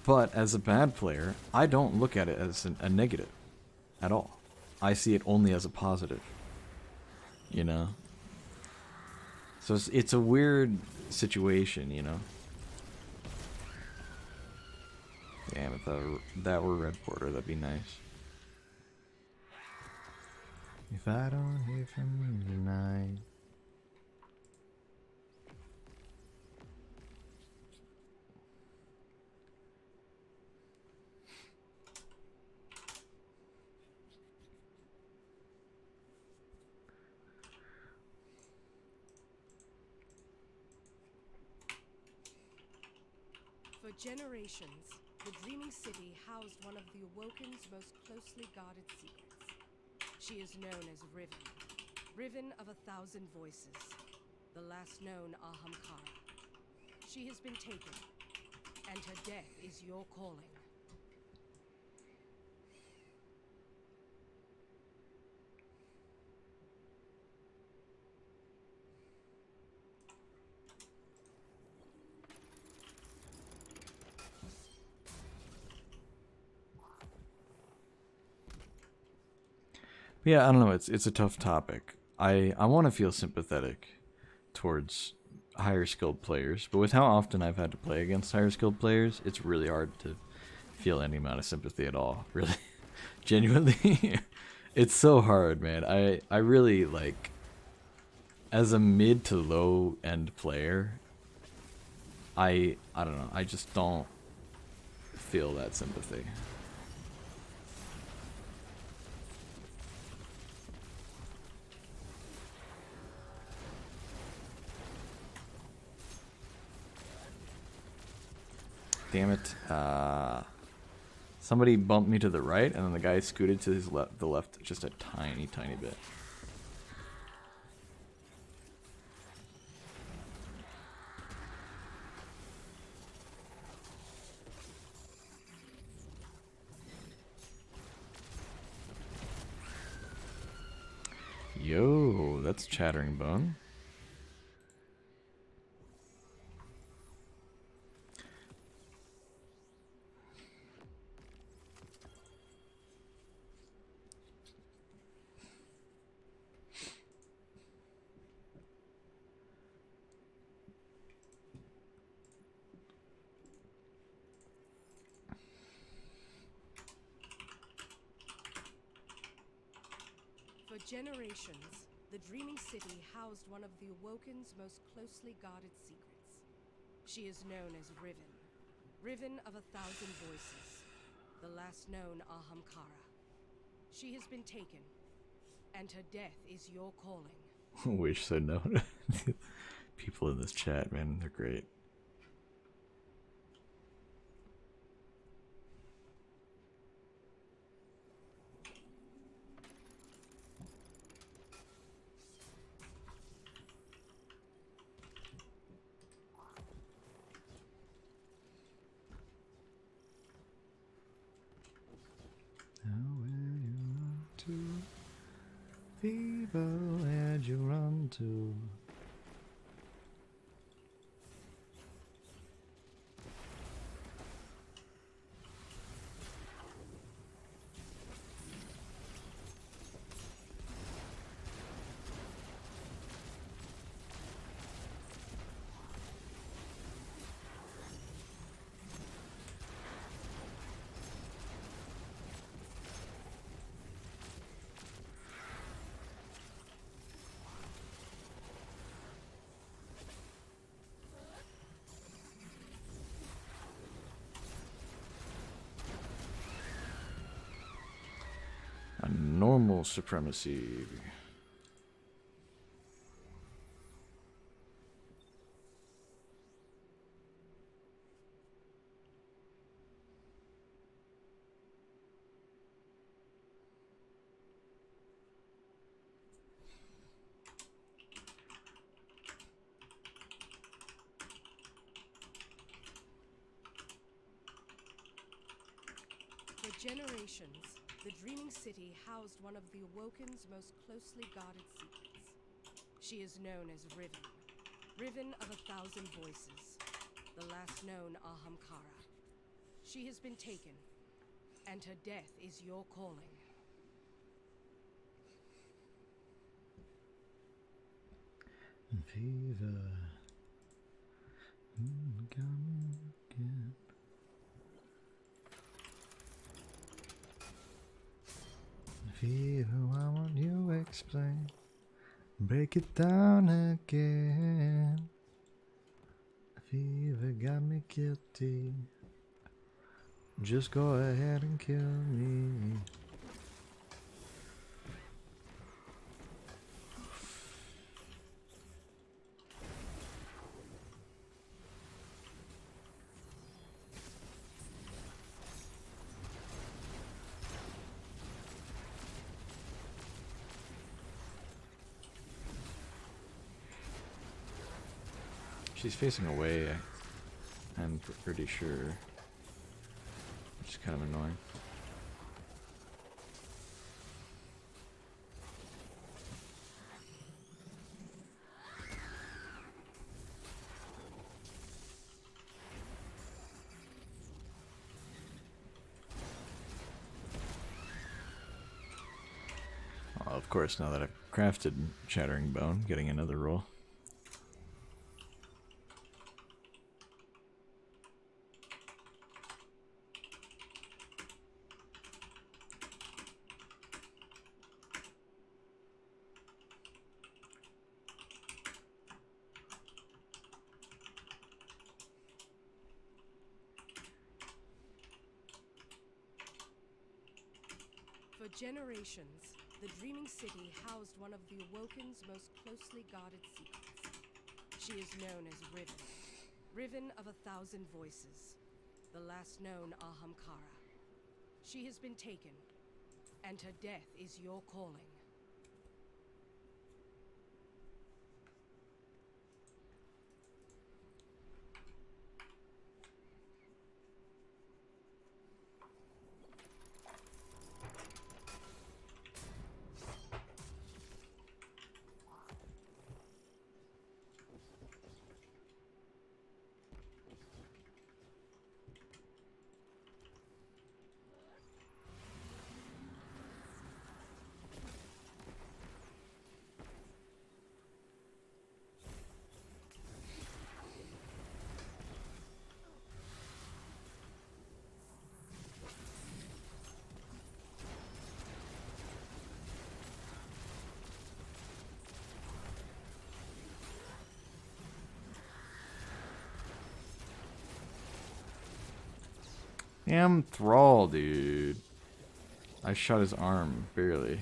But as a bad player, I don't look at it as a negative at all. I see it only as a positive. So it's a weird situation, Damn, if that were red border, that'd be nice. If I don't hear from you tonight. For generations, the Dreaming City housed one of the Awoken's most closely guarded secrets. She is known as Riven, Riven of 1,000 voices, the last known Ahamkara. She has been taken, and her death is your calling. Yeah, I don't know. It's a tough topic. I want to feel sympathetic towards higher skilled players, but with how often I've had to play against higher skilled players, it's really hard to feel any amount of sympathy at all. Really, genuinely, it's so hard, man. I really like as a mid to low end player. I don't know. I just don't feel that sympathy. Damn it. Somebody bumped me to the right, and then the guy scooted to the left just a tiny, tiny bit. Yo, that's Chattering Bone. For generations, the Dreaming City housed one of the Awoken's most closely guarded secrets. She is known as Riven, Riven of 1,000 voices, the last known Ahamkara. She has been taken, and her death is your calling. Wish said no. People in this chat, man, they're great. to? Fever, where'd you run to? A normal supremacy. For generations, the Dreaming City housed one of the Awoken's most closely guarded secrets. She is known as Riven, Riven of 1,000 Voices, the last known Ahamkara. She has been taken, and her death is your calling. Fever. Coming again. Fever, why won't you explain? Break it down again. Fever got me guilty. Just go ahead and kill me. She's facing away, I'm pretty sure. Which is kind of annoying. Well, of course, now that I've crafted Shattering Bone, getting another roll. For generations, the Dreaming City housed one of the Awoken's most closely guarded secrets. She is known as Riven, Riven of 1,000 Voices, the last known Ahamkara. She has been taken, and her death is your calling. Damn Thrall, dude. I shot his arm, barely.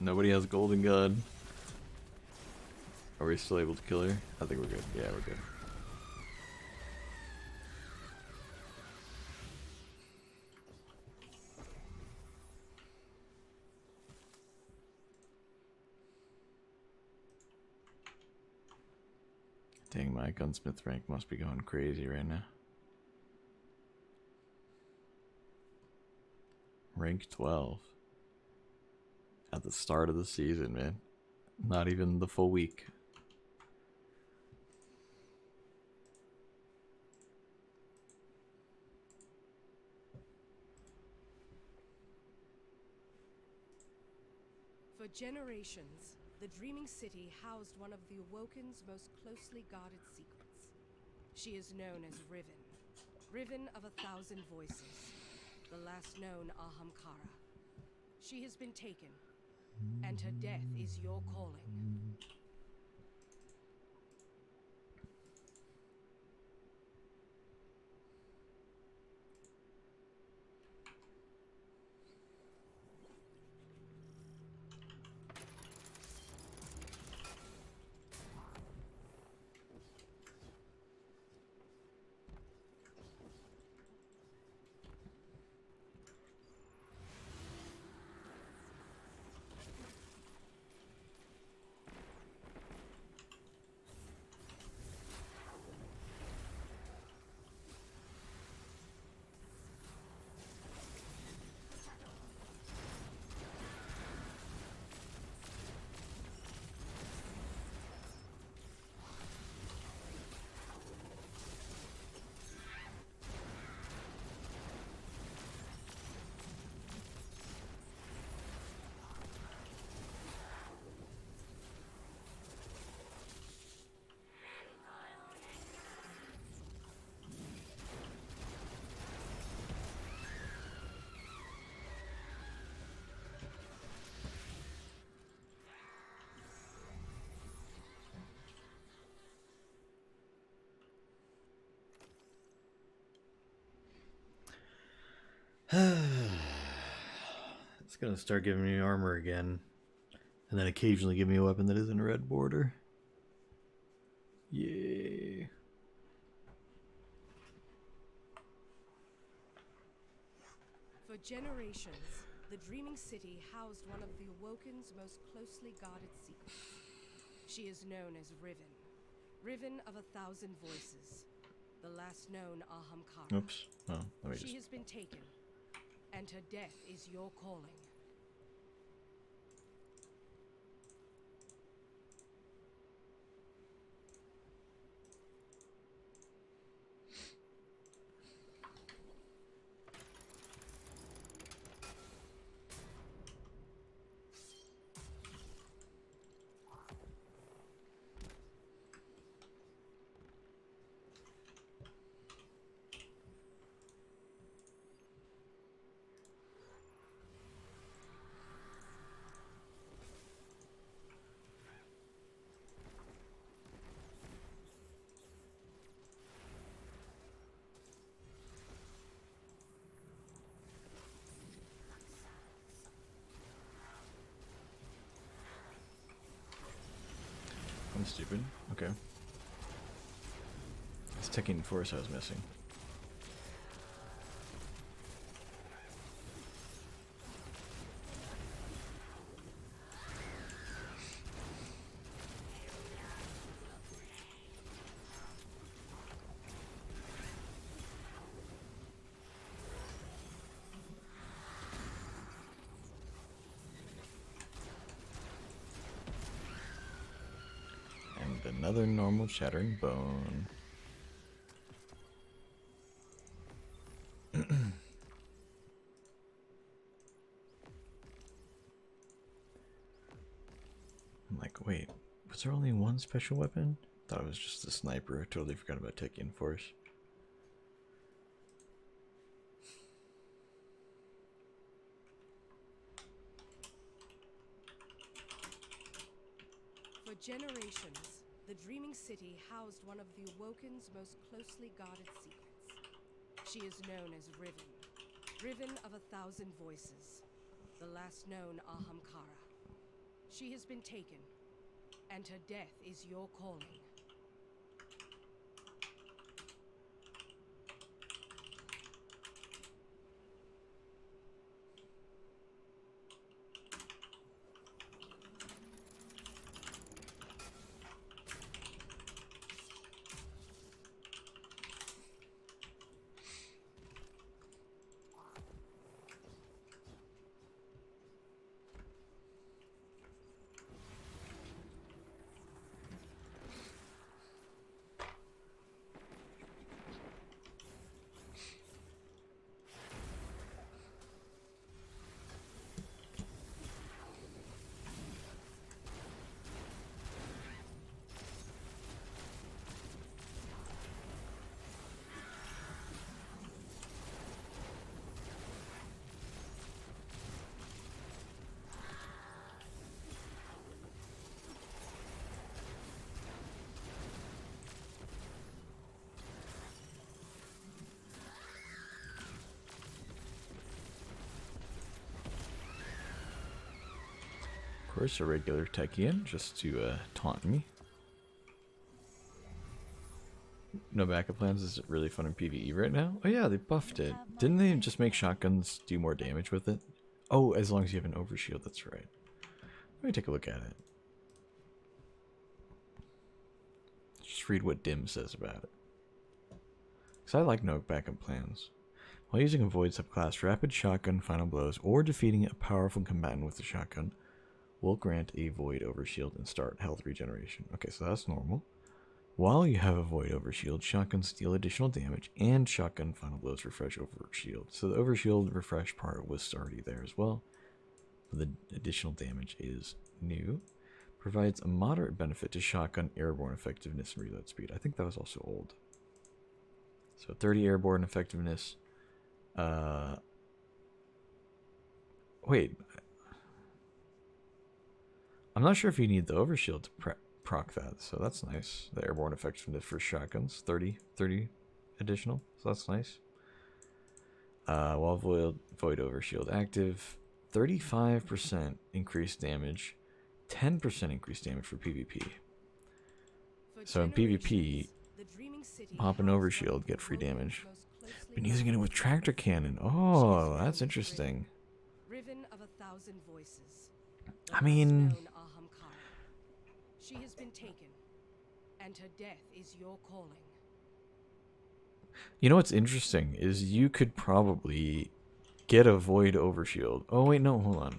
Nobody has golden gun. Are we still able to kill her? I think we're good. Yeah, we're good. Dang, my gunsmith rank must be going crazy right now. Rank 12. At the start of the season, man. Not even the full week. For generations, the Dreaming City housed one of the Awoken's most closely guarded secrets. She is known as Riven. Riven of 1,000 voices. The last known Ahamkara. She has been taken, and her death is your calling. It's gonna start giving me armor again. And then occasionally give me a weapon that isn't a red border. Yay. For generations, the Dreaming City housed one of the Awoken's most closely guarded secrets. She is known as Riven. Riven of 1,000 voices. The last known Ahamkara. Oops. Oh, let me She just... has been taken, and her death is your calling. I'm stupid. Okay. It's ticking force I was missing. And another normal shattering bone. I'm like, wait, was there only one special weapon? Thought it was just the sniper. I totally forgot about taking force. For generations, the Dreaming City housed one of the Awoken's most closely guarded secrets. She is known as Riven. Riven of 1,000 voices. The last known Ahamkara. She has been taken, and her death is your calling. Of course, a regular Techian, just to taunt me. No backup plans. Is it really fun in PvE right now? Oh yeah, they buffed it. Didn't they just make shotguns do more damage with it? Oh, as long as you have an overshield, that's right. Let me take a look at it. Just read what Dim says about it. Because I like no backup plans. While using a void subclass, rapid shotgun final blows, or defeating a powerful combatant with a shotgun will grant a void overshield and start health regeneration. Okay, so that's normal. While you have a void overshield, shotguns deal additional damage, and shotgun final blows refresh overshield. So the overshield refresh part was already there as well. But the additional damage is new. Provides a moderate benefit to shotgun airborne effectiveness and reload speed. I think that was also old. So 30 airborne effectiveness. Wait. I'm not sure if you need the overshield to proc that, so that's nice. The airborne effectiveness for shotguns, 30 additional, so that's nice. While void overshield active, 35% increased damage, 10% increased damage for PvP. So in PvP, pop an overshield, get free damage. Been using it with tractor cannon. Oh, that's interesting. I mean, she has been taken, and her death is your calling. You know what's interesting is you could probably get a void overshield. Oh wait, no, hold on.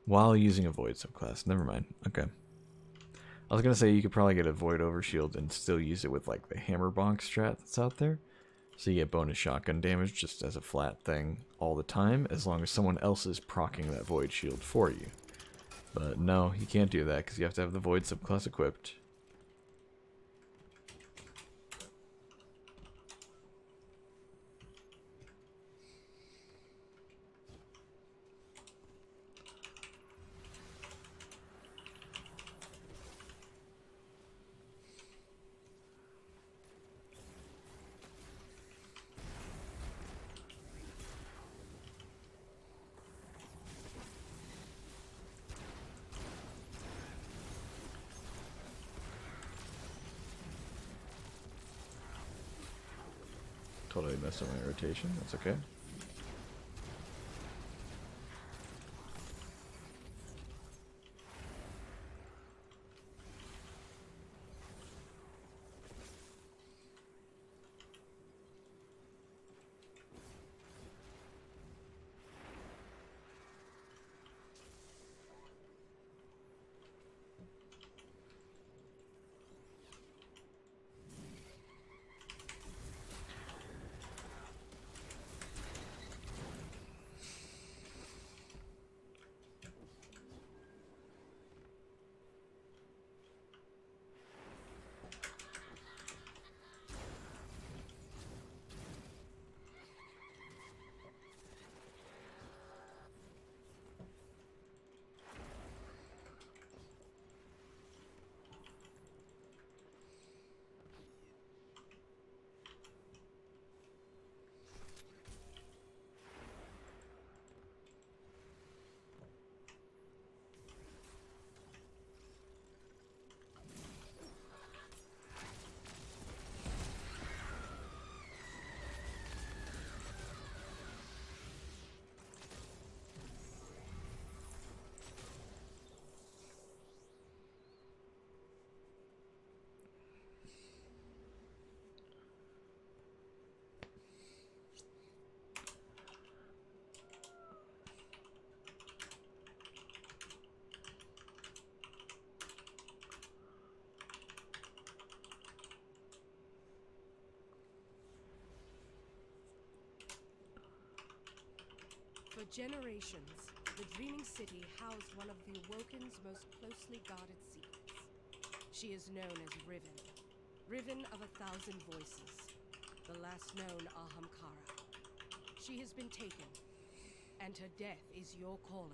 While using a void subclass, never mind. Okay. I was gonna say you could probably get a void overshield and still use it with like the hammer bonk strat that's out there. So you get bonus shotgun damage just as a flat thing all the time, as long as someone else is proccing that void shield for you. But no, you can't do that because you have to have the void subclass equipped. Totally messed up my rotation. That's okay. generations, the Dreaming City housed one of the Awoken's most closely guarded secrets. She is known as Riven, Riven of 1,000 Voices, the last known Ahamkara. She has been taken, and her death is your calling.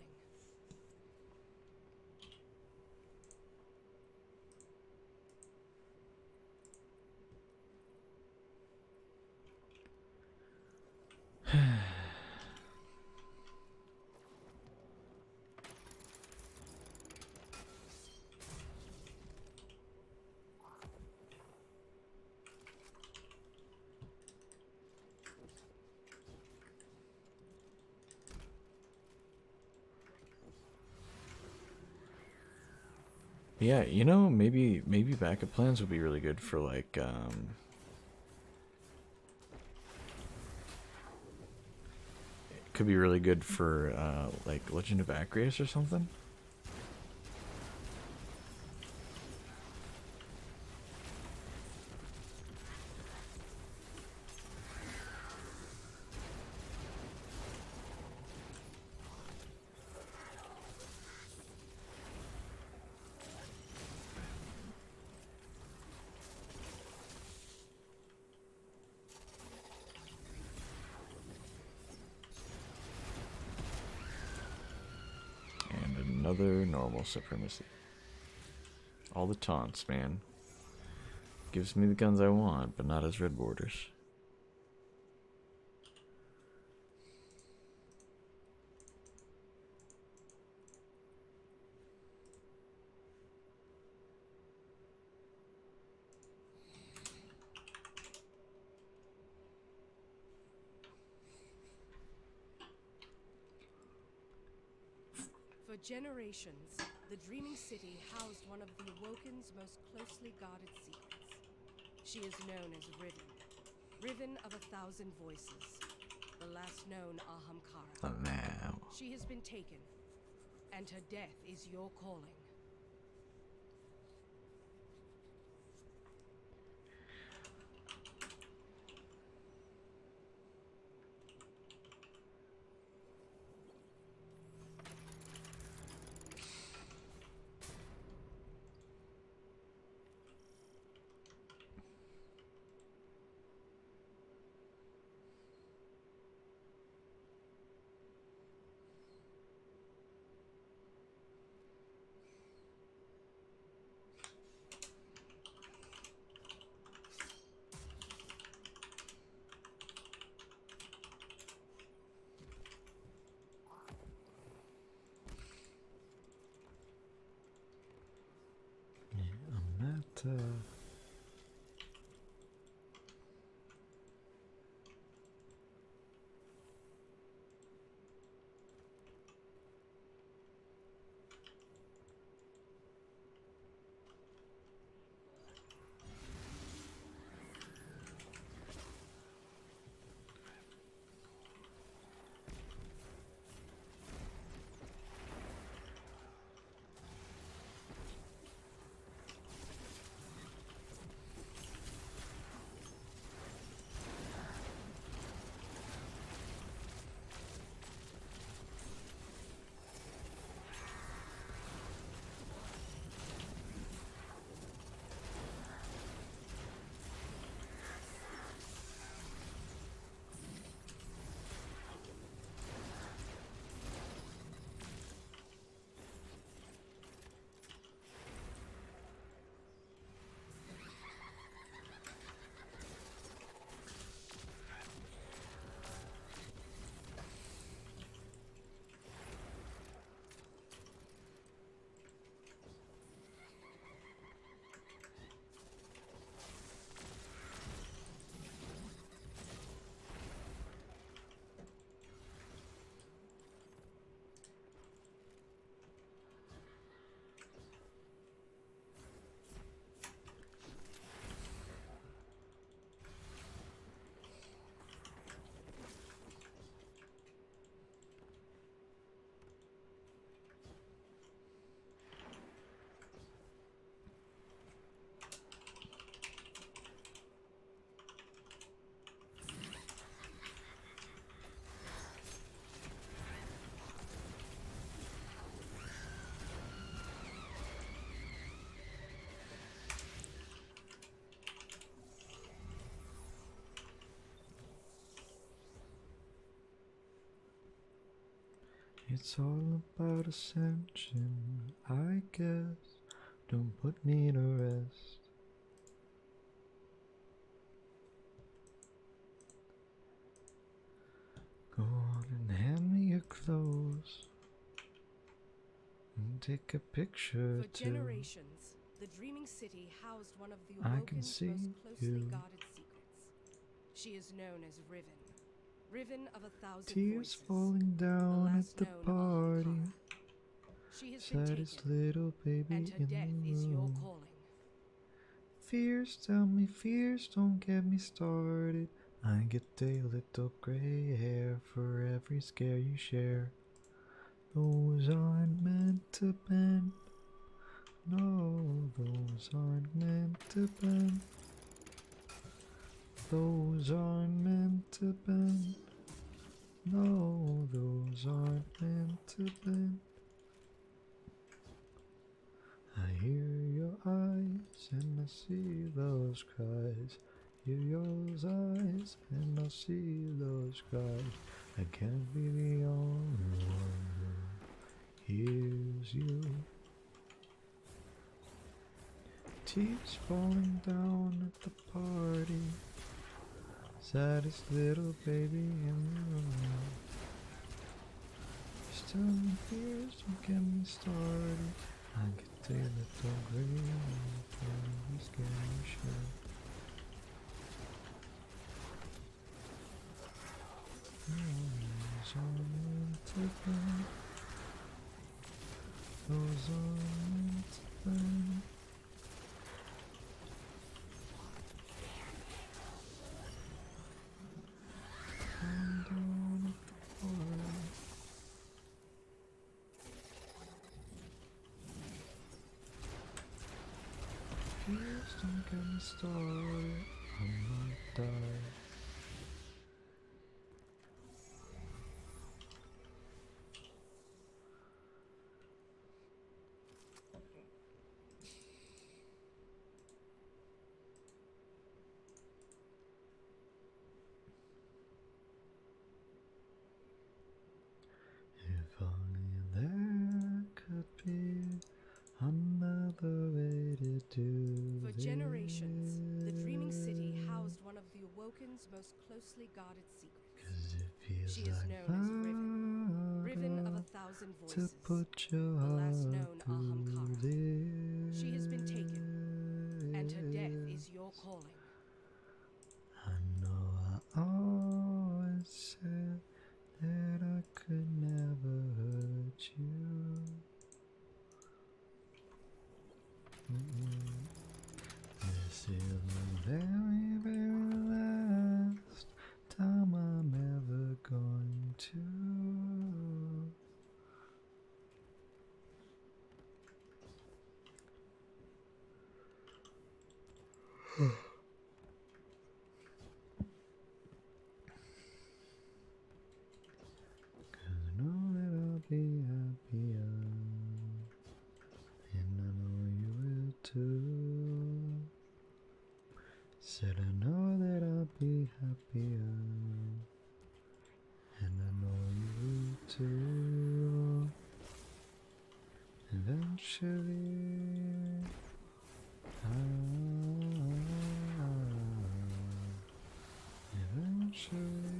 Yeah, you know, maybe backup plans would be really good for like could be really good for like Legend of Acreus or something. And another normal supremacy. All the taunts, man. Gives me the guns I want, but not as red borders. For generations, the Dreaming City housed one of the Awoken's most closely guarded secrets. She is known as Riven, Riven of 1,000 Voices, the last known Ahamkara. Oh, now. She has been taken, and her death is your calling. That It's all about ascension, I guess. Don't put me to rest. Go on and hand me your clothes and take a picture For too. generations, the Dreaming City housed one of the I can Awoken's see most closely you. guarded secrets. She is known as Riven, Riven of a thousand Tears voices, falling the down last at the known party. Ahamkara. She has been Saddest taken, little baby and her in death the is your room. calling. Fears tell me fears, don't get me started. I get a little gray hair for every scare you share. Those aren't meant to bend. No, those aren't meant to bend. Those aren't meant to bend. No, those aren't meant to bend. I hear your eyes and I see those cries. Hear your eyes and I see those cries. I can't be the only one who hears you. Tears falling down at the party. Saddest little baby in the room. Just tell me fears, don't get me started. I get a little gray for every scary shirt. Those are meant to burn. Those are meant to burn. Come down at the party. Please don't get me started. I might die. If only there could be another way to do For this. generations, the Dreaming City housed one of the Awoken's most closely guarded secrets. 'Cause it feels She is like known as Riven, Riven of a murder thousand to voices, put your the last heart known through Ahamkara. this. She has been taken, and her death is your calling. I know I always said that I could never hurt you. This is the very, very last time I'm ever going to. Cause I know that I'll be happier, and I know you will too. Said I know that I'll be happier, and I know you will too. Eventually, eventually.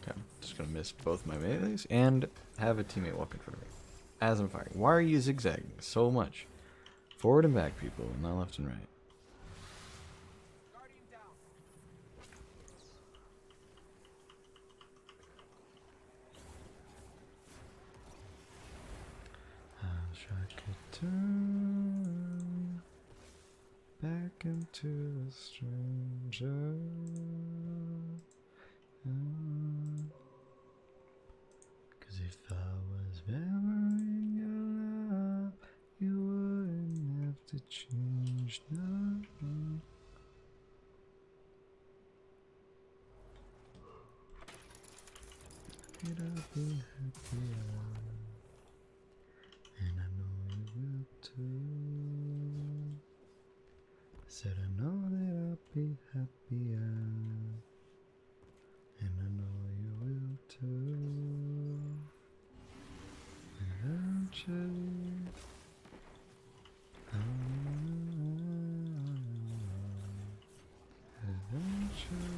Okay, I'm just gonna miss both my melees and have a teammate walk in front of me as I'm firing. Why are you zigzagging so much? Forward and back, people, not left and right. I wish I could turn back into a stranger. Cause if I was ever in your life, you wouldn't have to change nothing. Could I be happier? And I know you will too. eventually. Eventually.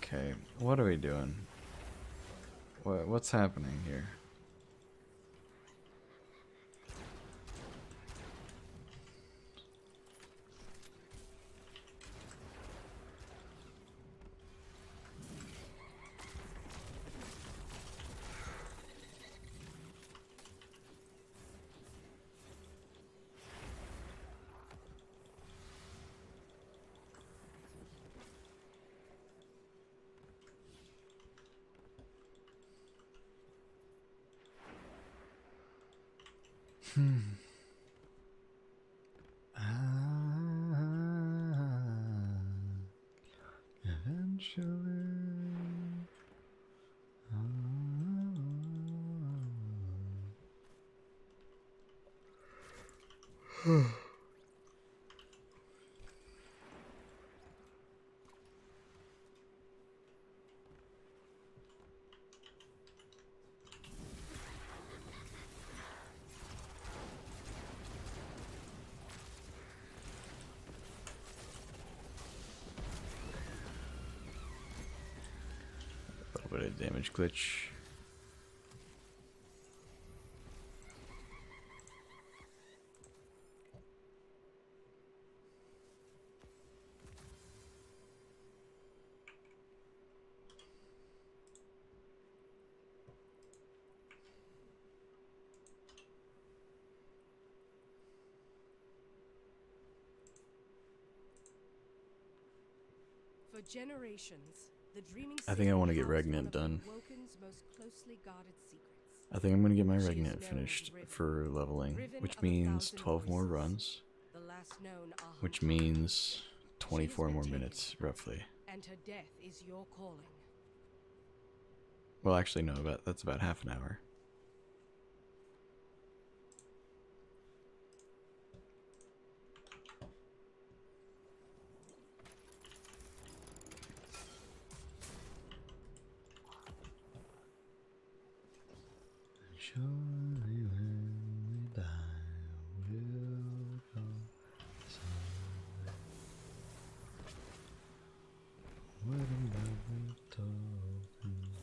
Okay, what are we doing? What's happening here? Eventually. A little bit of damage glitch. For generations, the dreaming I think I city want to get housed one Regnant of the done. Woken's most closely guarded secrets. I think I'm gonna get my She is Regnant known finished as Riven, for leveling, Riven which of a means thousand 12 more voices, runs, the last known which Ahamkara. means She has 24 been more taken, minutes, roughly. and her death is your calling. Well, actually, no, that's about half an hour. Surely when we die, we'll go somewhere. Waiting by the tokens.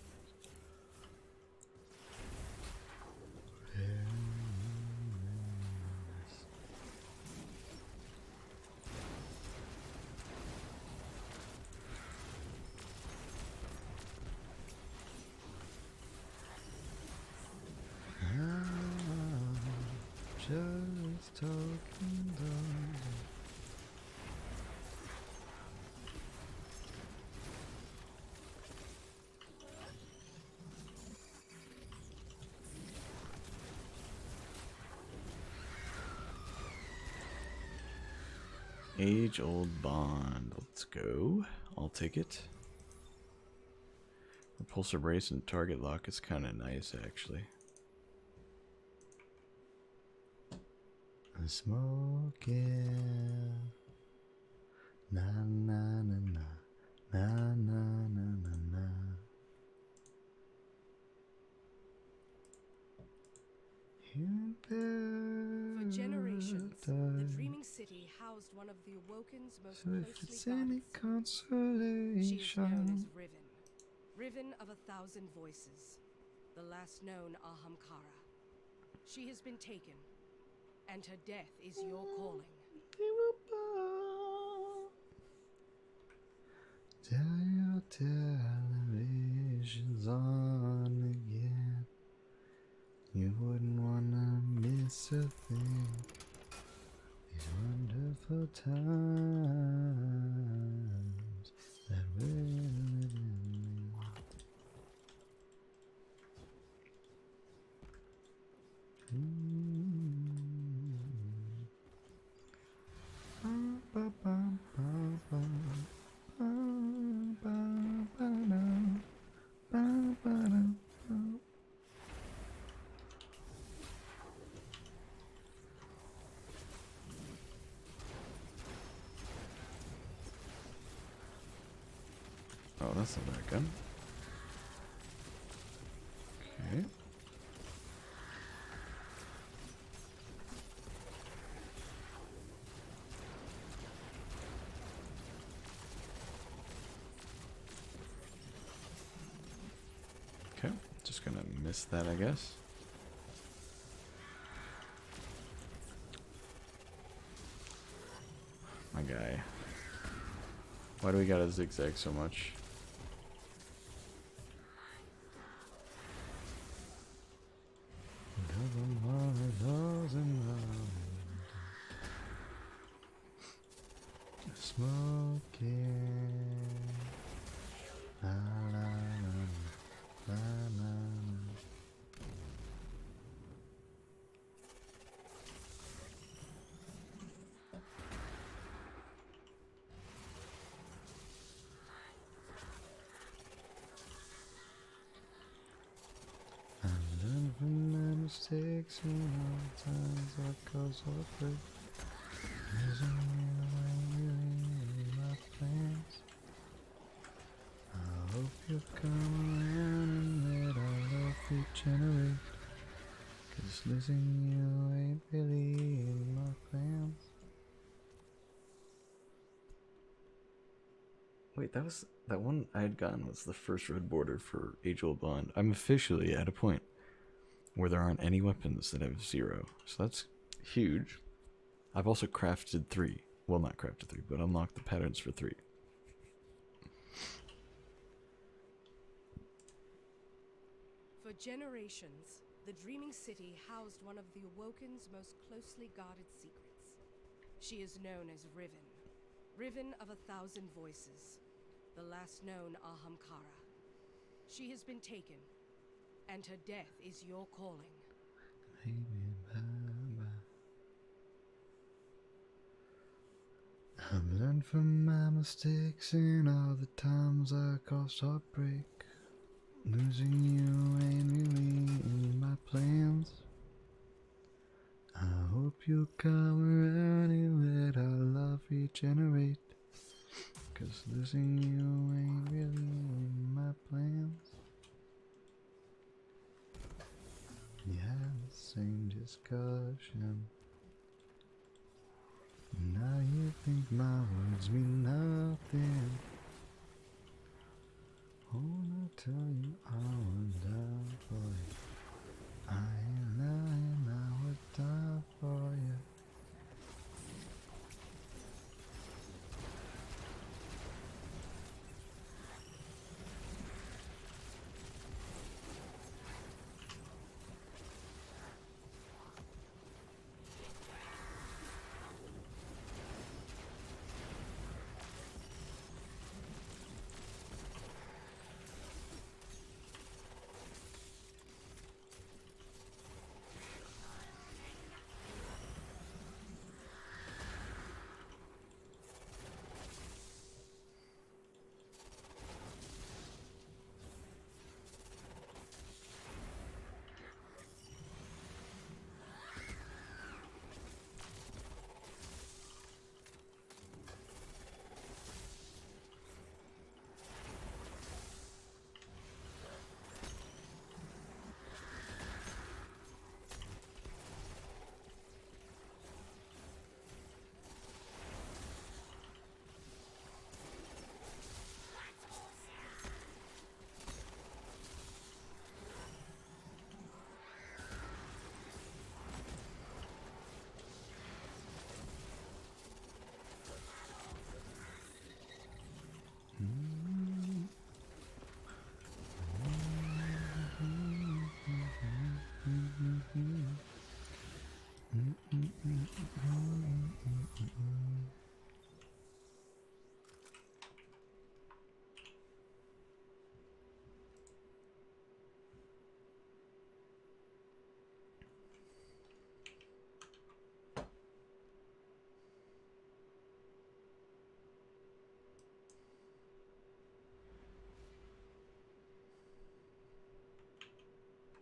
Just talking down. Age-old bond. Let's go. I'll take it. Repulsor brace and target lock is kind of nice, actually. Smoking. Na na na na. Na na na na na. For generations, the dreaming city housed one of the Awoken's most So if closely it's guarded any secrets. consolation, She is known as Riven, Riven of a thousand voices, the last known Ahamkara. She has been taken, and her death is your calling. Tell your television's on again. You wouldn't wanna miss a thing. These wonderful times that we're living in. Ba-ba-ba-ba-ba. Oh, that's not that gun. Okay. Okay, just gonna miss that, I guess. My guy. Why do we gotta zigzag so much? Smoking. La, la, la, la, la. I've learned from my mistakes and all the times I caused heartbreak. Losing you ain't really my plans. I hope you'll come around and let our love regenerate. 'Cause losing you ain't really in my plans. Wait, that one I had gotten was the first red border for Age Old Bond. I'm officially at a point where there aren't any weapons that have 0. So that's huge. I've also crafted 3. Well, not crafted 3, but unlocked the patterns for 3. For generations, the Dreaming City housed one of the Awoken's most closely guarded secrets. She is known as Riven, Riven of 1,000 Voices, the last known Ahamkara. She has been taken, and her death is your calling. I've learned from my mistakes and all the times I caused heartbreak. Losing you ain't really in my plans. I hope you'll come around and let our love regenerate. 'Cause losing you ain't really in my plans. We had the same discussion. Now you think my words mean nothing. Oh, I tell you I would die for you. I ain't lying, I would die for you.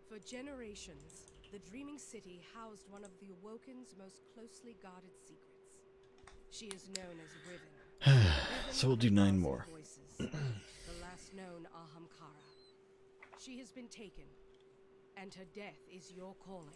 For generations, the Dreaming City housed one of the Awoken's most closely guarded secrets. She is known as Riven. So we'll do 9 more. Voices, the last last known Ahamkara. She has been taken, and her death is your calling.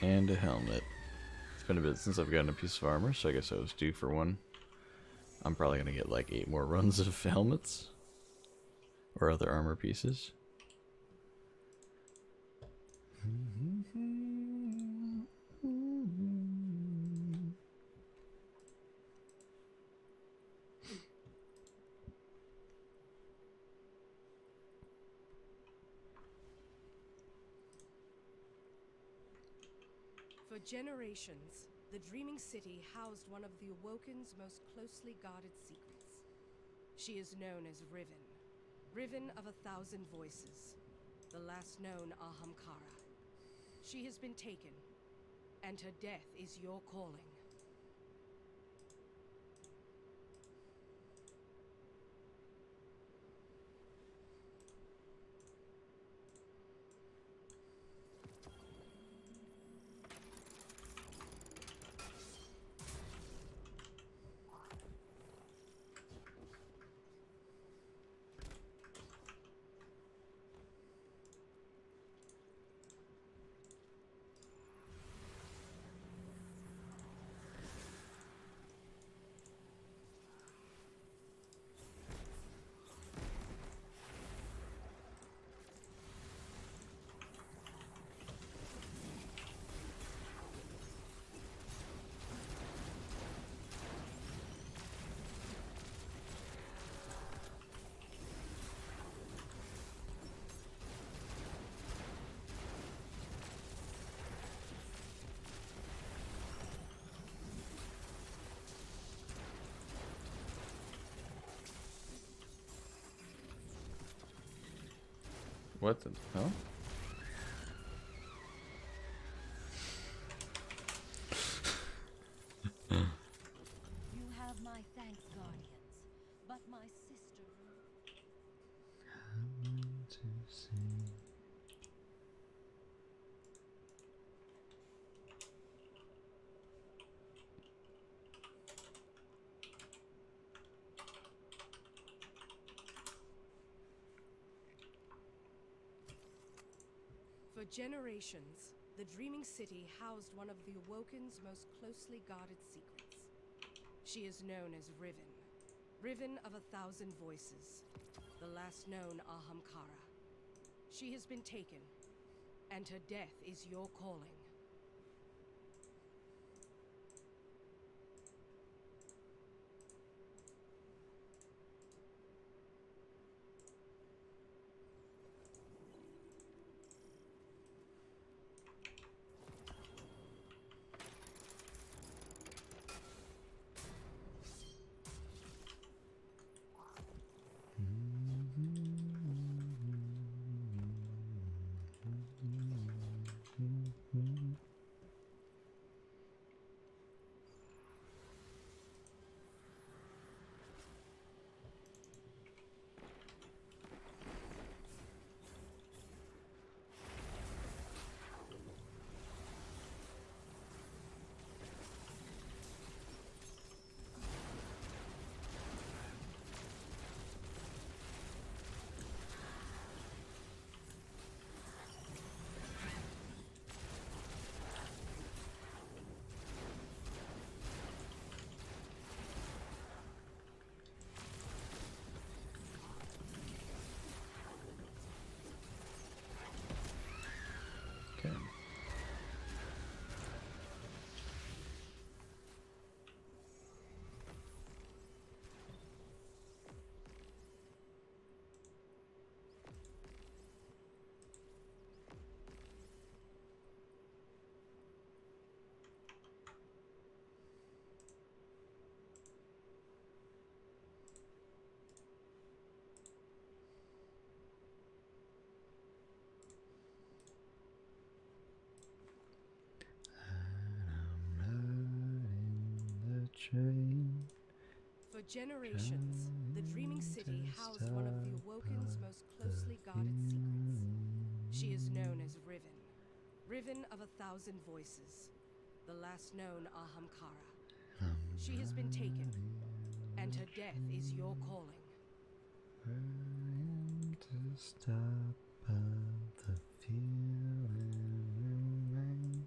And a helmet. It's been a bit since I've gotten a piece of armor, so I guess I was due for one. I'm probably gonna get like 8 more runs of helmets. Or other armor pieces. For generations, the Dreaming City housed one of the Awoken's most closely guarded secrets. She is known as Riven, Riven of 1,000 Voices, the last known Ahamkara. She has been taken, and her death is your calling. What the hell? You have my thanks, Guardians, but my sister... For generations, the Dreaming City housed one of the Awoken's most closely guarded secrets. She is known as Riven, Riven of 1,000 Voices, the last known Ahamkara. She has been taken, and her death is your calling. train. For generations, the Dreaming City housed one of the Awoken's most closely guarded secrets. She is known as Riven, Riven of 1,000 voices, the last known Ahamkara. She has been taken, and her death is your calling. Trying to stop, but the feeling remains.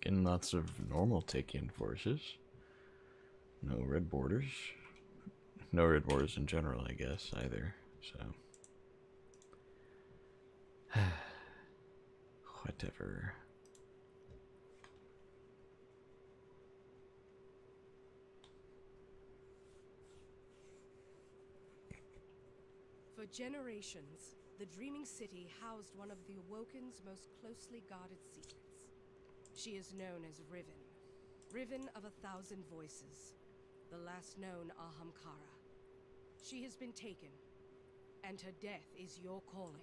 Getting lots of normal Takian forces. No red borders. No red borders in general, I guess, either. So. Whatever. For generations, the Dreaming City housed one of the Awoken's most closely guarded secrets. She is known as Riven, Riven of 1,000 voices, the last known Ahamkara. She has been taken, and her death is your calling.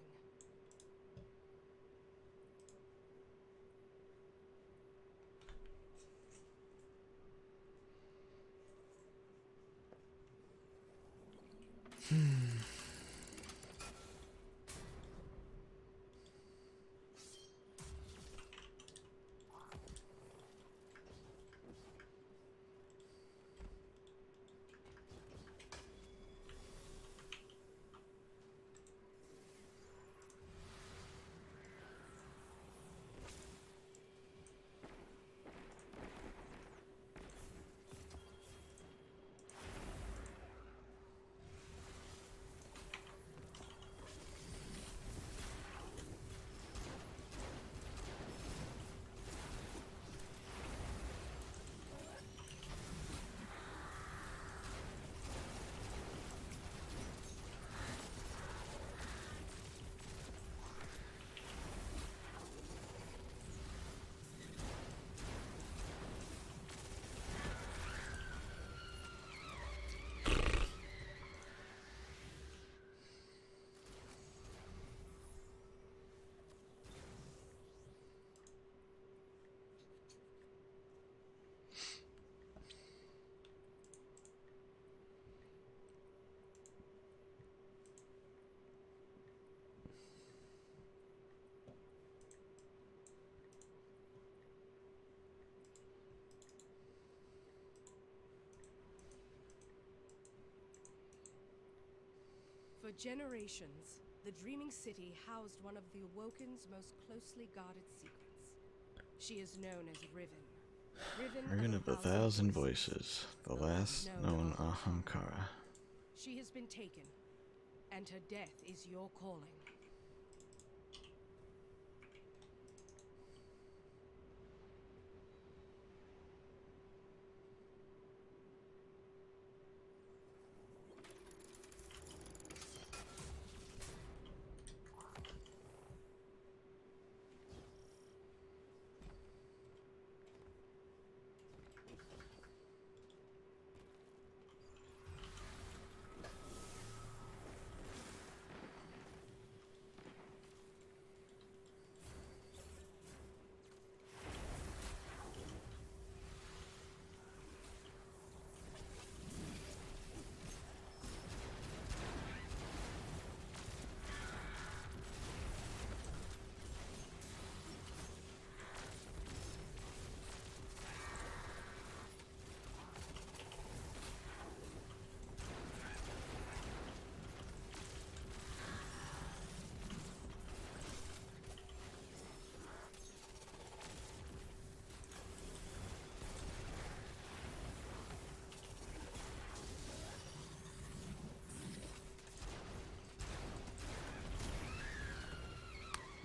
For generations, the Dreaming City housed one of the Awoken's most closely guarded secrets. She is known as Riven. Riven of 1,000 voices, the last known Ahamkara. She has been taken, and her death is your calling.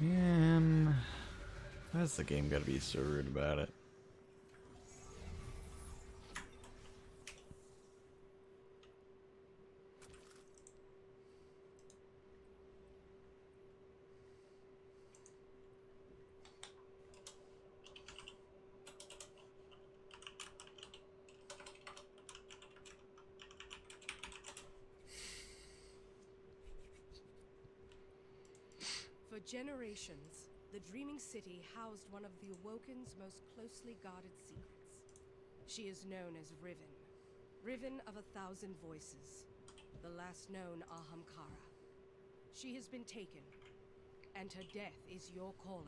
Man, why's the game gotta be so rude about it? For generations, the Dreaming City housed one of the Awoken's most closely guarded secrets. She is known as Riven, Riven of 1,000 Voices, the last known Ahamkara. She has been taken, and her death is your calling.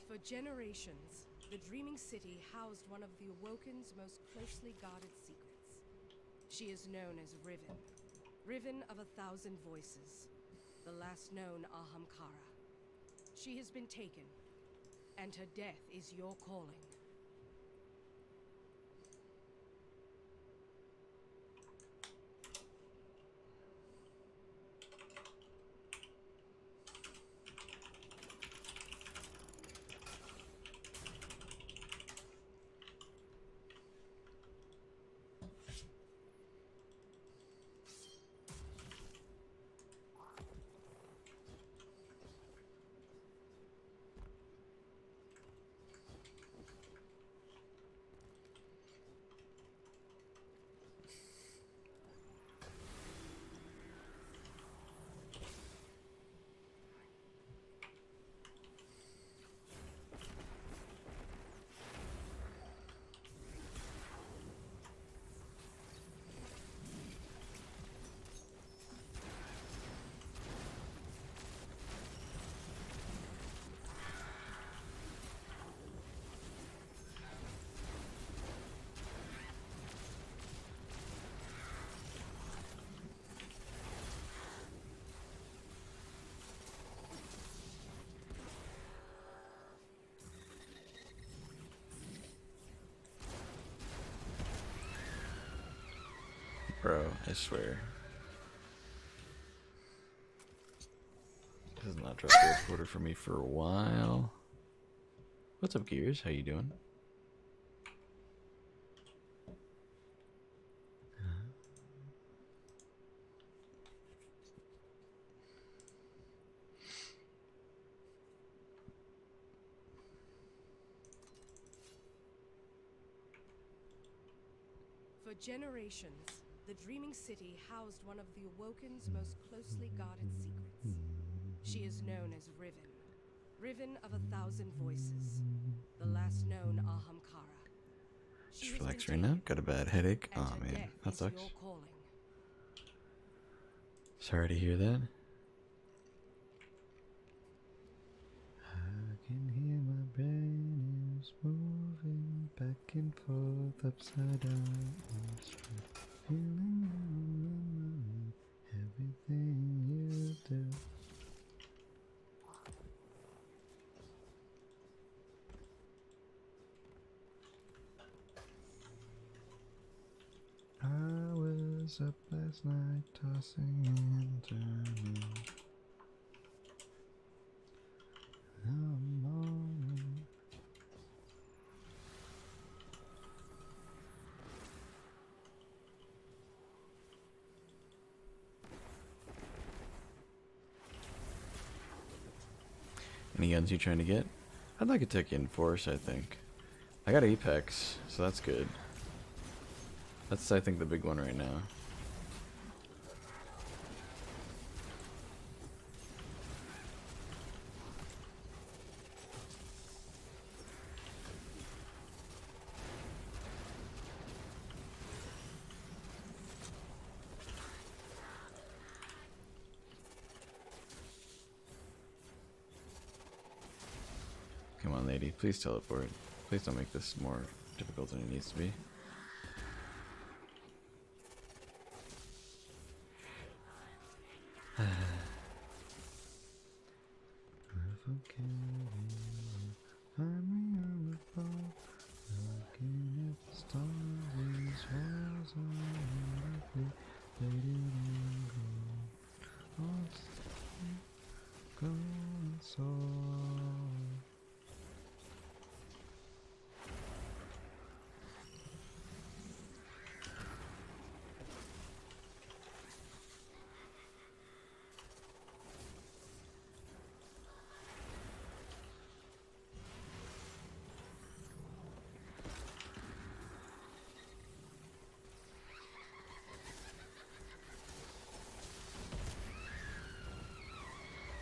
For generations, the Dreaming City housed one of the Awoken's most closely guarded secrets. She is known as Riven, Riven of 1,000 Voices, the last known Ahamkara. She has been taken, and her death is your calling. Bro, I swear. This has not dropped the quarter for me for a while. What's up, Gears? How you doing? For generations, the Dreaming City housed one of the Awoken's most closely guarded secrets. She is known as Riven, Riven of 1,000 Voices, the last known Ahamkara. Just relax right now. Got a bad headache. Oh man, that sucks. Sorry to hear that. I can hear my brain is moving back back and forth, upside down, feeling everything you do. I was up last night, tossing and turning. I'm on. Any guns you trying to get? I'd like a Tech Enforce, I think. I got Apex, so that's good. That's, I think, the big one right now. Come on, lady. Please teleport. Please don't make this more difficult than it needs to be.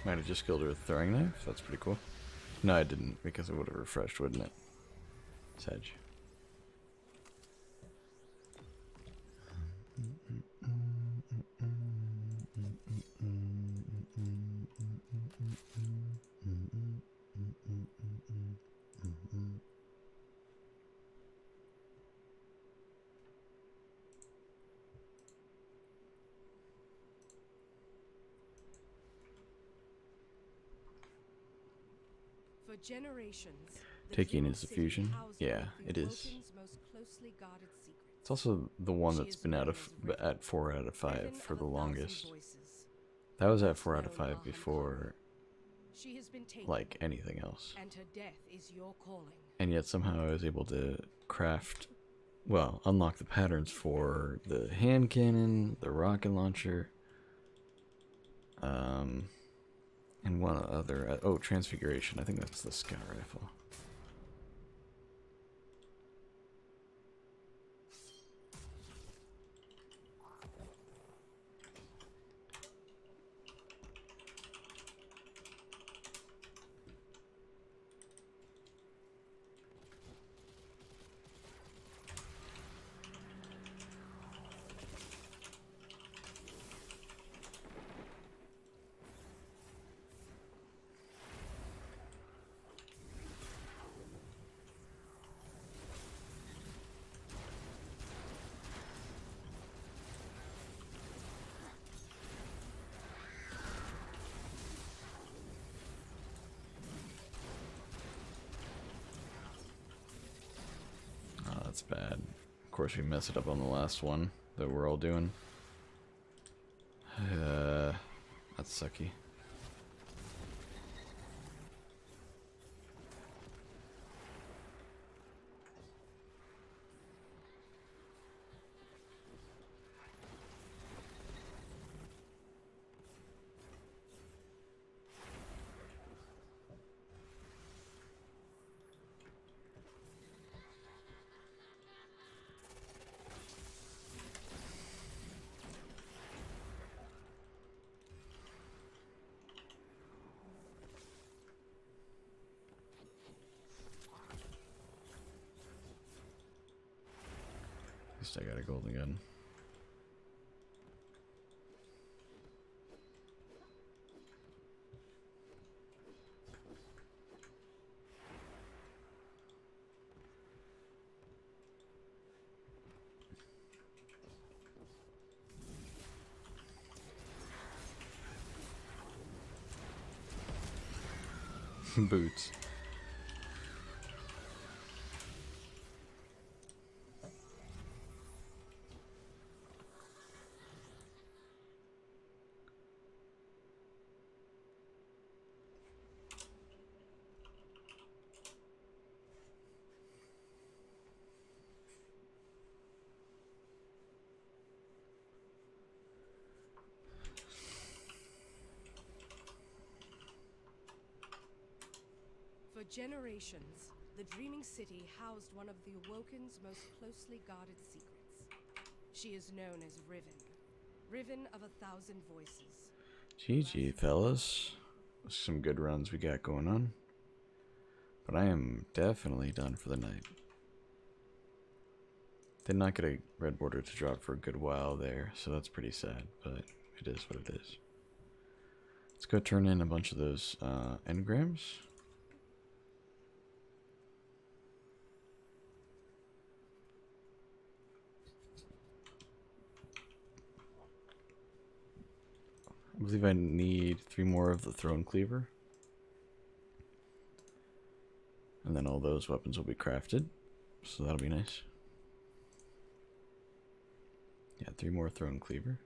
Might have just killed her with a throwing knife. That's pretty cool. No, I didn't, because it would have refreshed, wouldn't it? Sedge. For generations, the Taking Human is a City fusion. housed Yeah, one of the it is. Awoken's most closely guarded secrets. It's also the one She that's is been known out as of Riven, at 4 out of 5 Riven for of the 1,000 longest. voices. That was at Once 4 out of known 5 Aham before She has been taken, like anything else. and her death is your calling. And yet somehow I was able to craft, well, unlock the patterns for the hand cannon, the rocket launcher, and one other, oh, transfiguration. I think that's the scout rifle. Oh, that's bad. Of course, we messed it up on the last one that we're all doing. That's sucky. At least I got a golden gun. Boots. For generations, the Dreaming City housed one of the Awoken's most closely guarded secrets. She is known as Riven. Riven of 1,000 voices. GG, fellas. Some good runs we got going on. But I am definitely done for the night. Did not get a red border to drop for a good while there, so that's pretty sad, but it is what it is. Let's go turn in a bunch of those engrams. I believe I need 3 more of the Throne Cleaver. And then all those weapons will be crafted. So that'll be nice. Yeah, 3 more Throne Cleaver.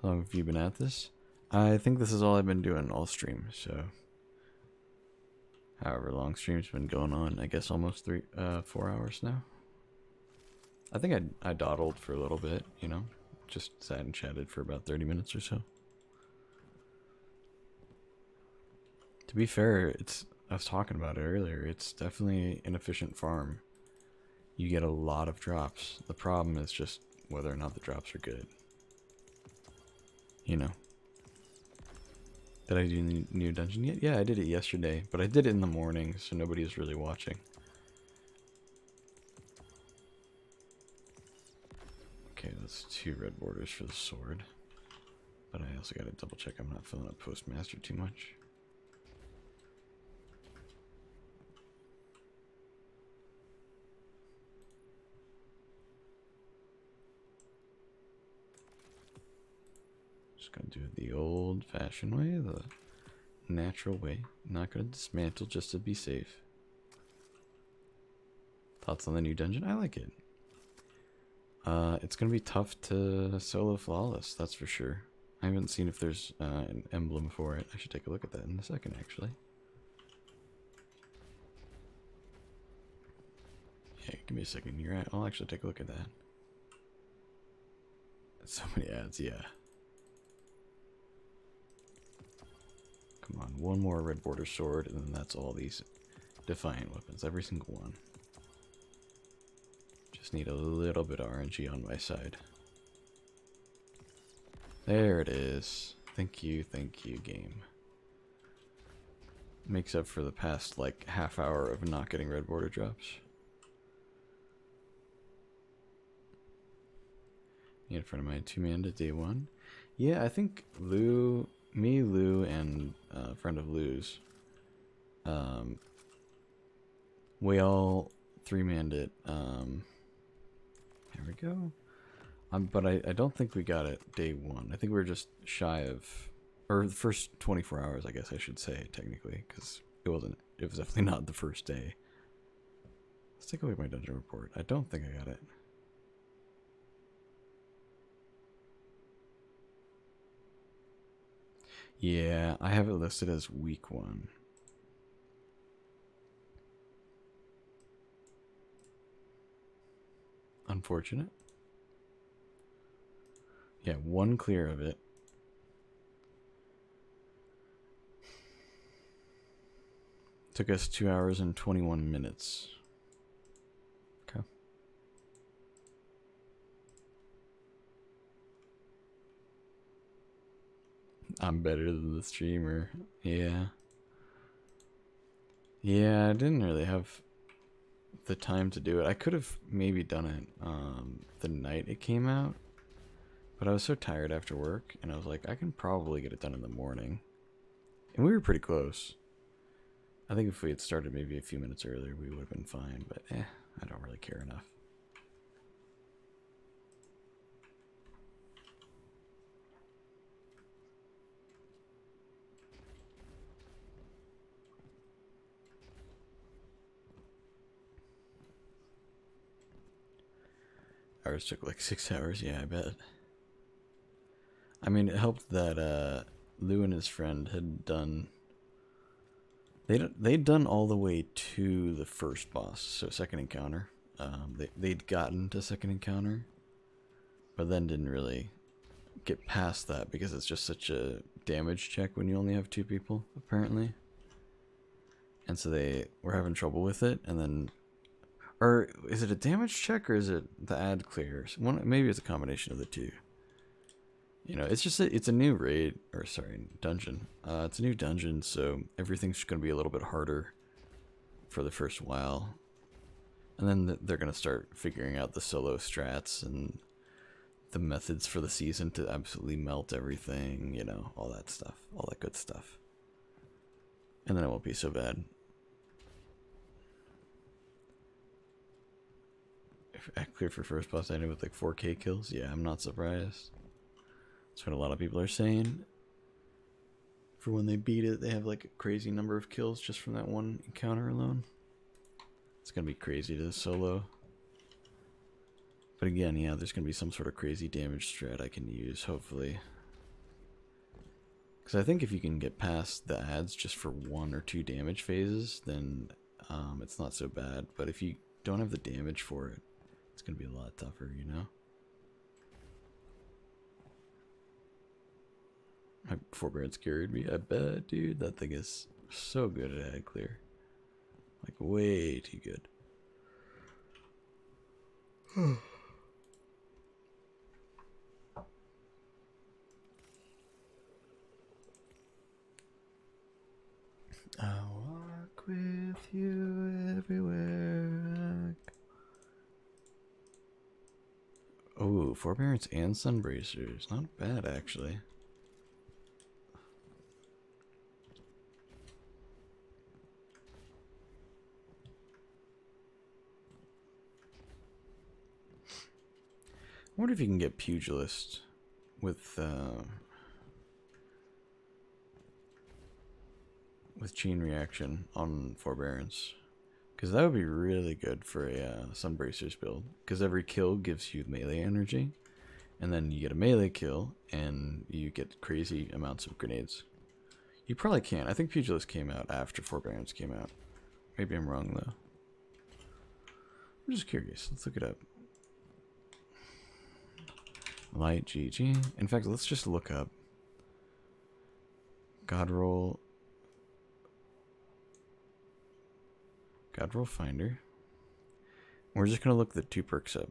How long have you been at this? I think this is all I've been doing all stream, so however long stream's been going on, I guess almost 4 hours now. I think I dawdled for a little bit, you know, just sat and chatted for about 30 minutes or so. To be fair, I was talking about it earlier, it's definitely an efficient farm. You get a lot of drops. The problem is just whether or not the drops are good. You know. Did I do the new dungeon yet? Yeah, I did it yesterday, but I did it in the morning, so nobody was really watching. Okay, that's 2 red borders for the sword. But I also gotta double check I'm not filling up Postmaster too much. Just gonna do it the old-fashioned way, the natural way. Not gonna dismantle just to be safe. Thoughts on the new dungeon? I like it. It's gonna be tough to solo flawless, that's for sure. I haven't seen if there's an emblem for it. I should take a look at that in a second, actually. Yeah, give me a second. I'll actually take a look at that. So many ads, yeah. Come on, 1 more red border sword, and then that's all these Defiant weapons, every single one. Just need a little bit of RNG on my side. There it is. Thank you, game. Makes up for the past, like, half hour of not getting red border drops. In front of my 2-man to day 1. Yeah, I think Lou, and a friend of Lou's, we all 3-manned it. There we go. But I don't think we got it day 1. I think we were just shy of, or the first 24 hours, I guess I should say, technically, because it was definitely not the first day. Let's take a look at my dungeon report. I don't think I got it. Yeah, I have it listed as week 1. Unfortunate. Yeah, 1 clear of it. Took us 2 hours and 21 minutes. Okay. I'm better than the streamer. Yeah. Yeah, I didn't really have the time to do it. I could have maybe done it the night it came out. But I was so tired after work, and I was like, I can probably get it done in the morning. And we were pretty close. I think if we had started maybe a few minutes earlier, we would have been fine, but I don't really care enough. Ours took like 6 hours, yeah, I bet. I mean, it helped that Lou and his friend had done... They'd done all the way to the first boss, so second encounter. They'd gotten to second encounter, but then didn't really get past that because it's just such a damage check when you only have 2 people, apparently. And so they were having trouble with it, and then... Or is it a damage check or is it the ad clears? Maybe it's a combination of the two. You know, it's just it's a new raid, or sorry, dungeon. It's a new dungeon, so everything's going to be a little bit harder for the first while. And then they're going to start figuring out the solo strats and the methods for the season to absolutely melt everything, you know, all that stuff, all that good stuff. And then it won't be so bad. Act clear for first boss ended with like 4K kills. Yeah, I'm not surprised. That's what a lot of people are saying. For when they beat it, they have like a crazy number of kills just from that one encounter alone. It's gonna be crazy to solo. But again, yeah, there's gonna be some sort of crazy damage strat I can use, hopefully. Because I think if you can get past the ads just for 1 or 2 damage phases, then it's not so bad. But if you don't have the damage for it, it's gonna be a lot tougher, you know? My forbearance carried me, I bet, dude. That thing is so good at ad clear. Like, way too good. I'll walk with you everywhere. Oh, forbearance and sunbracers. Not bad, actually. I wonder if you can get pugilist with chain reaction on forbearance, because that would be really good for a sunbracers build. Because every kill gives you melee energy, and then you get a melee kill, and you get crazy amounts of grenades. You probably can't. I think pugilist came out after forbearance came out. Maybe I'm wrong though. I'm just curious. Let's look it up. Light GG. In fact, let's just look up Godroll Finder. We're just gonna look the 2 perks up.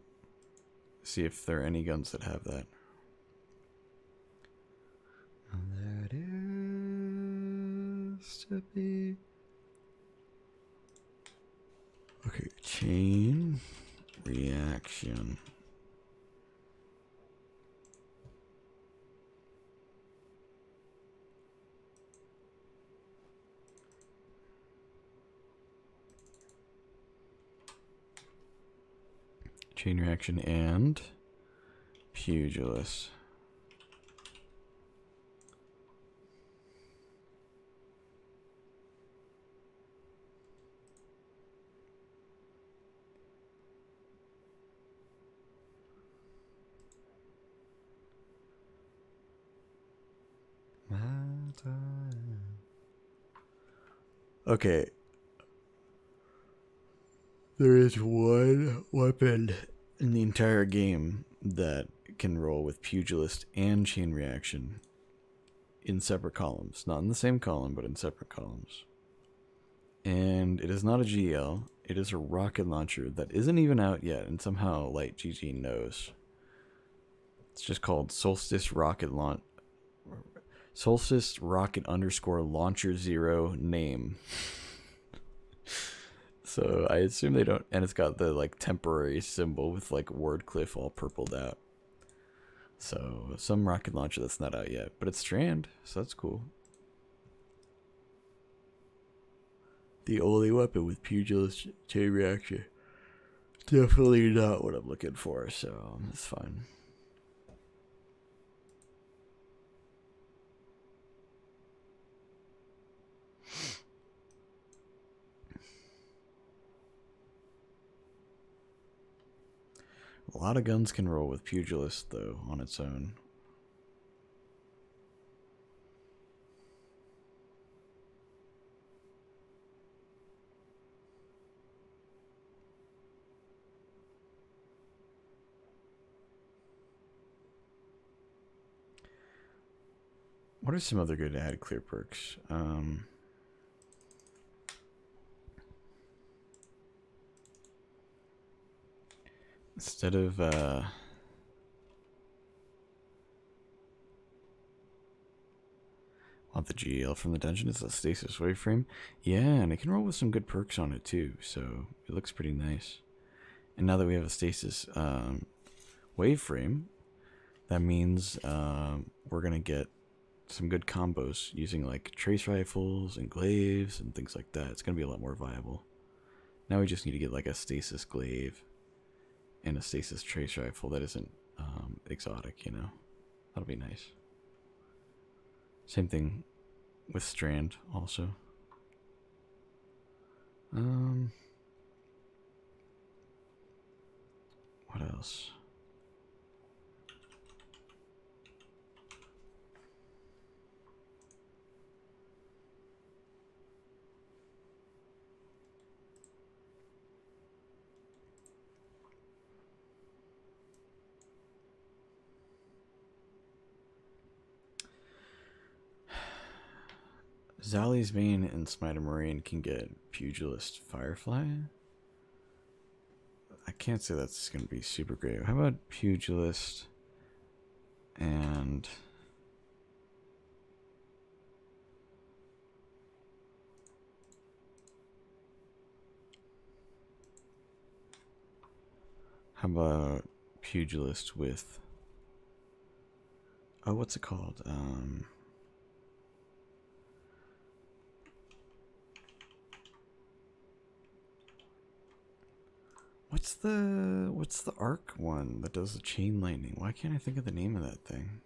See if there are any guns that have that. And that is to be. Okay, chain reaction. Chain reaction and pugilist. Okay. There is one weapon in the entire game that can roll with pugilist and chain reaction in separate columns. Not in the same column, but in separate columns. And it is not a GL. It is a rocket launcher that isn't even out yet, and somehow Light GG knows. It's just called Solstice Rocket underscore launcher 0 name. So I assume they don't, and it's got the like temporary symbol with like Wordcliff all purpled out. So some rocket launcher that's not out yet, but it's Strand, so that's cool. The only weapon with pugilist chain reaction. Definitely not what I'm looking for, so it's fine. A lot of guns can roll with Pugilist, though, on its own. What are some other good add clear perks? Instead of want the GL from the dungeon is the stasis waveframe. Yeah, and it can roll with some good perks on it too, so it looks pretty nice. And now that we have a stasis waveframe, that means we're gonna get some good combos using like trace rifles and glaives and things like that. It's gonna be a lot more viable. Now we just need to get like a stasis glaive and a stasis trace rifle that isn't exotic, you know. That'll be nice. Same thing with Strand also. What else? Zali's Bane and Smiter Marine can get Pugilist Firefly. I can't say that's going to be super great. How about Pugilist and... How about Pugilist with... Oh, what's it called? What's the arc one that does the chain lightning? Why can't I think of the name of that thing?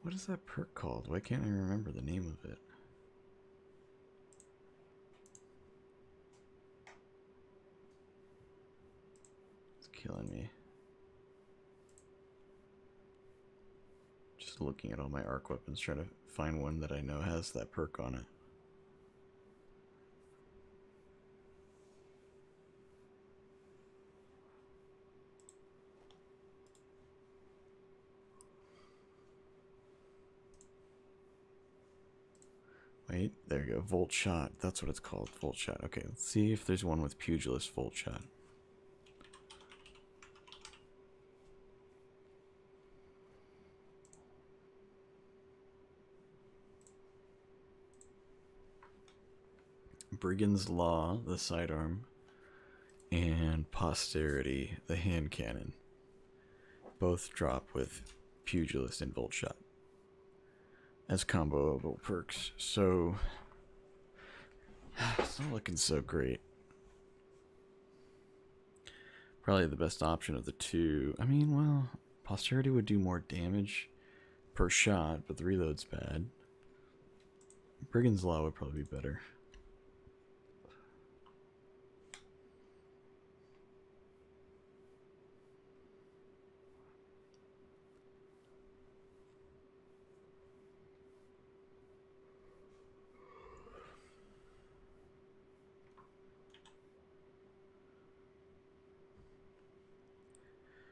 What is that perk called? Why can't I remember the name of it? It's killing me. Just looking at all my arc weapons, trying to find one that I know has that perk on it. Wait, there you go. Volt Shot. That's what it's called. Volt Shot. Okay, let's see if there's one with Pugilist Volt Shot. Brigand's Law, the sidearm, and Posterity, the hand cannon. Both drop with Pugilist and Volt Shot as comboable perks, so it's not looking so great. Probably the best option of the two. I mean, well, Posterity would do more damage per shot, but the reload's bad. Brigand's Law would probably be better.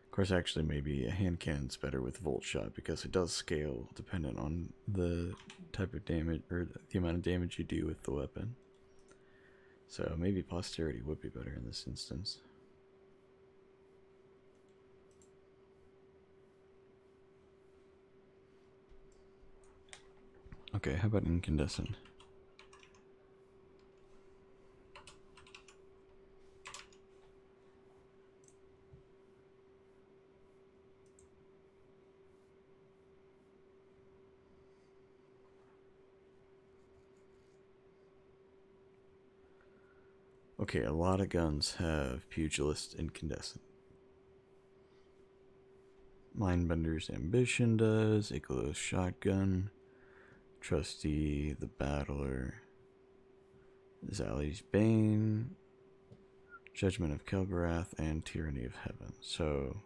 Of course, actually, maybe a hand cannon's better with Volt Shot because it does scale dependent on the type of damage or the amount of damage you do with the weapon. So maybe Posterity would be better in this instance. Okay, how about Incandescent? Okay, a lot of guns have Pugilist Incandescent. Mindbender's Ambition does, Iglo's Shotgun, Trusty the Battler, Zali's Bane, Judgment of Kelgarath, and Tyranny of Heaven. So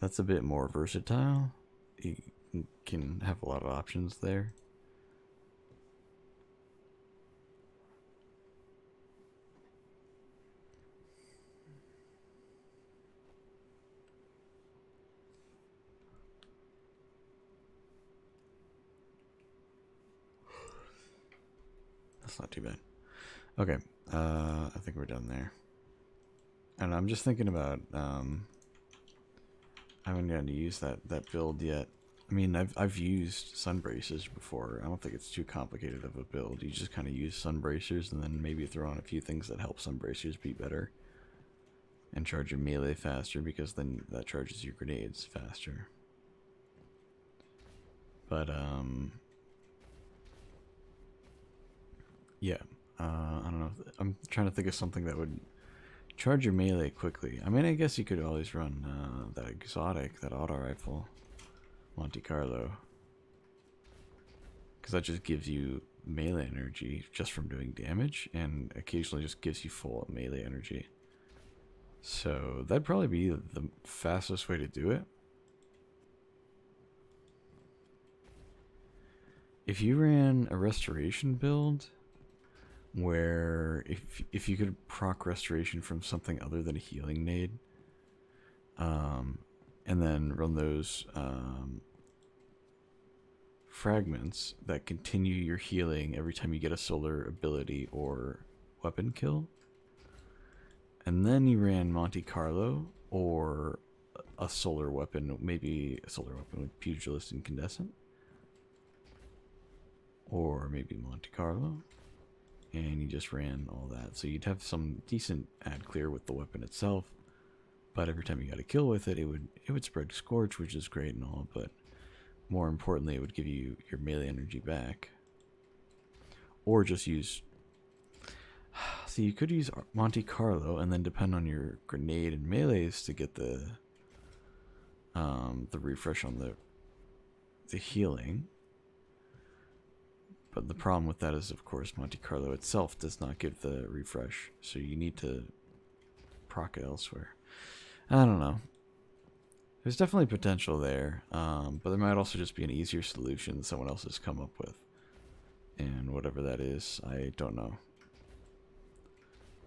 that's a bit more versatile. You can have a lot of options there. That's not too bad. Okay, I think we're done there. And I'm just thinking about, I haven't gotten to use that build yet. I mean, I've used sun bracers before. I don't think it's too complicated of a build. You just kind of use sun bracers and then maybe throw on a few things that help sun bracers be better. And charge your melee faster, because then that charges your grenades faster. But, yeah. I don't know. I'm trying to think of something that would charge your melee quickly. I mean, I guess you could always run that exotic, that auto rifle, Monte Carlo, because that just gives you melee energy just from doing damage, and occasionally just gives you full melee energy. So that'd probably be the fastest way to do it. If you ran a restoration build, where if you could proc restoration from something other than a healing nade, and then run those fragments that continue your healing every time you get a solar ability or weapon kill, and then you ran Monte Carlo or a solar weapon, maybe a solar weapon with Pugilist Incandescent, or maybe Monte Carlo, and you just ran all that. So you'd have some decent ad clear with the weapon itself, but every time you got a kill with it, it would spread Scorch, which is great and all, but more importantly, it would give you your melee energy back. Or just use... See, you could use Monte Carlo and then depend on your grenade and melees to get the refresh on the healing. But the problem with that is, of course, Monte Carlo itself does not give the refresh, so you need to proc it elsewhere. I don't know. There's definitely potential there, but there might also just be an easier solution that someone else has come up with. And whatever that is, I don't know.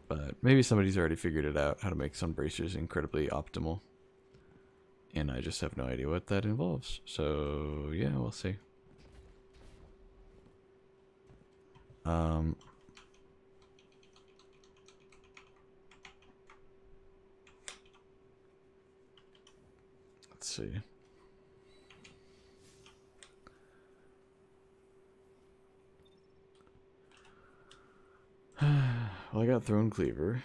But maybe somebody's already figured it out, how to make sun bracers incredibly optimal. And I just have no idea what that involves. So, yeah, we'll see. Let's see. Well, I got Throne Cleaver.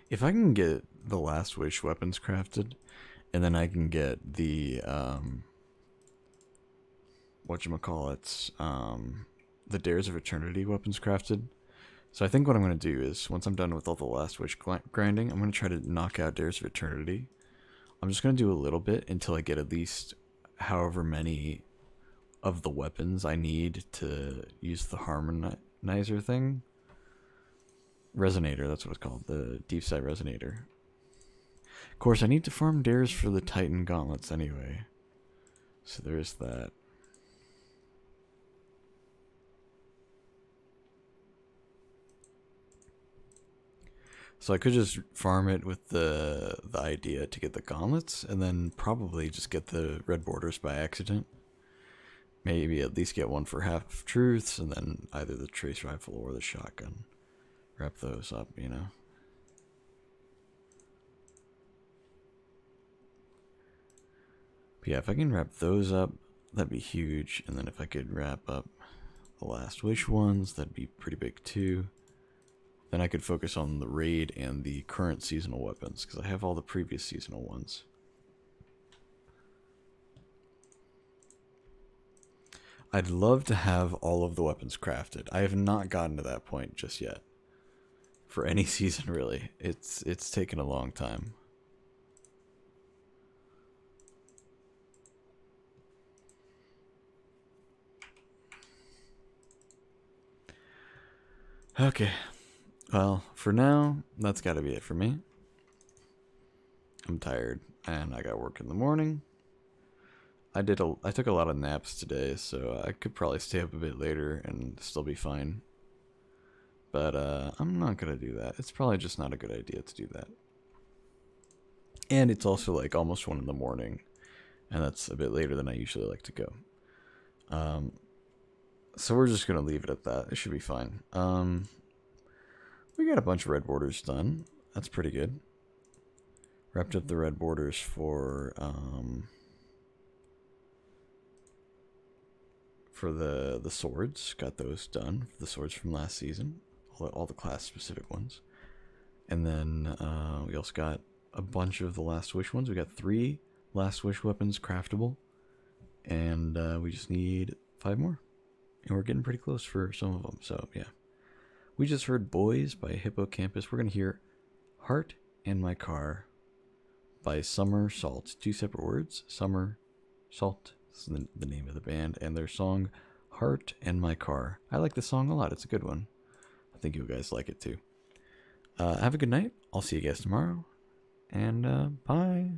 If I can get the Last Wish weapons crafted, and then I can get the, whatchamacallits, the Dares of Eternity weapons crafted. So I think what I'm going to do is, once I'm done with all the Last Wish grinding, I'm going to try to knock out Dares of Eternity. I'm just going to do a little bit until I get at least however many of the weapons I need to use the Harmonizer thing. Resonator, that's what it's called, the Deep Sight Resonator. Of course, I need to farm dares for the Titan Gauntlets anyway. So there is that. So I could just farm it with the idea to get the gauntlets, and then probably just get the red borders by accident. Maybe at least get one for half truths, and then either the trace rifle or the shotgun. Wrap those up, you know. But yeah, if I can wrap those up, that'd be huge. And then if I could wrap up the Last Wish ones, that'd be pretty big too. Then I could focus on the raid and the current seasonal weapons, because I have all the previous seasonal ones. I'd love to have all of the weapons crafted. I have not gotten to that point just yet. For any season, really. It's taken a long time. Okay. Well, for now, that's got to be it for me. I'm tired, and I got work in the morning. I took a lot of naps today, so I could probably stay up a bit later and still be fine. But I'm not gonna do that. It's probably just not a good idea to do that. And it's also like almost 1 in the morning, and that's a bit later than I usually like to go. So we're just gonna leave it at that. It should be fine. We got a bunch of red borders done. That's pretty good. Wrapped up the red borders for the swords. Got those done. The swords from last season. All the class specific ones. And then we also got a bunch of the Last Wish ones. We got 3 Last Wish weapons craftable. And we just need 5 more. And we're getting pretty close for some of them. So yeah. We just heard Boys by Hippocampus. We're going to hear Heart and My Car by Summer Salt. 2 separate words. Summer Salt is the name of the band. And their song, Heart and My Car. I like the song a lot. It's a good one. I think you guys like it too. Have a good night. I'll see you guys tomorrow. And bye.